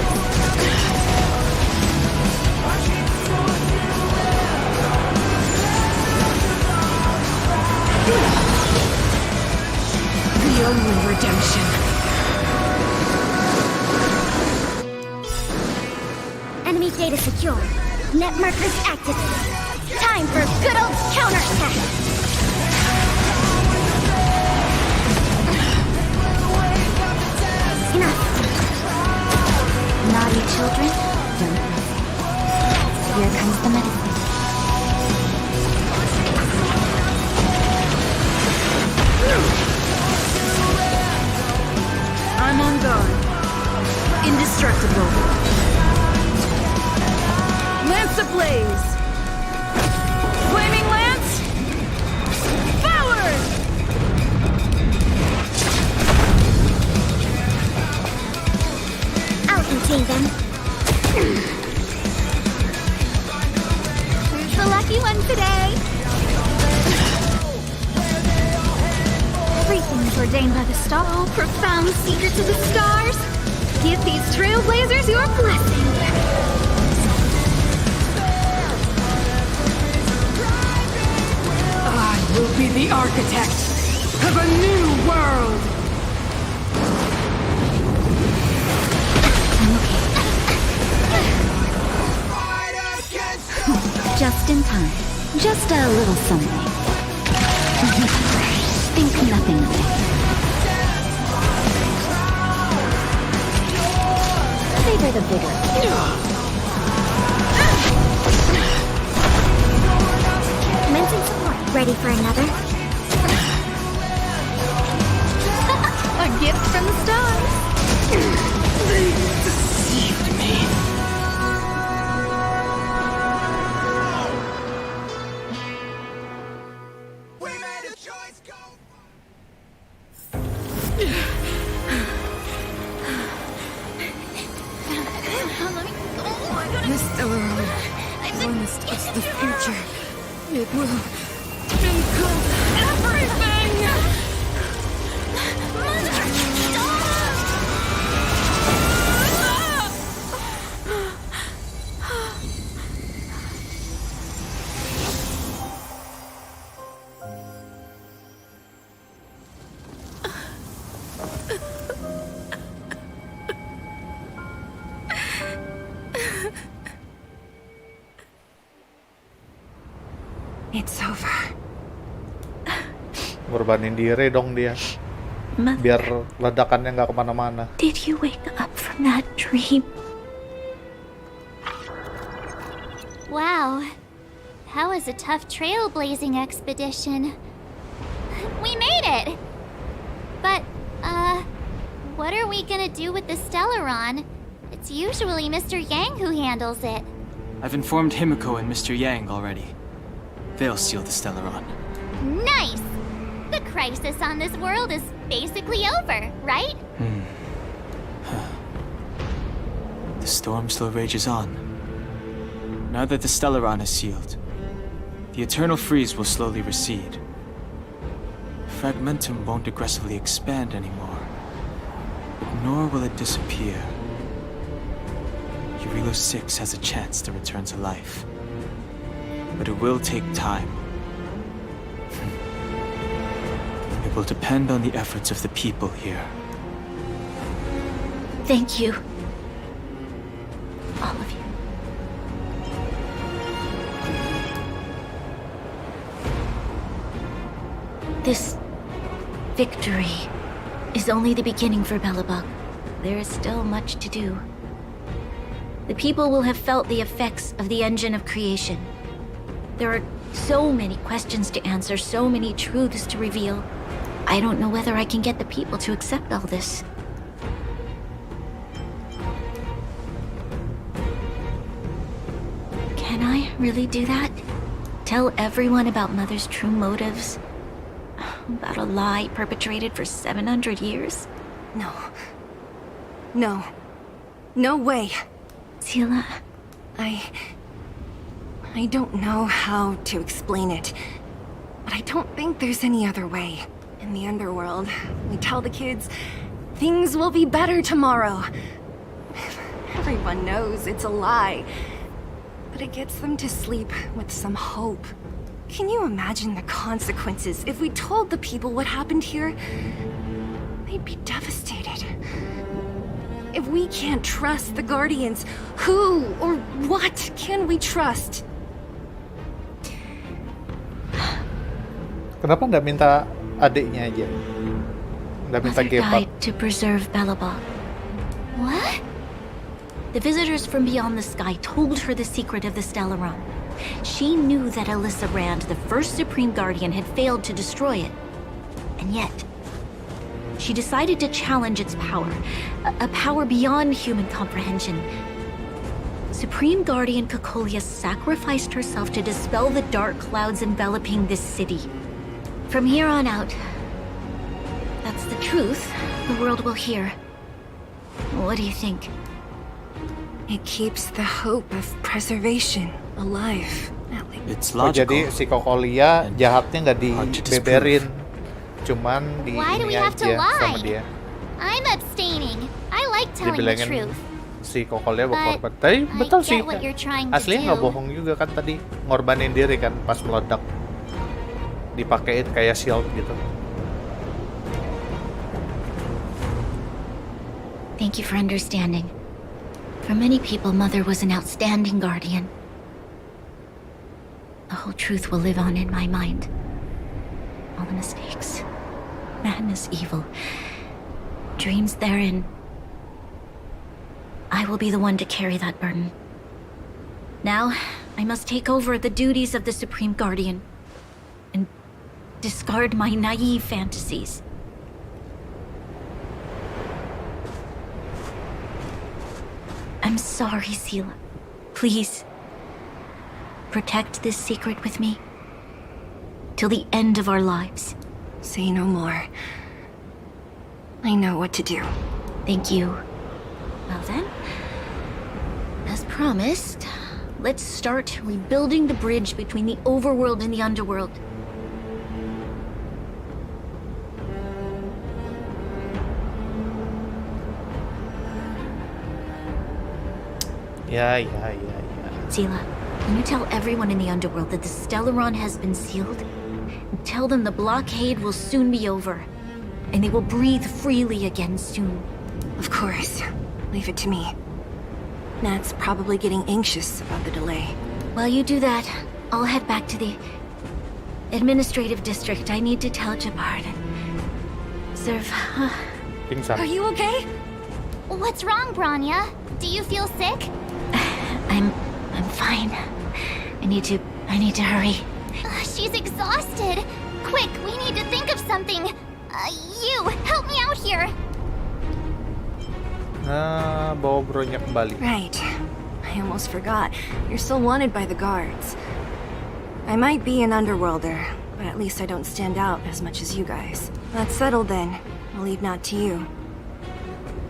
The only redemption. Enemy data secure. Net markers activated. Time for good old counterattack. Enough. Naughty children, don't listen. Here comes the medicine. I'm on guard. Indestructible. Lance ablaze. Flaming Lance. Forward. I'll contain them. Who's the lucky one today? Everything is ordained by the star. Oh, profound secrets of the stars. Give these trailblazers your blessing. I will be the architect of a new world! Just in time. Just a little something. Think nothing of it. Favor the bigger. Commencing support. Ready for another? past, it's the future. It will include everything! It's over. Ngorbanin diri dong dia. Mother, Biar ledakannya nggak kemana-mana. did you wake up from that dream? Wow. That was a tough trailblazing expedition. We made it! But, what are we gonna do with the Stellaron? It's usually Mr. Yang who handles it. I've informed Himiko and Mr. Yang already. They'll seal the Stellaron. Nice! The crisis on this world is basically over, right? The storm still rages on. Now that the Stellaron is sealed, the eternal freeze will slowly recede. Fragmentum won't aggressively expand anymore, but nor will it disappear. Eurilo 6 has a chance to return to life, but it will take time. It will depend on the efforts of the people here. Thank you. All of you. This victory is only the beginning for Belobog. There is still much to do. The people will have felt the effects of the engine of creation. There are so many questions to answer, so many truths to reveal. I don't know whether I can get the people to accept all this. Can I really do that? Tell everyone about Mother's true motives? About a lie perpetrated for 700 years? No. No. No way. Sila, I don't know how to explain it, but I don't think there's any other way. In the underworld, we tell the kids, things will be better tomorrow. Everyone knows it's a lie, but it gets them to sleep with some hope. Can you imagine the consequences if we told the people what happened here? They'd be devastated. If we can't trust the Guardians, who or what can we trust? Kenapa nggak minta adiknya aja? Nggak minta Mother Gepak? died to preserve Belobog. What? The visitors from beyond the sky told her the secret of the Stellaron. She knew that Alyssa Rand, the first Supreme Guardian, had failed to destroy it. And yet, she decided to challenge its power, a power beyond human comprehension. Supreme Guardian Cocolia sacrificed herself to dispel the dark clouds enveloping this city. From here on out, that's the truth the world will hear. What do you think? It keeps the hope of preservation alive. It's Oh, logical. jadi si Cocolia jahatnya nggak dibeberin, cuman di Why do ini we have to aja sama lie? dia. I'm abstaining. I like telling the Dibilangin truth. si Cocolia But berkorban. Tapi I betul get sih. what you're trying to Aslinya nggak do. bohong juga kan tadi, ngorbanin diri kan pas meledak. Dipakein kayak shield gitu. Thank you for understanding. For many people, Mother was an outstanding guardian. The whole truth will live on in my mind. All the mistakes, madness, evil, dreams therein. I will be the one to carry that burden. Now, I must take over the duties of the Supreme Guardian and discard my naive fantasies. I'm sorry, Sila. Please, protect this secret with me till the end of our lives. Say no more. I know what to do. Thank you. Well then, as promised, Let's start rebuilding the bridge between the overworld and the underworld. Ya. Sila, can you tell everyone in the underworld that the Stellaron has been sealed? Tell them the blockade will soon be over, and they will breathe freely again soon. Of course. Leave it to me. Nat's probably getting anxious about the delay. While you do that, I'll head back to the administrative district. I need to tell Jabard and serve. Pingsan. Are you okay? What's wrong, Bronya? Do you feel sick? I'm fine. I need to hurry. She's exhausted. Quick, we need to think of something. You, help me out here. Bawa Bronya kembali. Right. I almost forgot. You're still wanted by the guards. I might be an underworlder, but at least I don't stand out as much as you guys. That's settled then. I'll leave Nat to you.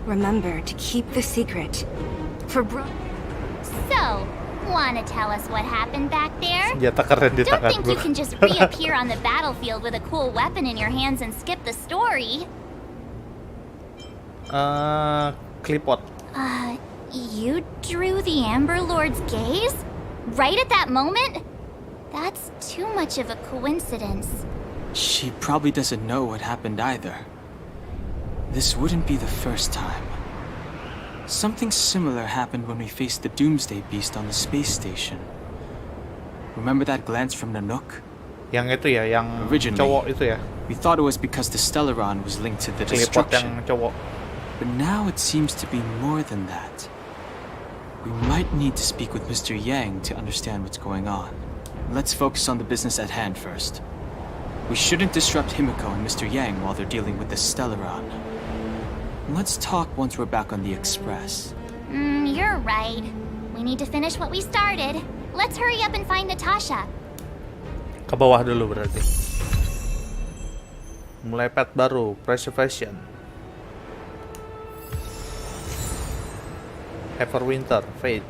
Remember to keep the secret. For So, wanna tell us what happened back there? Senjata keren di Don't tangan think gue. you can just reappear on the battlefield with a cool weapon in your hands and skip the story. Clipot. You drew the Amber Lord's gaze? Right at that moment? That's too much of a coincidence. She probably doesn't know what happened either. This wouldn't be the first time. Something similar happened when we faced the Doomsday Beast on the space station. Remember that glance from Nanook? Yang itu ya, yang Originally, cowok itu ya. we thought it was because the Stellaron was linked to the Clipot destruction. yang cowok. But now it seems to be more than that. We might need to speak with Mr. Yang to understand what's going on. Let's focus on the business at hand first. We shouldn't disrupt Himiko and Mr. Yang while they're dealing with the Stellaron. Let's talk once we're back on the Express. You're right. We need to finish what we started. Let's hurry up and find Natasha. Ke bawah dulu berarti. Mulai pet baru, preservation. Everwinter, Fate.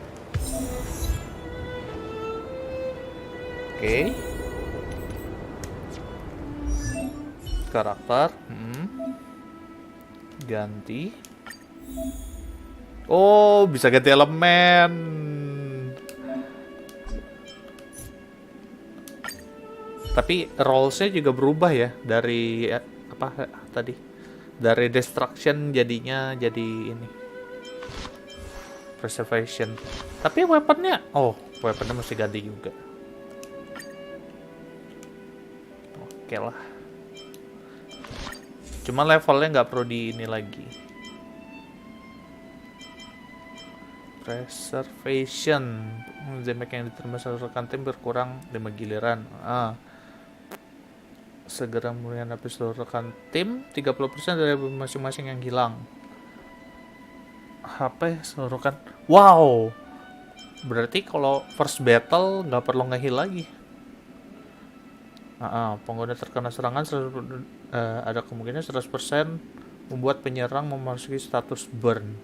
Oke. Karakter. Ganti. Oh, bisa ganti elemen. Tapi roles-nya juga berubah ya dari apa tadi? Dari destruction jadinya jadi ini. Preservation. Tapi weaponnya, weaponnya mesti ganti juga. Oke lah. Cuma levelnya nggak perlu di ini lagi. Preservation. Damage yang diterima seluruh rekan tim berkurang 5 giliran. Segera memulihkan HP seluruh rekan tim 30% dari masing-masing yang hilang. HP seluruh rekan. Wow. Berarti kalau first battle nggak perlu nge-heal lagi. Pengguna terkena serangan ada kemungkinan 100% membuat penyerang memasuki status burn.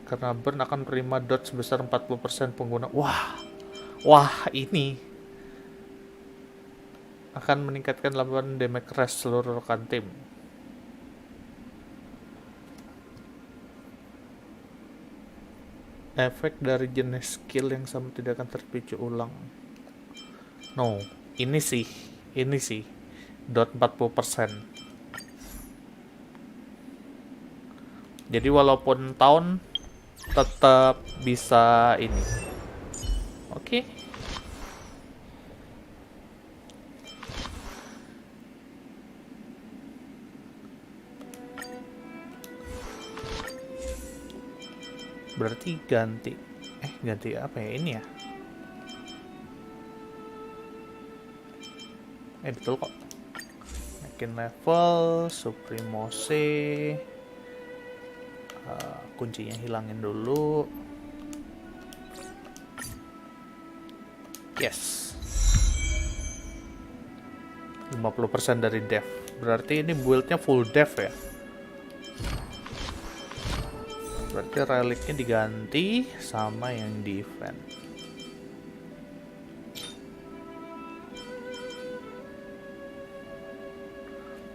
Karena burn akan menerima dot sebesar 40% pengguna. Wah, ini akan meningkatkan 8 damage rest seluruh rekan tim. Efek dari jenis skill yang sama tidak akan terpicu ulang. No, ini sih dot 40%. Jadi walaupun tahun tetap bisa ini. Oke. Berarti ganti apa ya ini ya? Betul kok. Naikin level, Supremose. Kuncinya hilangin dulu. Yes. 50% dari def. Berarti ini build-nya full def ya. Berarti reliknya diganti sama yang di event.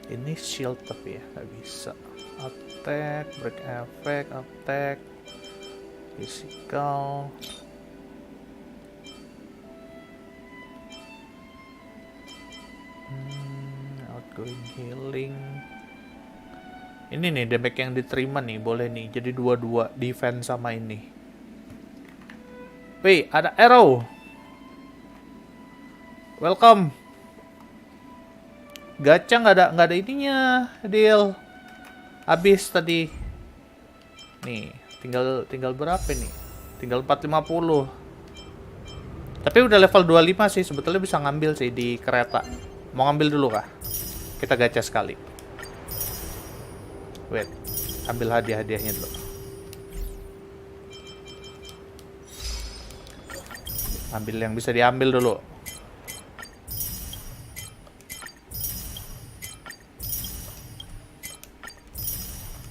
Ini shield tapi ya nggak bisa. Attack, break effect, attack, physical. Outgoing healing. Ini nih damage yang diterima nih, boleh nih. Jadi 2-2 defense sama ini. Wih, ada arrow. Welcome. Gacha nggak ada ininya, deal. Habis tadi. Nih, tinggal berapa nih? Tinggal 450. Tapi udah level 25 sih, sebetulnya bisa ngambil sih di kereta. Mau ngambil dulu kah? Kita gacha sekali. Wait, ambil hadiah-hadiahnya dulu. Ambil yang bisa diambil dulu.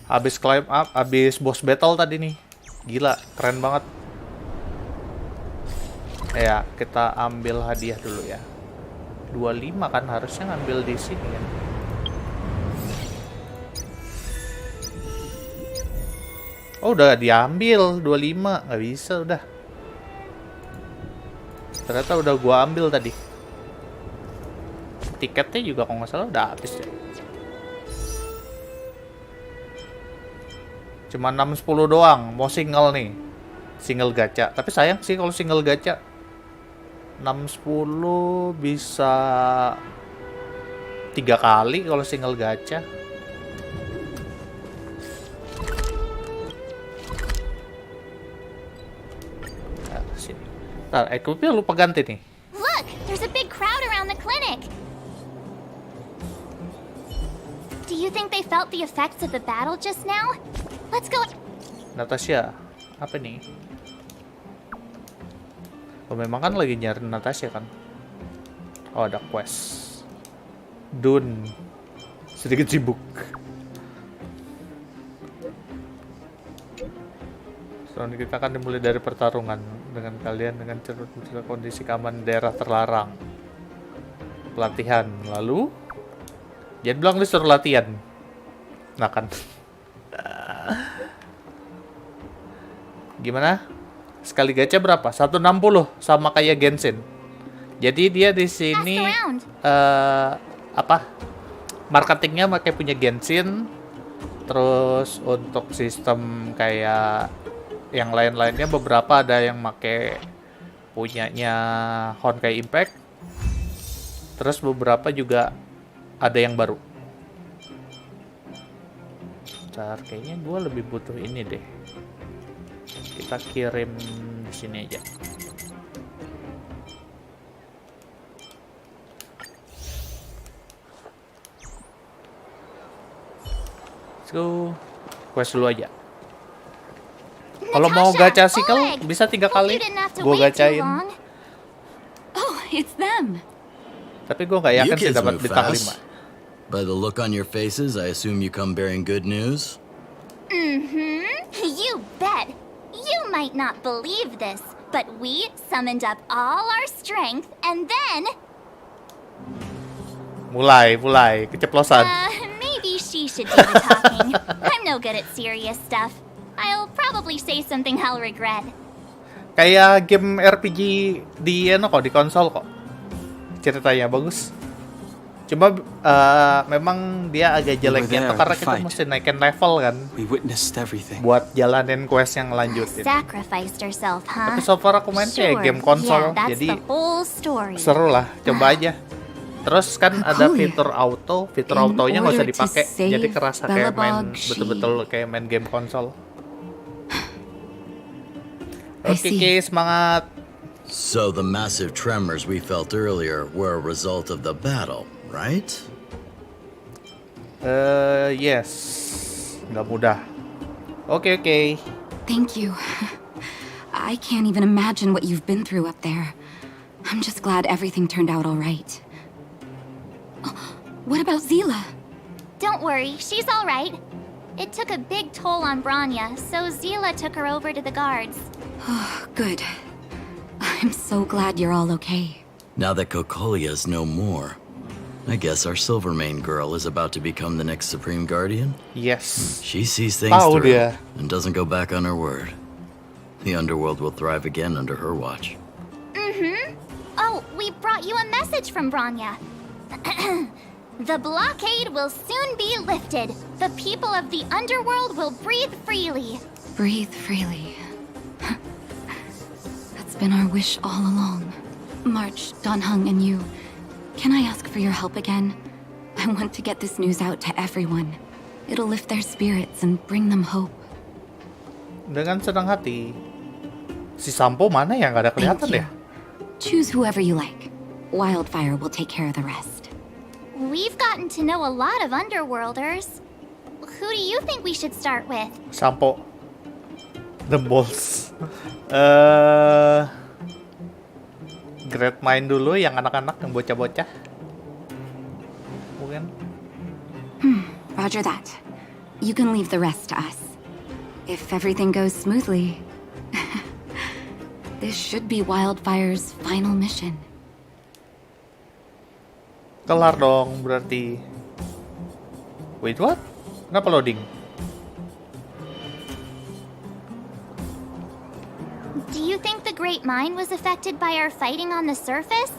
Habis climb up, habis boss battle tadi nih. Gila, keren banget. Ya, kita ambil hadiah dulu ya. 25 kan harusnya ngambil di sini kan. Oh, udah diambil 25, nggak bisa udah. Ternyata udah gua ambil tadi. Tiketnya juga kalau nggak salah udah habis ya. Cuma 610 doang, mau single nih. Single gacha. Tapi sayang sih kalau single gacha. 610 bisa 3 kali kalau single gacha. Nah, sini. Ntar, equipnya lupa ganti nih. Look, there's a big crowd around the clinic. Do you think they felt the effects of the battle just now? Let's go. Natasha, apa nih? Oh, memang kan lagi nyari Natasha kan? Oh, ada quest. Dun. Sedikit sibuk. Sekarang kita akan dimulai dari pertarungan dengan kalian dengan cerut kondisi keamanan daerah terlarang. Pelatihan, lalu jangan bilang disuruh latihan. Nah kan. Gimana? Sekali gacha berapa? 160 sama kayak Genshin. Jadi dia di sini apa? Marketingnya pakai punya Genshin. Terus untuk sistem kayak yang lain-lainnya beberapa ada yang pakai punyanya Honkai Impact. Terus beberapa juga ada yang baru. Bentar, kayaknya gue lebih butuh ini deh. Kita kirim di sini aja. Let's go. Quest dulu aja. Kalau mau gacha cycle bisa 3 kali. Gue gacain. Oh, it's them. Tapi gue nggak yakin sih dapat bintang 5. By the look on your faces, I assume you come bearing good news? You bet. You might not believe this, but we summoned up all our strength and then... Mulai, keceplosan. Maybe she should do the talking. I'm no good at serious stuff. I'll probably say something I'll regret. Kayak game RPG di di konsol kok. Ceritanya bagus. Cuma memang dia agak jeleknya tuh karena kita mesti naikin level kan. Buat jalanin quest yang lanjutin. Sacrificed herself, huh? Tapi so far aku main kayak game konsol, jadi seru lah. Coba aja. Terus kan ada fitur auto, fitur autonya nggak usah dipakai, jadi kerasa kayak main betul-betul kayak main game konsol. Oke, semangat. So the massive tremors we felt earlier were a result of the battle, right? Yes. Nggak mudah. Oke. Thank you. I can't even imagine what you've been through up there. I'm just glad everything turned out all right. What about Zila? Don't worry, she's all right. It took a big toll on Branya, so Zila took her over to the guards. Oh, good. I'm so glad you're all okay. Now that Cocolia is no more, I guess our Silvermane girl is about to become the next Supreme Guardian? Yes. She sees things Tahu through dia. and doesn't go back on her word. The underworld will thrive again under her watch. Mm-hmm. Oh, we brought you a message from Branya. The blockade will soon be lifted. The people of the underworld will breathe freely. Breathe freely. That's been our wish all along. March, Donhung, and you. Can I ask for your help again? I want to get this news out to everyone. It'll lift their spirits and bring them hope. Dengan senang hati. Si Sampo mana yang gak ada kelihatan ya? Choose whoever you like. Wildfire will take care of the rest. We've gotten to know a lot of underworlders. Who do you think we should start with? Sampo. The balls. Great Mind dulu yang anak-anak, yang bocah-bocah. Mungkin. Roger that. You can leave the rest to us. If everything goes smoothly, this should be Wildfire's final mission. Kelar dong berarti. Wait, what? Kenapa loading? Do you think the Great Mine was affected by our fighting on the surface?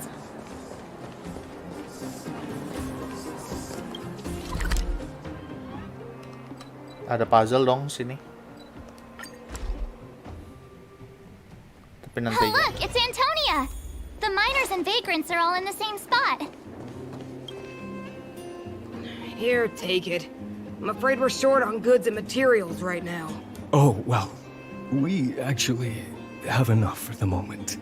Ada puzzle dong sini. Tapi nanti. Oh, look, it's Antonia! The miners and vagrants are all in the same spot. Here, take it. I'm afraid we're short on goods and materials right now. Oh, well, we actually have enough for the moment.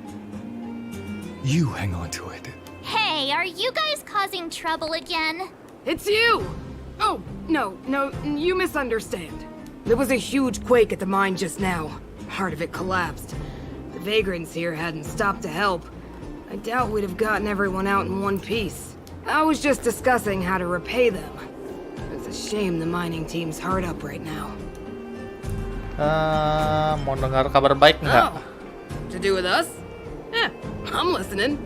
You hang on to it. Hey, are you guys causing trouble again? It's you! Oh, no, you misunderstand. There was a huge quake at the mine just now. Part of it collapsed. The vagrants here hadn't stopped to help. I doubt we'd have gotten everyone out in one piece. I was just discussing how to repay them. It's a shame the mining team's hard up right now. Mau dengar kabar baik nggak? Oh, to do with us? Yeah, I'm listening.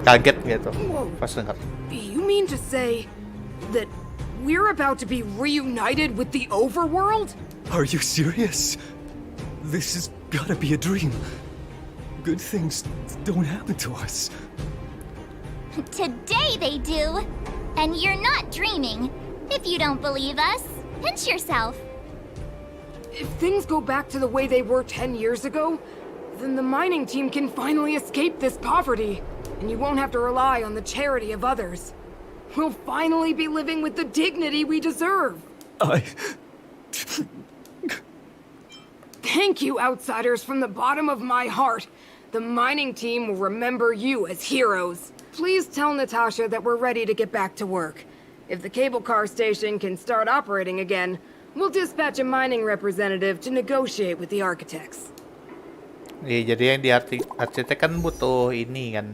Kaget gitu pas dengar. You mean to say that we're about to be reunited with the overworld? Are you serious? This has gotta be a dream. Good things don't happen to us. Today they do. And you're not dreaming. If you don't believe us, pinch yourself. If things go back to the way they were 10 years ago, then the mining team can finally escape this poverty. And you won't have to rely on the charity of others. We'll finally be living with the dignity we deserve. Thank you, outsiders, from the bottom of my heart. The mining team will remember you as heroes. Please tell Natasha that we're ready to get back to work. If the cable car station can start operating again, we'll dispatch a mining representative to negotiate with the architects. Iya, jadi yang di arsitek kan butuh ini kan.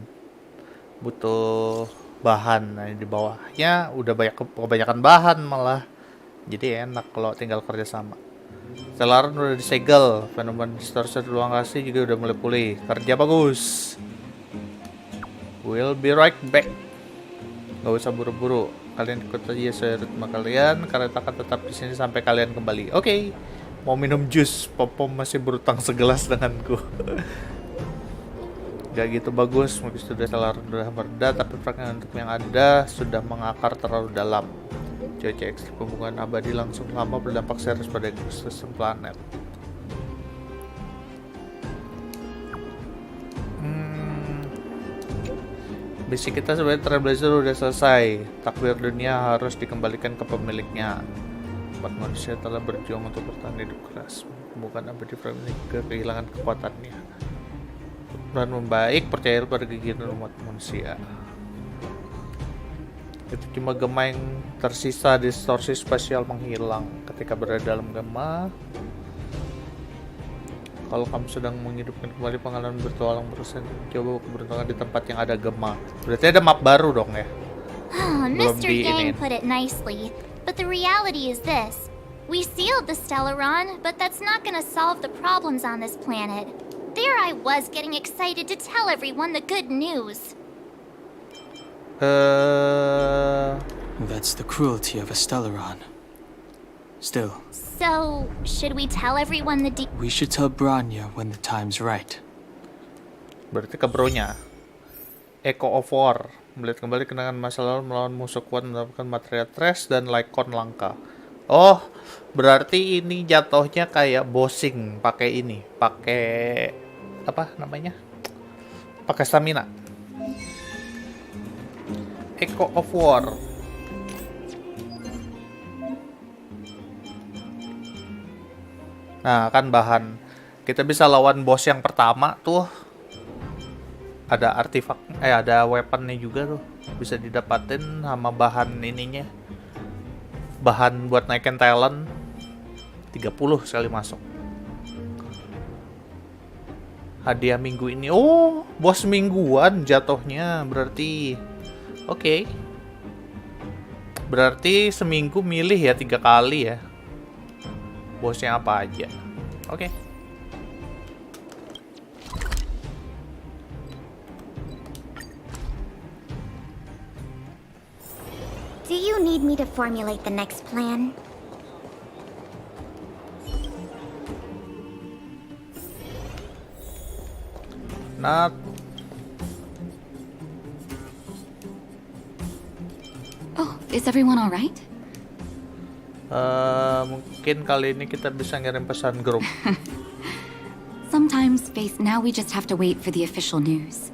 Butuh bahan. Nah, di bawahnya udah kebanyakan bahan malah. Jadi enak kalau tinggal kerja sama. Stellaron udah disegel, fenomena distorsi ruang kasih juga udah mulai pulih. Kerja bagus. We'll be right back. Gak usah buru-buru. Kalian ikut aja sesuai ritme kalian. Kereta akan tetap di sini sampai kalian kembali. Oke. Mau minum jus. Pom masih berutang segelas denganku. Gak gitu bagus. Mungkin Stellaron sudah mereda, tapi fragmen untuk yang ada sudah mengakar terlalu dalam. Cuaca ekstrim pembukaan abadi langsung lama berdampak serius pada ekosistem planet. Misi kita sebagai Trailblazer udah selesai. Takdir dunia harus dikembalikan ke pemiliknya. Umat manusia telah berjuang untuk bertahan hidup keras. Pembukaan abadi fragmen juga kehilangan kekuatannya. Dan membaik, percaya pada kegiatan umat manusia. Itu cuma gema yang tersisa, distorsi spasial menghilang ketika berada dalam gema. Kalau kamu sedang menghidupkan kembali pengalaman bertualang berusaha, coba keberuntungan di tempat yang ada gema. Berarti ada map baru dong ya? Mr. Yang put it nicely, but the reality is this. We sealed the Stellaron, but that's not gonna solve the problems on this planet. There I was getting excited to tell everyone the good news. That's the cruelty of a Stellaron. Still, So, should we tell everyone the we should tell Bronya when the time's right. Berarti ke bronya. Echo of War. Melihat kembali kenangan masa lalu melawan musuh kuat, mendapatkan material trash dan Lycon langka. Oh, berarti ini jatuhnya kayak bossing pakai ini, pakai apa namanya? Pakai stamina. Echo of War. Nah, kan bahan kita bisa lawan boss yang pertama tuh. Ada artifak, ada weaponnya juga tuh. Bisa didapatin sama bahan ininya. Bahan buat naikin talent 30 sekali masuk. Hadiah minggu ini. Oh, bos mingguan jatuhnya berarti. Oke. Berarti seminggu milih ya 3 kali ya. Bosnya apa aja. Oke. Do you need me to formulate the next plan? Not. Oh, is everyone all right? Mungkin kali ini kita bisa ngirim pesan grup. Sometimes, Faith, now we just have to wait for the official news.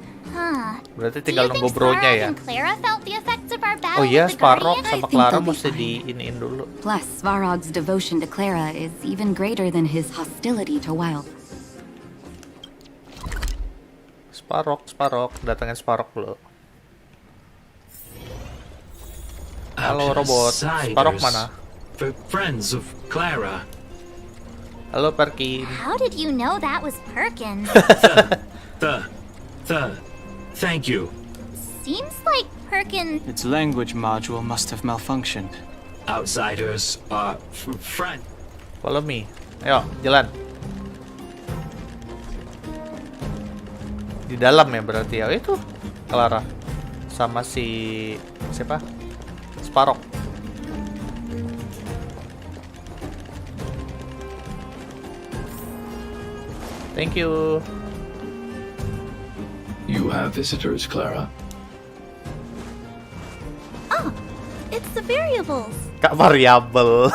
Berarti tinggal nunggu bronya ya. Clara felt the effects of our Oh battle iya, with the Sparrow Guardian? sama Clara mesti diiniin dulu. Plus, Svarog's devotion to Clara is even greater than his hostility to Wild. Sparrow, datangin Sparrow dulu. Halo robot, Sparrow mana? For friends of Clara. Halo Perkin. How did you know that was Perkins? Thank you. Seems like Perkins... Its language module must have malfunctioned. Outsiders are friend. Follow me. Ayo, jalan. Di dalam ya berarti ya. Itu Clara sama si siapa? Sparrow. Thank you. You have visitors, Clara. Oh, it's the variables. Kak variabel.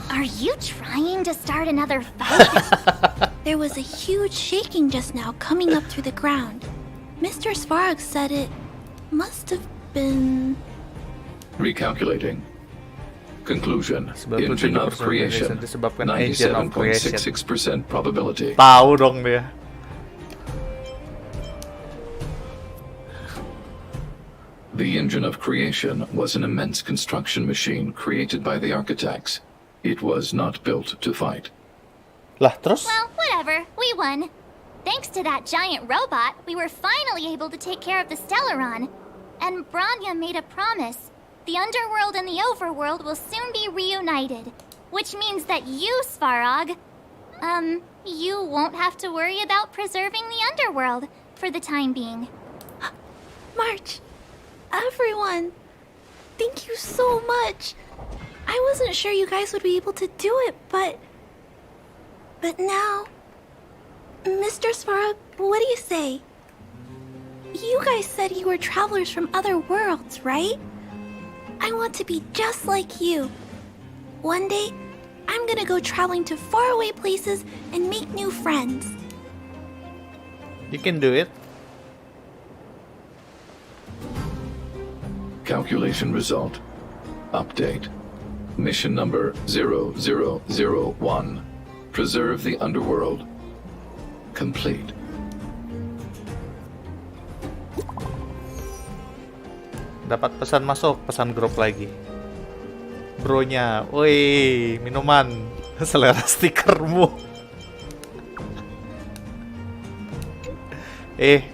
Are you trying to start another fight? There was a huge shaking just now coming up through the ground. Mr. Svarog said it must have been... Recalculating. Conclusion. Engine of creation. 97.66% probability. Tahu dong dia. The engine of creation was an immense construction machine created by the architects. It was not built to fight. Lah, terus? Well, whatever. We won. Thanks to that giant robot, we were finally able to take care of the Stellaron. And Bronya made a promise. The underworld and the overworld will soon be reunited. Which means that you, Svarog, you won't have to worry about preserving the underworld for the time being. March, everyone, thank you so much. I wasn't sure you guys would be able to do it, but now... Mr. Svarog, what do you say? You guys said you were travelers from other worlds, right? I want to be just like you. One day, I'm gonna go traveling to faraway places and make new friends. You can do it. Calculation result. Update. Mission number 0001. Preserve the underworld. Complete. Dapat pesan masuk, pesan grup lagi. Bronya, woi, minuman. Selera stikermu.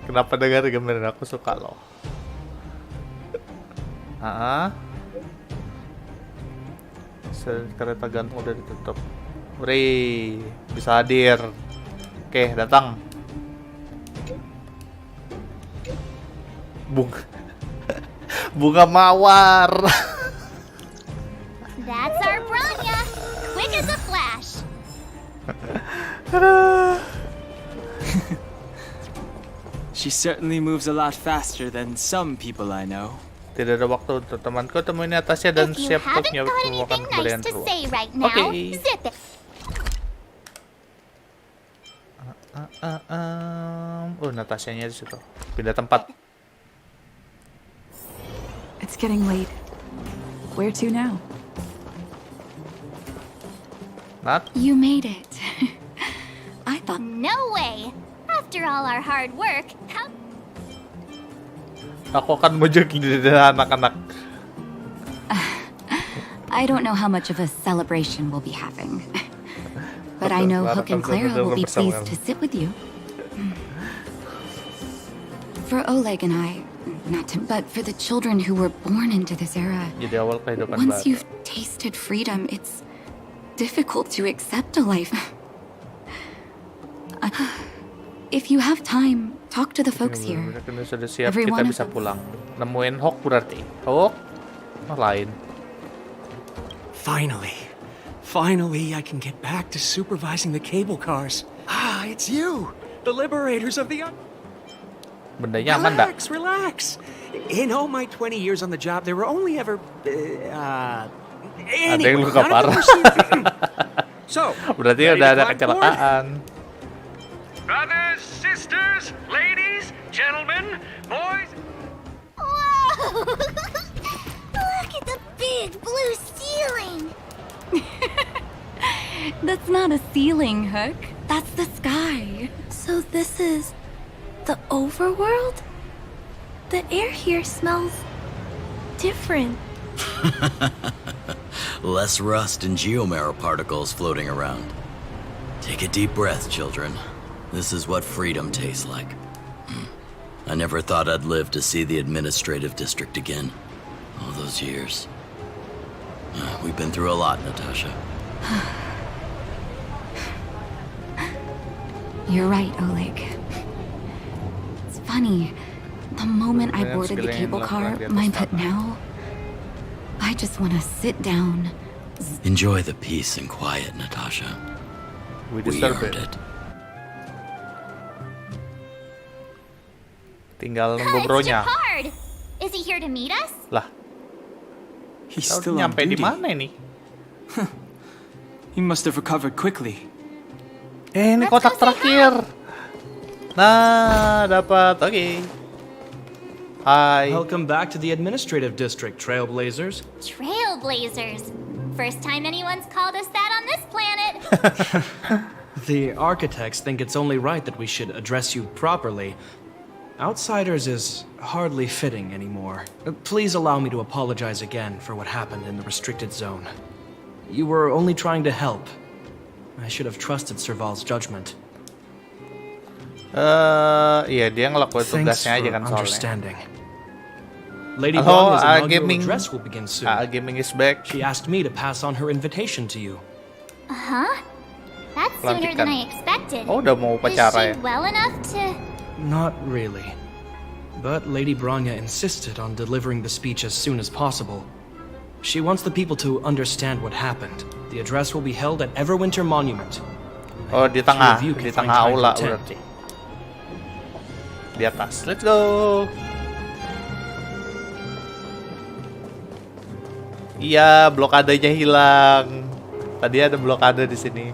Kenapa dengar gambaran aku suka loh. Kereta gantung udah ditutup. Wih, bisa hadir. Oke, datang. Bunga mawar. That's our Bronya. Quick as a flash. She certainly moves a lot faster than some people I know. Tidak ada waktu untuk temanku temuin atasnya dan siap untuk menyuarakan kembalian To ruang. say right now, Okay. zip it. Natashanya di situ. Pindah tempat. It's getting late. Where to now? Nat? You made it. I thought. No way. After all our hard work, how... Aku akan mojok di anak-anak. I don't know how much of a celebration we'll be having. But I know Hook and Clara will be pleased to sit with you. For Oleg and I, but for the children who were born into this era, Jadi awal kehidupan once baru. you've tasted freedom, it's difficult to accept a life. If you have time, talk to the folks here. Sudah siap, Every kita one of bisa pulang. Nemuin Hawk berarti. Hawk? Lain. Finally, I can get back to supervising the cable cars. It's you, the liberators of the... Bendanya aman dah? Relax. In all my 20 years on the job, there were only ever... Ada yang luka parah. So, berarti udah ada kecelakaan. Brothers, sisters, ladies, gentlemen, boys... Whoa! Look at the big blue ceiling! That's not a ceiling, Hook. That's the sky. So this is the overworld? The air here smells different. Less rust and geomarrow particles floating around. Take a deep breath, children. This is what freedom tastes like. I never thought I'd live to see the administrative district again. All those years. We've been through a lot, Natasha. You're right, Oleg. It's funny. The moment I boarded the cable car, but now, I just want to sit down. Enjoy the peace and quiet, Natasha. We deserve it. Tinggal nunggu bronya. Hard. Is he here to meet us? Lah. He's still on nyampe di duty. mana ini? He must have recovered quickly. Ini kotak terakhir. Nah, dapat. Oke. Hi. Welcome back to the administrative district, Trailblazers. Trailblazers. First time anyone's called us that on this planet. The architects think it's only right that we should address you properly. Outsiders is hardly fitting anymore. Please allow me to apologize again for what happened in the restricted zone. You were only trying to help. I should have trusted Serval's judgment. Iya, dia ngelakuin tugasnya aja kan soalnya. Understanding. Lady Hello, Bronya's inaugural gaming. address will begin soon. Gaming is back. She asked me to pass on her invitation to you. Uh-huh. That's sooner than I expected. Oh, udah mau upacara ya? Is she well enough to... Not really. But Lady Bronya insisted on delivering the speech as soon as possible. She wants the people to understand what happened. The address will be held at Everwinter Monument. Oh, di tengah aula berarti. Di atas. Let's go. Iya, blokadenya hilang. Tadi ada blokade di sini.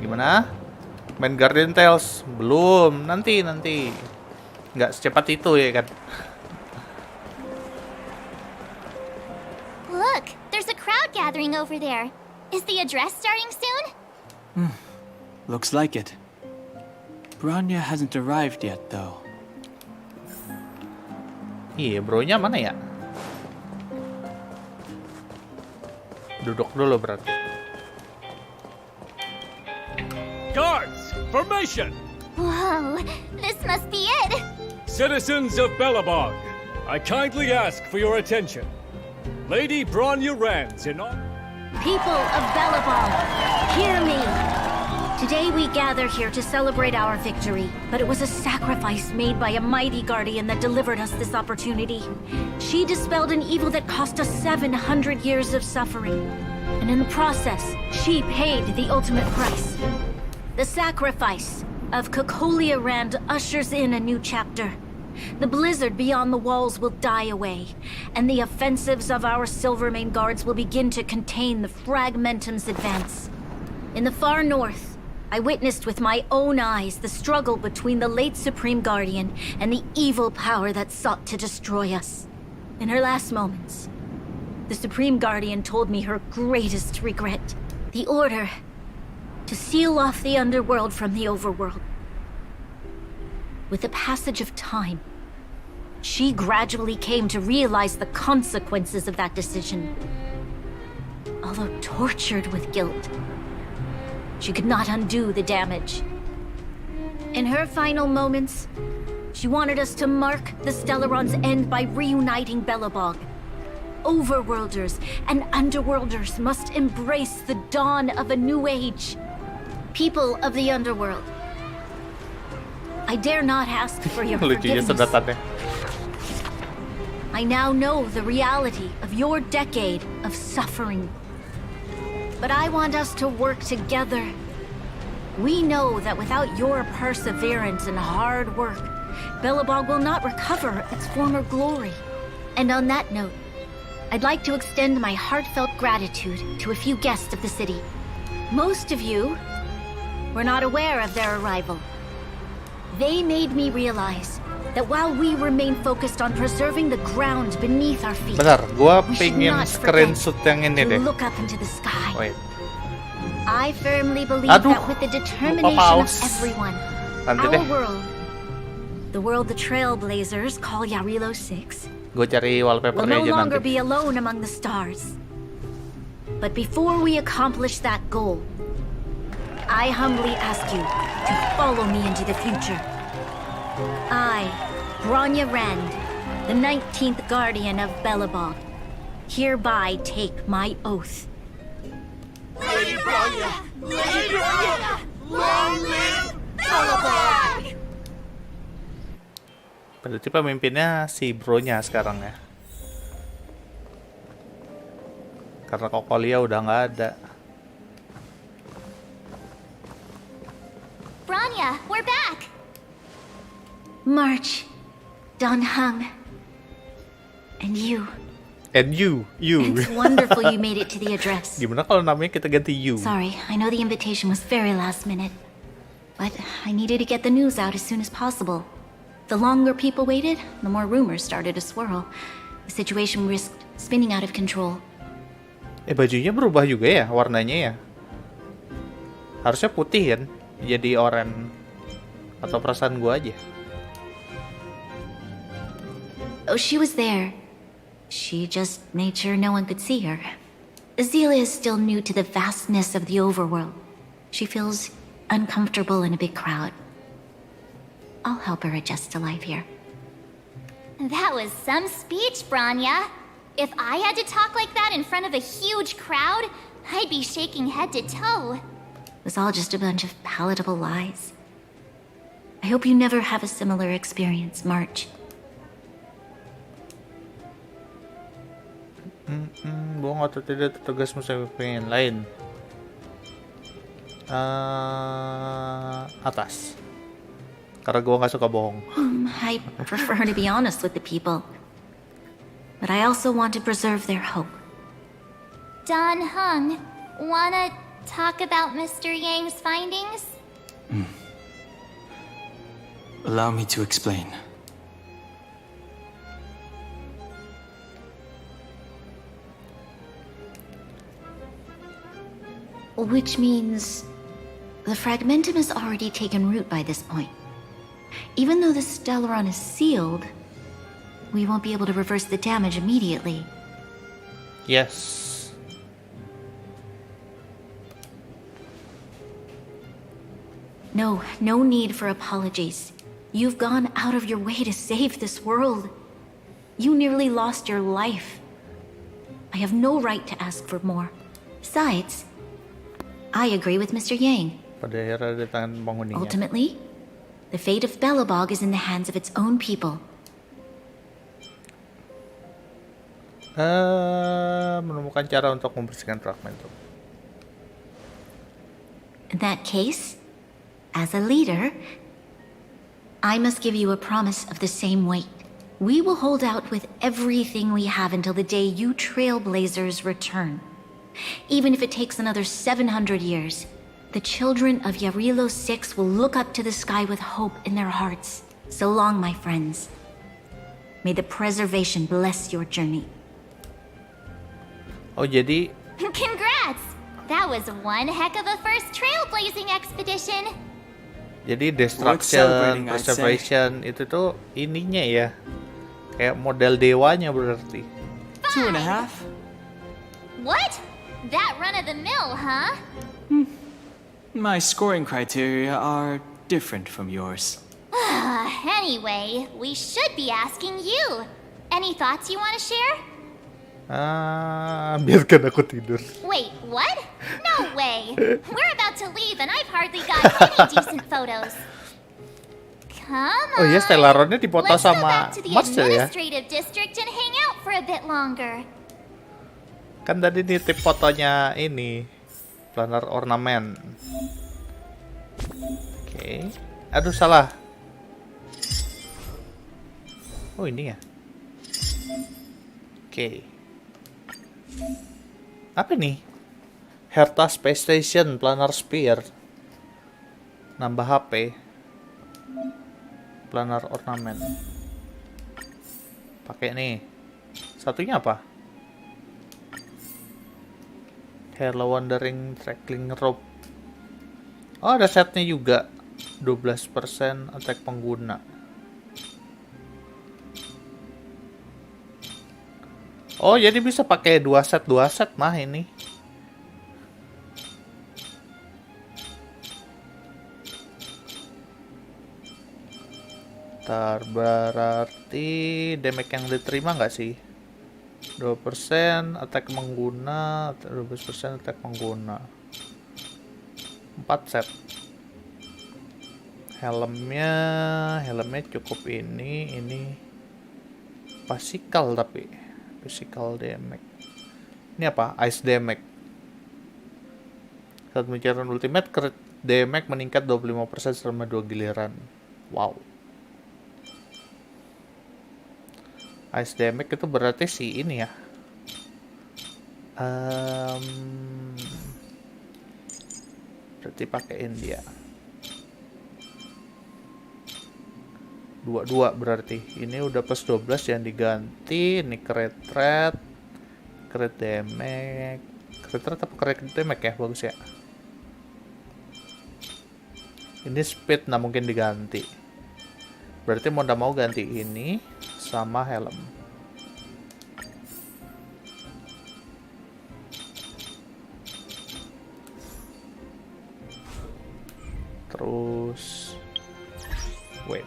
Gimana? Main Guardian Tales? Belum, nanti. Nggak secepat itu ya kan? Look, there's a crowd gathering over there. Is the address starting soon? Looks like it. Bronya hasn't arrived yet, though. Iya, bronya mana ya? Duduk dulu berarti. Guards, formation! Whoa, this must be it! Citizens of Belobog, I kindly ask for your attention. Lady Bronya Rand's in honor. People of Belobog, hear me! Today we gather here to celebrate our victory, but it was a sacrifice made by a mighty guardian that delivered us this opportunity. She dispelled an evil that cost us 700 years of suffering, and in the process, she paid the ultimate price. The sacrifice of Cocolia Rand ushers in a new chapter. The blizzard beyond the walls will die away, and the offensives of our Silvermane guards will begin to contain the Fragmentum's advance. In the far north, I witnessed with my own eyes the struggle between the late Supreme Guardian and the evil power that sought to destroy us. In her last moments, the Supreme Guardian told me her greatest regret: the order to seal off the underworld from the overworld. With the passage of time, she gradually came to realize the consequences of that decision. Although tortured with guilt, she could not undo the damage. In her final moments, she wanted us to mark the Stellaron's end by reuniting Belobog. Overworlders and Underworlders must embrace the dawn of a new age. People of the Underworld, I dare not ask for your Lucunya forgiveness. sedotannya. I now know the reality of your decade of suffering. But I want us to work together. We know that without your perseverance and hard work, Belobog will not recover its former glory. And on that note, I'd like to extend my heartfelt gratitude to a few guests of the city. Most of you were not aware of their arrival. They made me realize that while we remain focused on preserving the ground beneath our feet, Bentar, gua we should pengen not screenshot yang ini forget deh. to look up into the sky. Wait. I firmly believe Aduh, that with the lupa determination of pause. everyone, Nanti our deh. world, the world the Trailblazers call Yarilo 6, Gue cari will wallpapernya no aja longer nanti. be alone among the stars. But before we accomplish that goal, I humbly ask you to follow me into the future. I, Bronya Rand, the 19th Guardian of Belobog, hereby take my oath. Lady Bronya! Lady Bronya! Long live Belobog! Berarti pemimpinnya si Bronya sekarang ya. Karena Cocolia udah nggak ada. Bronya, we're back! March, Don Hung, and you. And you. It's wonderful you made it to the address. Gimana kalau namanya kita ganti you? Sorry, I know the invitation was very last minute, but I needed to get the news out as soon as possible. The longer people waited, the more rumors started to swirl. The situation risked spinning out of control. Bajunya berubah juga ya warnanya ya? Harusnya putih kan? Jadi oranye. Atau perasaan gua aja? Oh, she was there. She just made sure no one could see her. Azila is still new to the vastness of the overworld. She feels uncomfortable in a big crowd. I'll help her adjust to life here. That was some speech, Bronya. If I had to talk like that in front of a huge crowd, I'd be shaking head to toe. It was all just a bunch of palatable lies. I hope you never have a similar experience, March. Bohong atau tidak tugas pemimpin lain. Atas. Karena gue nggak suka bohong. I prefer to be honest with the people. But I also want to preserve their hope. Don Hung, wanna talk about Mr. Yang's findings? Allow me to explain. Which means The fragmentum has already taken root by this point. Even though the Stellaron is sealed, we won't be able to reverse the damage immediately. Yes. No need for apologies. You've gone out of your way to save this world. You nearly lost your life. I have no right to ask for more. Besides, I agree with Mr. Yang. Pada akhirnya ada tangan penghuninya. Ultimately, the fate of Belobog is in the hands of its own people. Menemukan cara untuk membersihkan fragmentum. In that case, as a leader, I must give you a promise of the same weight. We will hold out with everything we have until the day you Trailblazers return. Even if it takes another 700 years, the children of Yarilo 6 will look up to the sky with hope in their hearts. So long, my friends. May the preservation bless your journey. Oh, jadi Congrats! That was one heck of a first trailblazing expedition. Jadi Worth destruction, celebrating, I'd say. preservation itu tuh ininya ya. Kayak model dewanya berarti. 2.5. What? That run of the mill, huh? My scoring criteria are different from yours. Anyway, we should be asking you. Any thoughts you want to share? Biarkan aku tidur. Wait, what? No way. We're about to leave and I've hardly got any decent photos. Come on. Oh iya, Stellaronnya dipoto Let's go sama back to the Mars ya. administrative district and hang out for a bit longer. Kan tadi nitip fotonya ini planar ornamen. Oke. Aduh, salah. Oh, ini ya. Oke. Apa nih? Herta Space Station Planar Sphere. Nambah HP. Planar ornamen. Pakai nih. Satunya apa? Hello Wandering Trackling Rope. Oh, ada setnya juga. 12% attack pengguna. Oh, jadi bisa pakai 2 set mah ini. Ntar berarti damage yang diterima nggak sih? 2% attack pengguna, 12% attack pengguna. 4 set. Helmnya cukup ini physical tapi physical damage. Ini apa? Ice damage. Saat mencairkan ultimate, crit damage meningkat 25% selama 2 giliran. Wow. Ice damage itu berarti si ini ya. Berarti pakein dia. 22 berarti. Ini udah plus 12 yang diganti. Ini crit damage. Crit apa crit damage ya? Bagus ya. Ini speed, nah mungkin diganti. Berarti mau nggak mau ganti ini sama helm. Terus wait.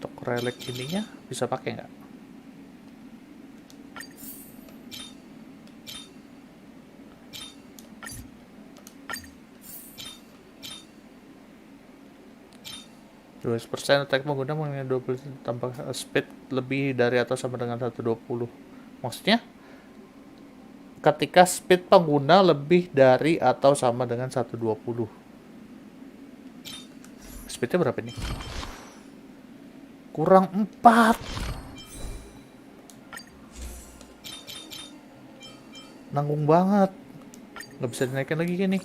Untuk relic ininya bisa pakai nggak? %, attack pengguna mengenai 20 tambah speed lebih dari atau sama dengan 120. Maksudnya ketika speed pengguna lebih dari atau sama dengan 120. Speednya berapa nih? Kurang 4. Nanggung banget. Nggak bisa dinaikkan lagi gini.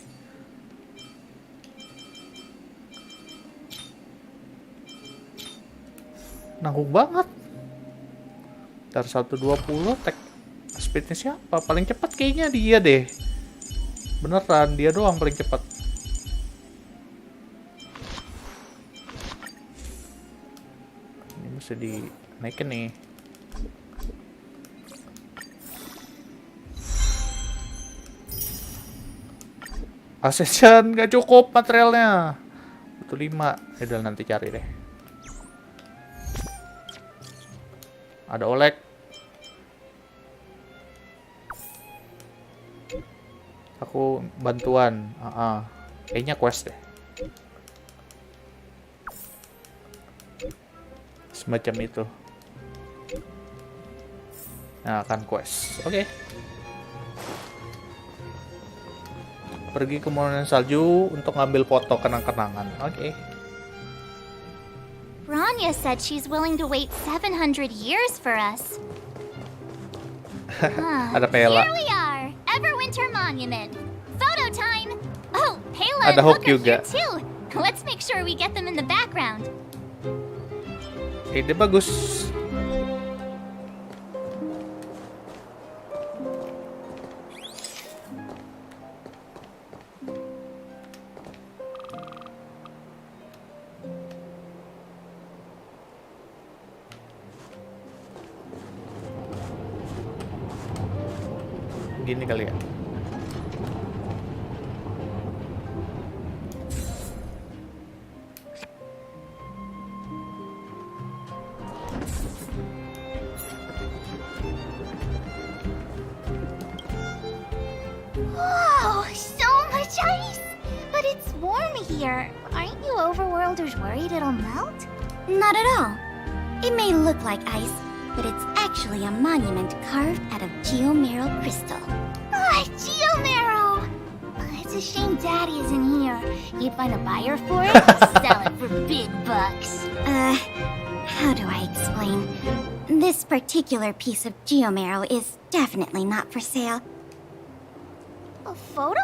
Nanggung banget. Dari 120 attack Speednya siapa? Paling cepat kayaknya dia deh. Beneran, dia doang paling cepat. Ini mesti dinaikin nih. Ascension gak cukup materialnya. Butuh 5. Ya udah nanti cari deh. Ada olek. Aku bantuan. Kayaknya quest deh. Semacam itu. Nah, kan quest. Oke. Pergi ke monumen salju untuk ngambil foto kenang-kenangan. Oke. Bronya said she's willing to wait 700 years for us. Ada Pela. Here we are, Everwinter Monument. Photo time. Oh, Pela Ada and Hook Hook are juga. here too. Let's make sure we get them in the background. Ide bagus. Gini kali ya. Wow, so much ice! But it's warm here. Aren't you overworlders worried it'll melt? Not at all. It may look like ice, but it's actually a monument carved out of geomeral crystal. Ah, Geomero! It's a shame Daddy isn't here. You'd find a buyer for it, sell it for big bucks. How do I explain? This particular piece of geomeral is definitely not for sale. A photo?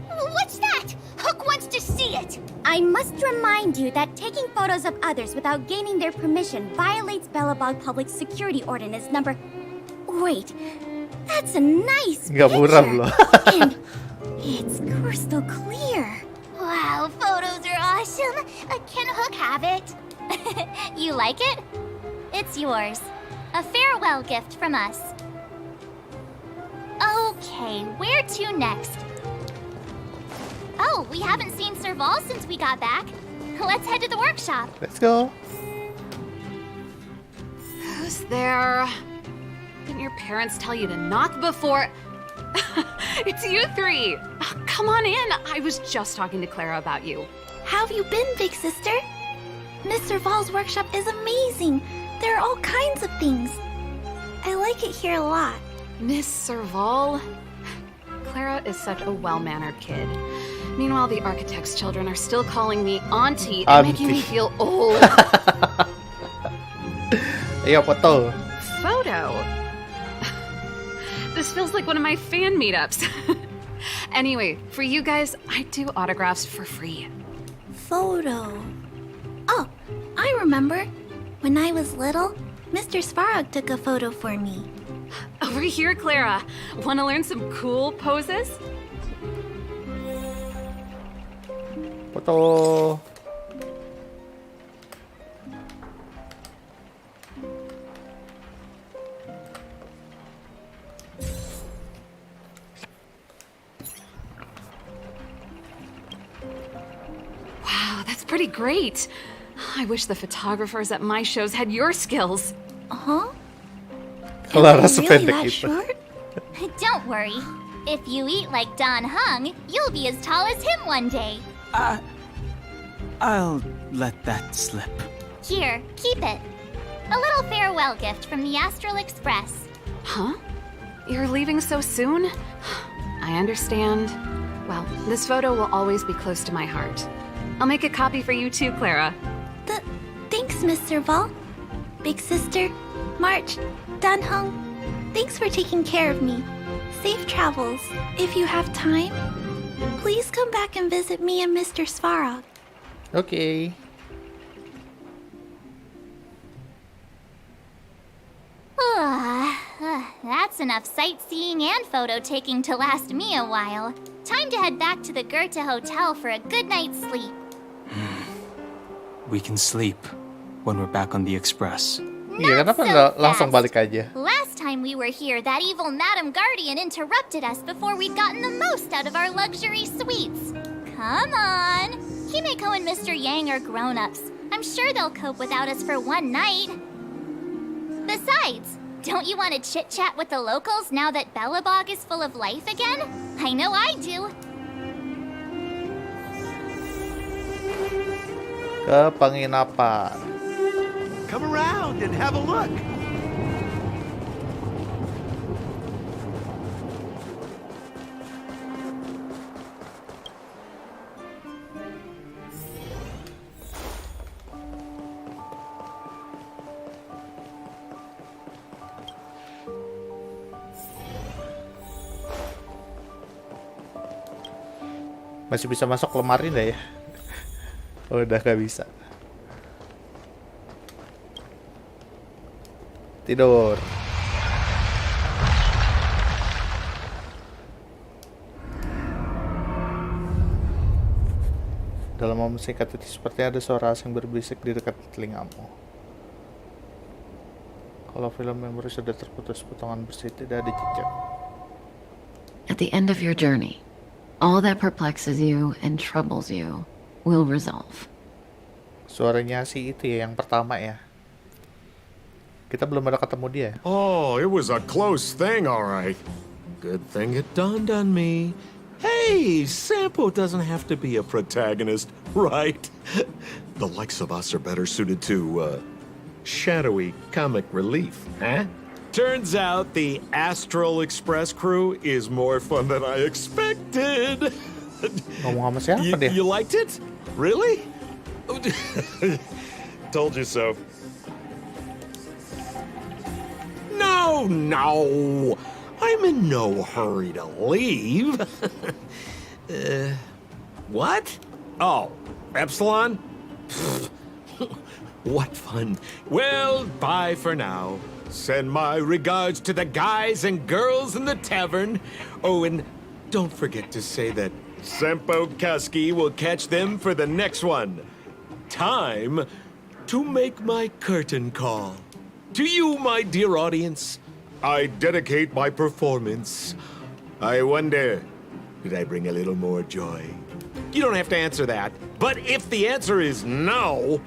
What's that? Hook wants to see it! I must remind you that taking photos of others without gaining their permission violates Belobog Public Security Ordinance number... Wait, that's a nice Nggak murah picture. loh. And it's crystal clear. Wow, photos are awesome! Can Hook have it? You like it? It's yours. A farewell gift from us. Okay, where to next? Oh, we haven't seen Serval since we got back. Let's head to the workshop. Let's go. Who's there? Didn't your parents tell you to knock before? It's you three! Oh, come on in! I was just talking to Clara about you. How have you been, big sister? Miss Serval's workshop is amazing. There are all kinds of things. I like it here a lot. Miss Serval? Clara is such a well-mannered kid. Meanwhile, the architect's children are still calling me auntie and making me feel old. Ayo foto. Photo? This feels like one of my fan meetups. Anyway, for you guys, I do autographs for free. Photo. Oh, I remember. When I was little, Mr. Svarog took a photo for me. Over here, Clara. Want to learn some cool poses? Foto. Wow, that's pretty great. I wish the photographers at my shows had your skills. Huh? Clara Really sependek that itu. short? Don't worry. If you eat like Don Hung, you'll be as tall as him one day. I'll let that slip. Here, keep it. A little farewell gift from the Astral Express. Huh? You're leaving so soon? I understand. Well, this photo will always be close to my heart. I'll make a copy for you too, Clara. Thanks, Miss Serval. Big sister, March, Dan Hung, thanks for taking care of me. Safe travels. If you have time, please come back and visit me and Mr. Svarog. Okay. That's that's enough sightseeing and photo taking to last me a while. Time to head back to the Goethe Hotel for a good night's sleep. We can sleep when we're back on the express. Iya, kenapa nggak langsung balik aja? Last time we were here, that evil Madam Guardian interrupted us before we'd gotten the most out of our luxury suites. Come on. Himeko and Mr. Yang are grown-ups. I'm sure they'll cope without us for one night. Besides, don't you want to chit-chat with the locals now that Belobog is full of life again? I know I do. Ke penginapan. Come around and have a look. Masih bisa masuk lemari nggak ya? Oh, udah nggak bisa. Tidur. Dalam momen singkat itu seperti ada suara asing berbisik di dekat telingamu. Kalau film memori sudah terputus potongan bersih, tidak ada jejak. At the end of your journey, all that perplexes you and troubles you will resolve. Suaranya sih itu ya yang pertama ya. Kita belum ada ketemu dia. Oh, it was a close thing, all right. Good thing it dawned on me. Hey, Sampo doesn't have to be a protagonist, right? The likes of us are better suited to, shadowy comic relief, huh? Turns out the Astral Express crew is more fun than I expected. Ngomong sama siapa dia? You liked it? Really? Told you so. No, I'm in no hurry to leave. What? Oh, Epsilon? What fun. Well, bye for now. Send my regards to the guys and girls in the tavern. Oh, and don't forget to say that Sempo Kaski will catch them for the next one. Time to make my curtain call. To you, my dear audience, I dedicate my performance. I wonder, did I bring a little more joy? You don't have to answer that, but if the answer is no...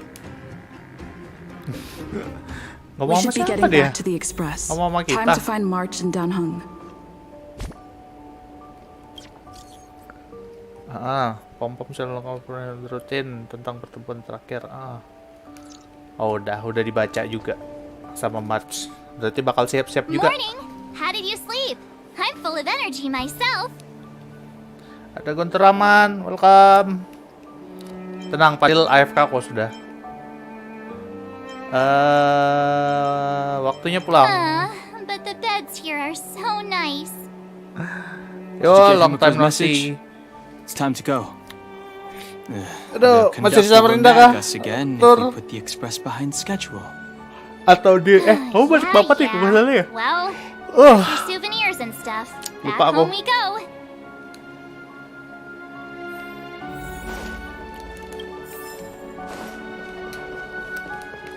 We should be getting back to the express. Time to find March and Danheng. Pom-pom selalu rutin tentang pertemuan terakhir. Oh, udah dibaca juga sama March. Berarti bakal siap-siap juga. Morning. How did you sleep? I'm full of energy myself. Ada Gonteraman, welcome. Tenang, Padil AFK kok sudah. Waktunya pulang. But the beds here are so nice. Yo, long time no see. It's time to go. Aduh, masih disamarin dah kah? Tur. Put the express behind schedule. Atau dia kamu balik bapak ya ke sana ya? Well, souvenirs and stuff. Back Lupa aku. home we go.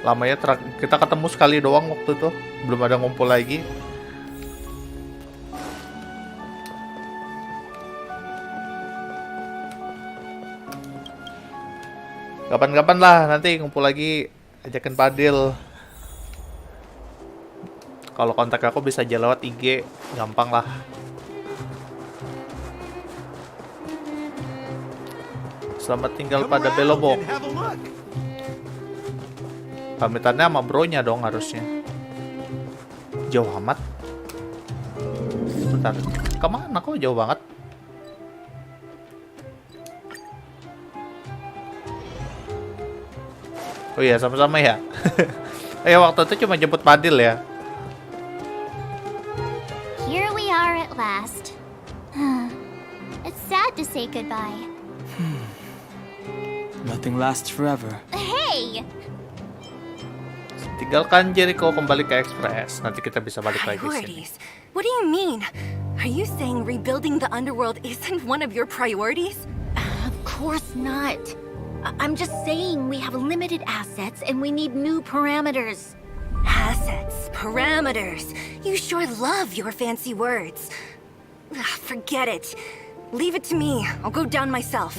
Lama ya, kita ketemu sekali doang waktu itu. Belum ada ngumpul lagi. Kapan-kapan lah nanti ngumpul lagi, ajakin Padil. Kalau kontak aku bisa aja lewat IG, gampang lah. Selamat tinggal pada Belobog. Pamitannya sama bronya dong harusnya. Jauh amat. Bentar, kemana kok jauh banget? Oh iya, sama-sama ya. Waktu itu cuma jemput Padil ya. Here we are at last. It's sad to say goodbye. Nothing lasts forever. Hey! Tinggalkan Jericho, kembali ke Express. Nanti kita bisa balik lagi sini. Priorities? What do you mean? Are you saying rebuilding the underworld isn't one of your priorities? Of course not. I'm just saying we have limited assets and we need new parameters. Assets, parameters. You sure love your fancy words. Forget it. Leave it to me. I'll go down myself.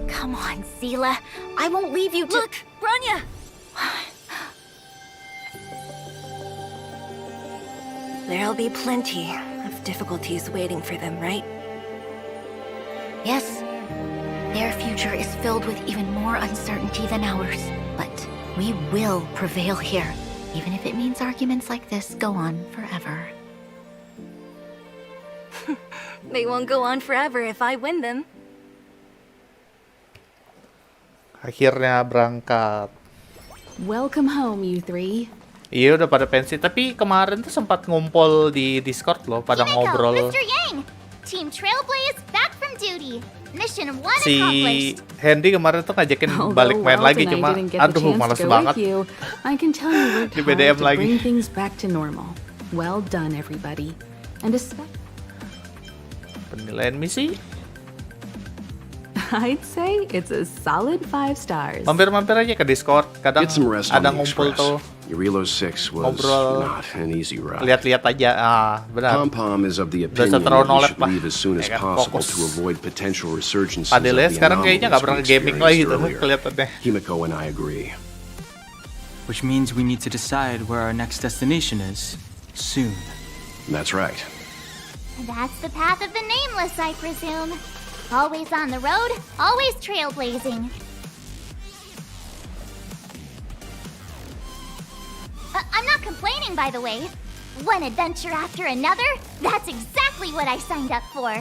Come on, Seela. I won't leave you to— Look, Bronya! There'll be plenty of difficulties waiting for them, right? Yes. Their future is filled with even more uncertainty than ours. But we will prevail here, even if it means arguments like this go on forever. They won't go on forever if I win them. Akhirnya berangkat. Welcome home, you three. Iya udah pada pensi, tapi kemarin tuh sempat ngumpul di Discord loh, pada ngobrol. Mr. Yang, Team Trailblaze back from duty. Mission 1 Si accomplished. Hendy kemarin tuh ngajakin balik main lagi, cuma aduh malas banget. I can tell you worked Di hard BDM to lagi. bring things back to normal. Well done, everybody. And Penilaian misi? I'd say it's a solid 5 stars. Mampir-mampir aja ke Discord, kadang Get some rest on ada the ngumpul Express. tuh. Eurilo 6 was Ngobrol. not an easy ride. Lihat-lihat aja, benar. Pom-Pom is of the Udah usah opinion terlalu that we nolep should lah. leave as soon as Ya kan, possible fokus. to avoid potential resurgences of Padahal the sekarang kayaknya nggak anomalies pernah we gaming lagi experienced tuh earlier. kelihatannya. Himiko and I agree. Which means we need to decide where our next destination is soon. That's right. That's the path of the Nameless, I presume. Always on the road, always trailblazing. I'm not complaining, by the way. One adventure after another, that's exactly what I signed up for.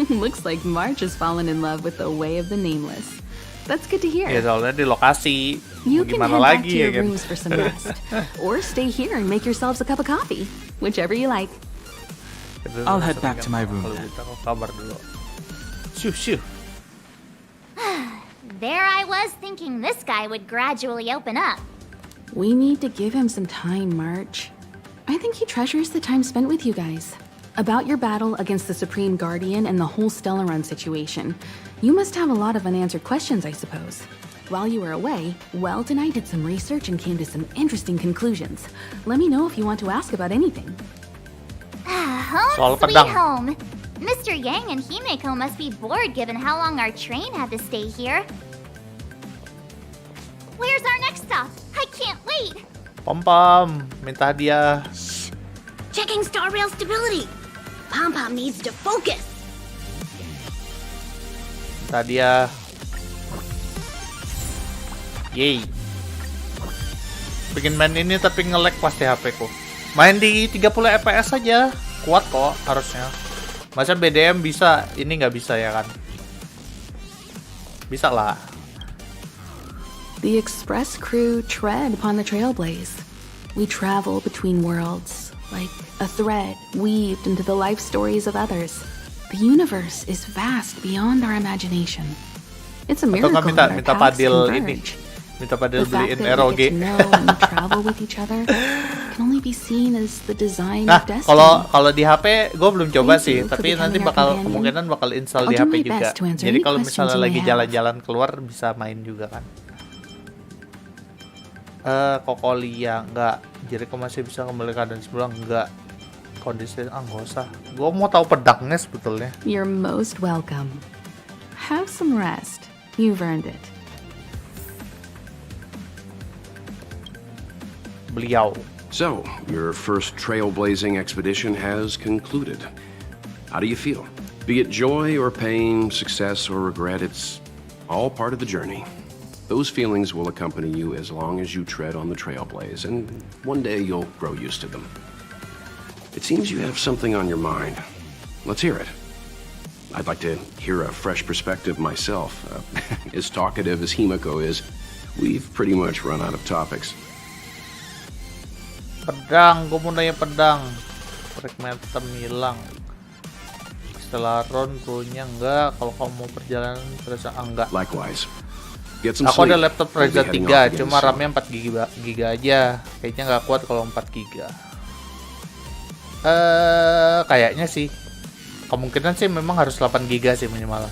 Looks like March has fallen in love with the way of the Nameless. That's good to hear. Ya soalnya di lokasi, You can gimana head back to lagi ya your kan? rooms for some rest. Or stay here and make yourselves a cup of coffee. Whichever you like. I'll head back to my room Kalau then. gitu aku kabar dulu. Shoo. There I was thinking this guy would gradually open up. We need to give him some time, March. I think he treasures the time spent with you guys. About your battle against the Supreme Guardian and the whole Stellaron situation, you must have a lot of unanswered questions, I suppose. While you were away, Welt and I did some research and came to some interesting conclusions. Let me know if you want to ask about anything. Home Soal sweet pedang. home. Mr. Yang and Himeko must be bored given how long our train had to stay here. Where's our next stop? I can't wait. Pom-pom, minta hadiah. Checking star rail stability. Pom-Pom needs to focus. Minta hadiah. Yeay. Pengen main ini tapi nge-lag pasti HP ku. Main di 30 fps aja. Kuat kok harusnya. Masa BDM bisa, ini nggak bisa ya kan? Bisa lah. The Express crew tread upon the trailblaze. We travel between worlds, like a thread weaved into the life stories of others. The universe is vast beyond our imagination. It's a Atau miracle nggak minta that our minta paths Padil ini, converge. minta Padil The fact beliin that we ROG. get to know and travel with each other can only be seen as the design Nah, of destiny. kalau di HP gue belum coba Thank sih, you for tapi nanti becoming our bakal companion. kemungkinan bakal install di I'll do HP my juga. best to answer Jadi any kalau questions misalnya you may lagi have. jalan-jalan keluar bisa main juga kan. Kokolia enggak. Jadi kok masih bisa kembali keadaan semula enggak. Kondisi nggak usah. Gue mau tahu pedangnya sebetulnya. You're most welcome. Have some rest. You've earned it. Beliau. So, your first trailblazing expedition has concluded. How do you feel? Be it joy or pain, success or regret, it's all part of the journey. Those feelings will accompany you as long as you tread on the trailblaze, and one day you'll grow used to them. It seems you have something on your mind. Let's hear it. I'd like to hear a fresh perspective myself. As talkative as Himiko is, we've pretty much run out of topics. Pedang, gue mau nanya pedang. Fragmentum hilang. Stellaron punya enggak. Kalau kamu mau perjalanan terasa enggak. Likewise. Get some Aku sleep. ada laptop We'll be Ryzen heading 3, off again cuma soon. RAM-nya 4 GB aja. Kayaknya nggak kuat kalau 4 GB. Kayaknya sih. Kemungkinan sih memang harus 8 GB sih minimal.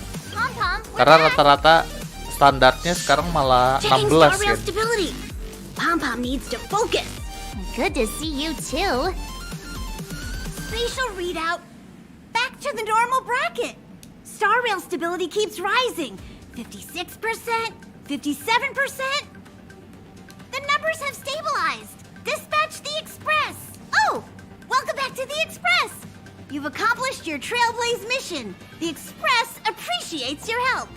Karena rata-rata standarnya sekarang malah 16 Checking kan. Star Rail stability. Pom-Pom needs to focus. Good to see you too. Spatial readout. Back to the normal bracket. Star Rail stability keeps rising. 56%, 57%. The numbers have stabilized. Dispatch the Express. Oh, welcome back to the Express. You've accomplished your Trailblaze mission. The Express appreciates your help.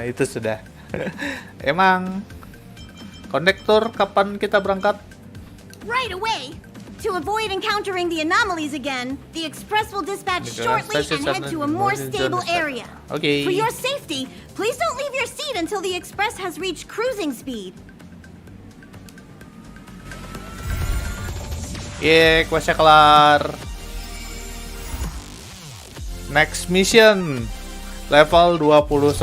Itu sudah. Emang kondektur kapan kita berangkat? Right away. To avoid encountering the anomalies again, the Express will dispatch shortly and head to a more stable area. Okay. For your safety, please don't leave your seat until the Express has reached cruising speed. Yeay, questnya kelar. Next mission level 29.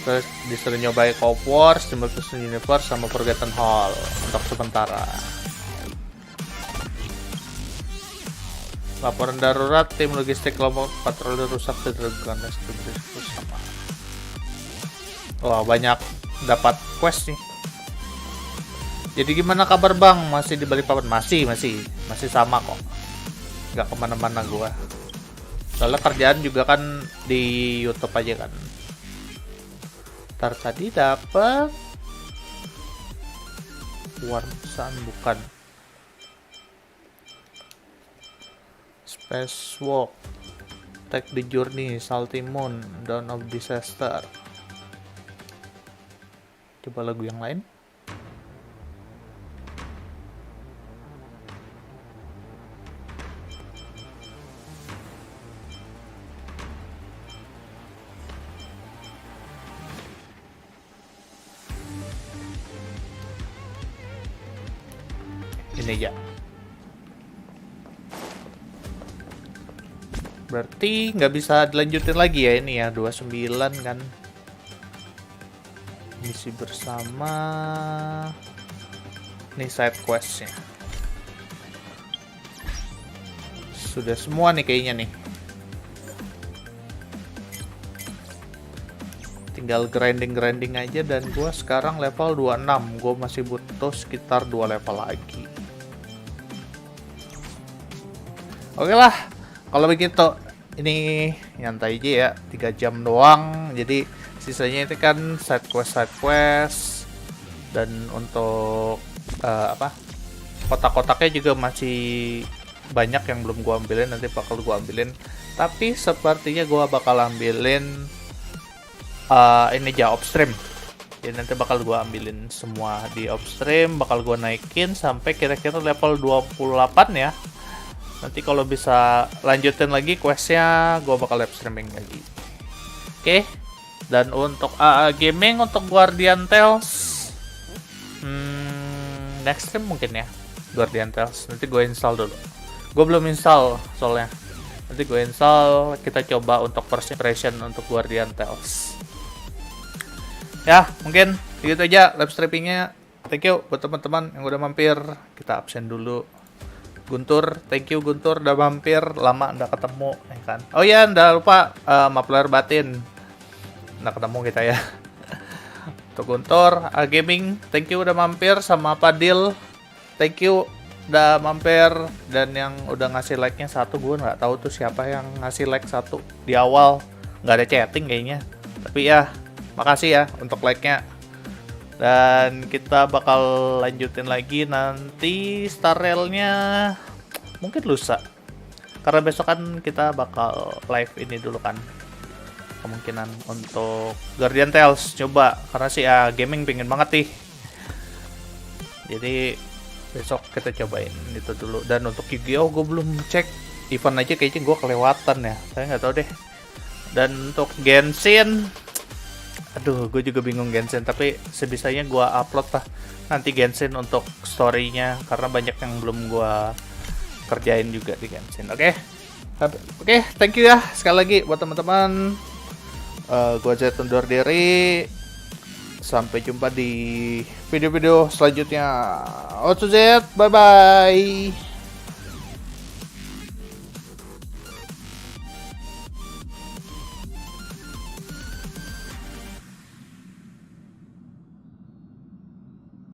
Terus disuruh nyobain Co-op Wars, Indonesian Universe sama Forgotten Hall untuk sementara. Laporan darurat, tim logistik kelompok patroli rusak diterapkan sama. Wah, banyak dapat quest nih. Jadi gimana kabar Bang? Masih di Balikpapan? Masih sama kok. Nggak kemana-mana gua. Soalnya kerjaan juga kan di YouTube aja kan. Ntar tadi dapat warsan bukan spacewalk, take the journey, salty moon, dawn of disaster. Coba lagu yang lain. Ini ya. Berarti nggak bisa dilanjutin lagi ya ini ya, 29 kan. Misi bersama. Ini side questnya. Sudah semua nih kayaknya nih. Tinggal grinding aja dan gua sekarang level 26. Gua masih butuh sekitar 2 level lagi. Oke lah, kalau begitu ini nyantai aja ya, 3 jam doang. Jadi sisanya itu kan side quest dan untuk kotak-kotaknya juga masih banyak yang belum gua ambilin, nanti bakal gua ambilin. Tapi sepertinya gua bakal ambilin ini aja upstream. Jadi nanti bakal gua ambilin semua di upstream, bakal gua naikin sampai kira-kira level 28 ya. Nanti kalau bisa lanjutin lagi questnya, gue bakal live streaming lagi. Oke. Dan untuk gaming, untuk Guardian Tales, next stream mungkin ya, Guardian Tales. Nanti gue install dulu. Gue belum install soalnya. Nanti gue install, kita coba untuk first impression untuk Guardian Tales. Ya, mungkin begitu aja live streamingnya. Thank you buat teman-teman yang udah mampir. Kita absen dulu. Guntur, thank you Guntur udah mampir, lama nggak ketemu ya kan. Oh iya, nggak lupa Mapler Batin, nggak ketemu kita ya. Untuk Guntur, Gaming, thank you udah mampir, sama Padil, thank you udah mampir, dan yang udah ngasih like-nya 1, gue nggak tahu tuh siapa yang ngasih like 1 di awal, nggak ada chatting kayaknya. Tapi ya, makasih ya untuk like-nya. Dan kita bakal lanjutin lagi nanti Star Rail-nya mungkin lusa. Karena besok kan kita bakal live ini dulu kan. Kemungkinan untuk Guardian Tales coba. Karena sih gaming pengen banget nih. Jadi besok kita cobain itu dulu. Dan untuk Yu-Gi-Oh gue belum cek. Event aja kayaknya gue kelewatan ya. Saya nggak tahu deh. Dan untuk Genshin, aduh, gue juga bingung Genshin, tapi sebisanya gue upload lah nanti Genshin untuk story-nya, karena banyak yang belum gue kerjain juga di Genshin. Oke, thank you ya sekali lagi buat teman-teman. Gua Z undur diri. Sampai jumpa di video-video selanjutnya. Otsu Z, bye-bye.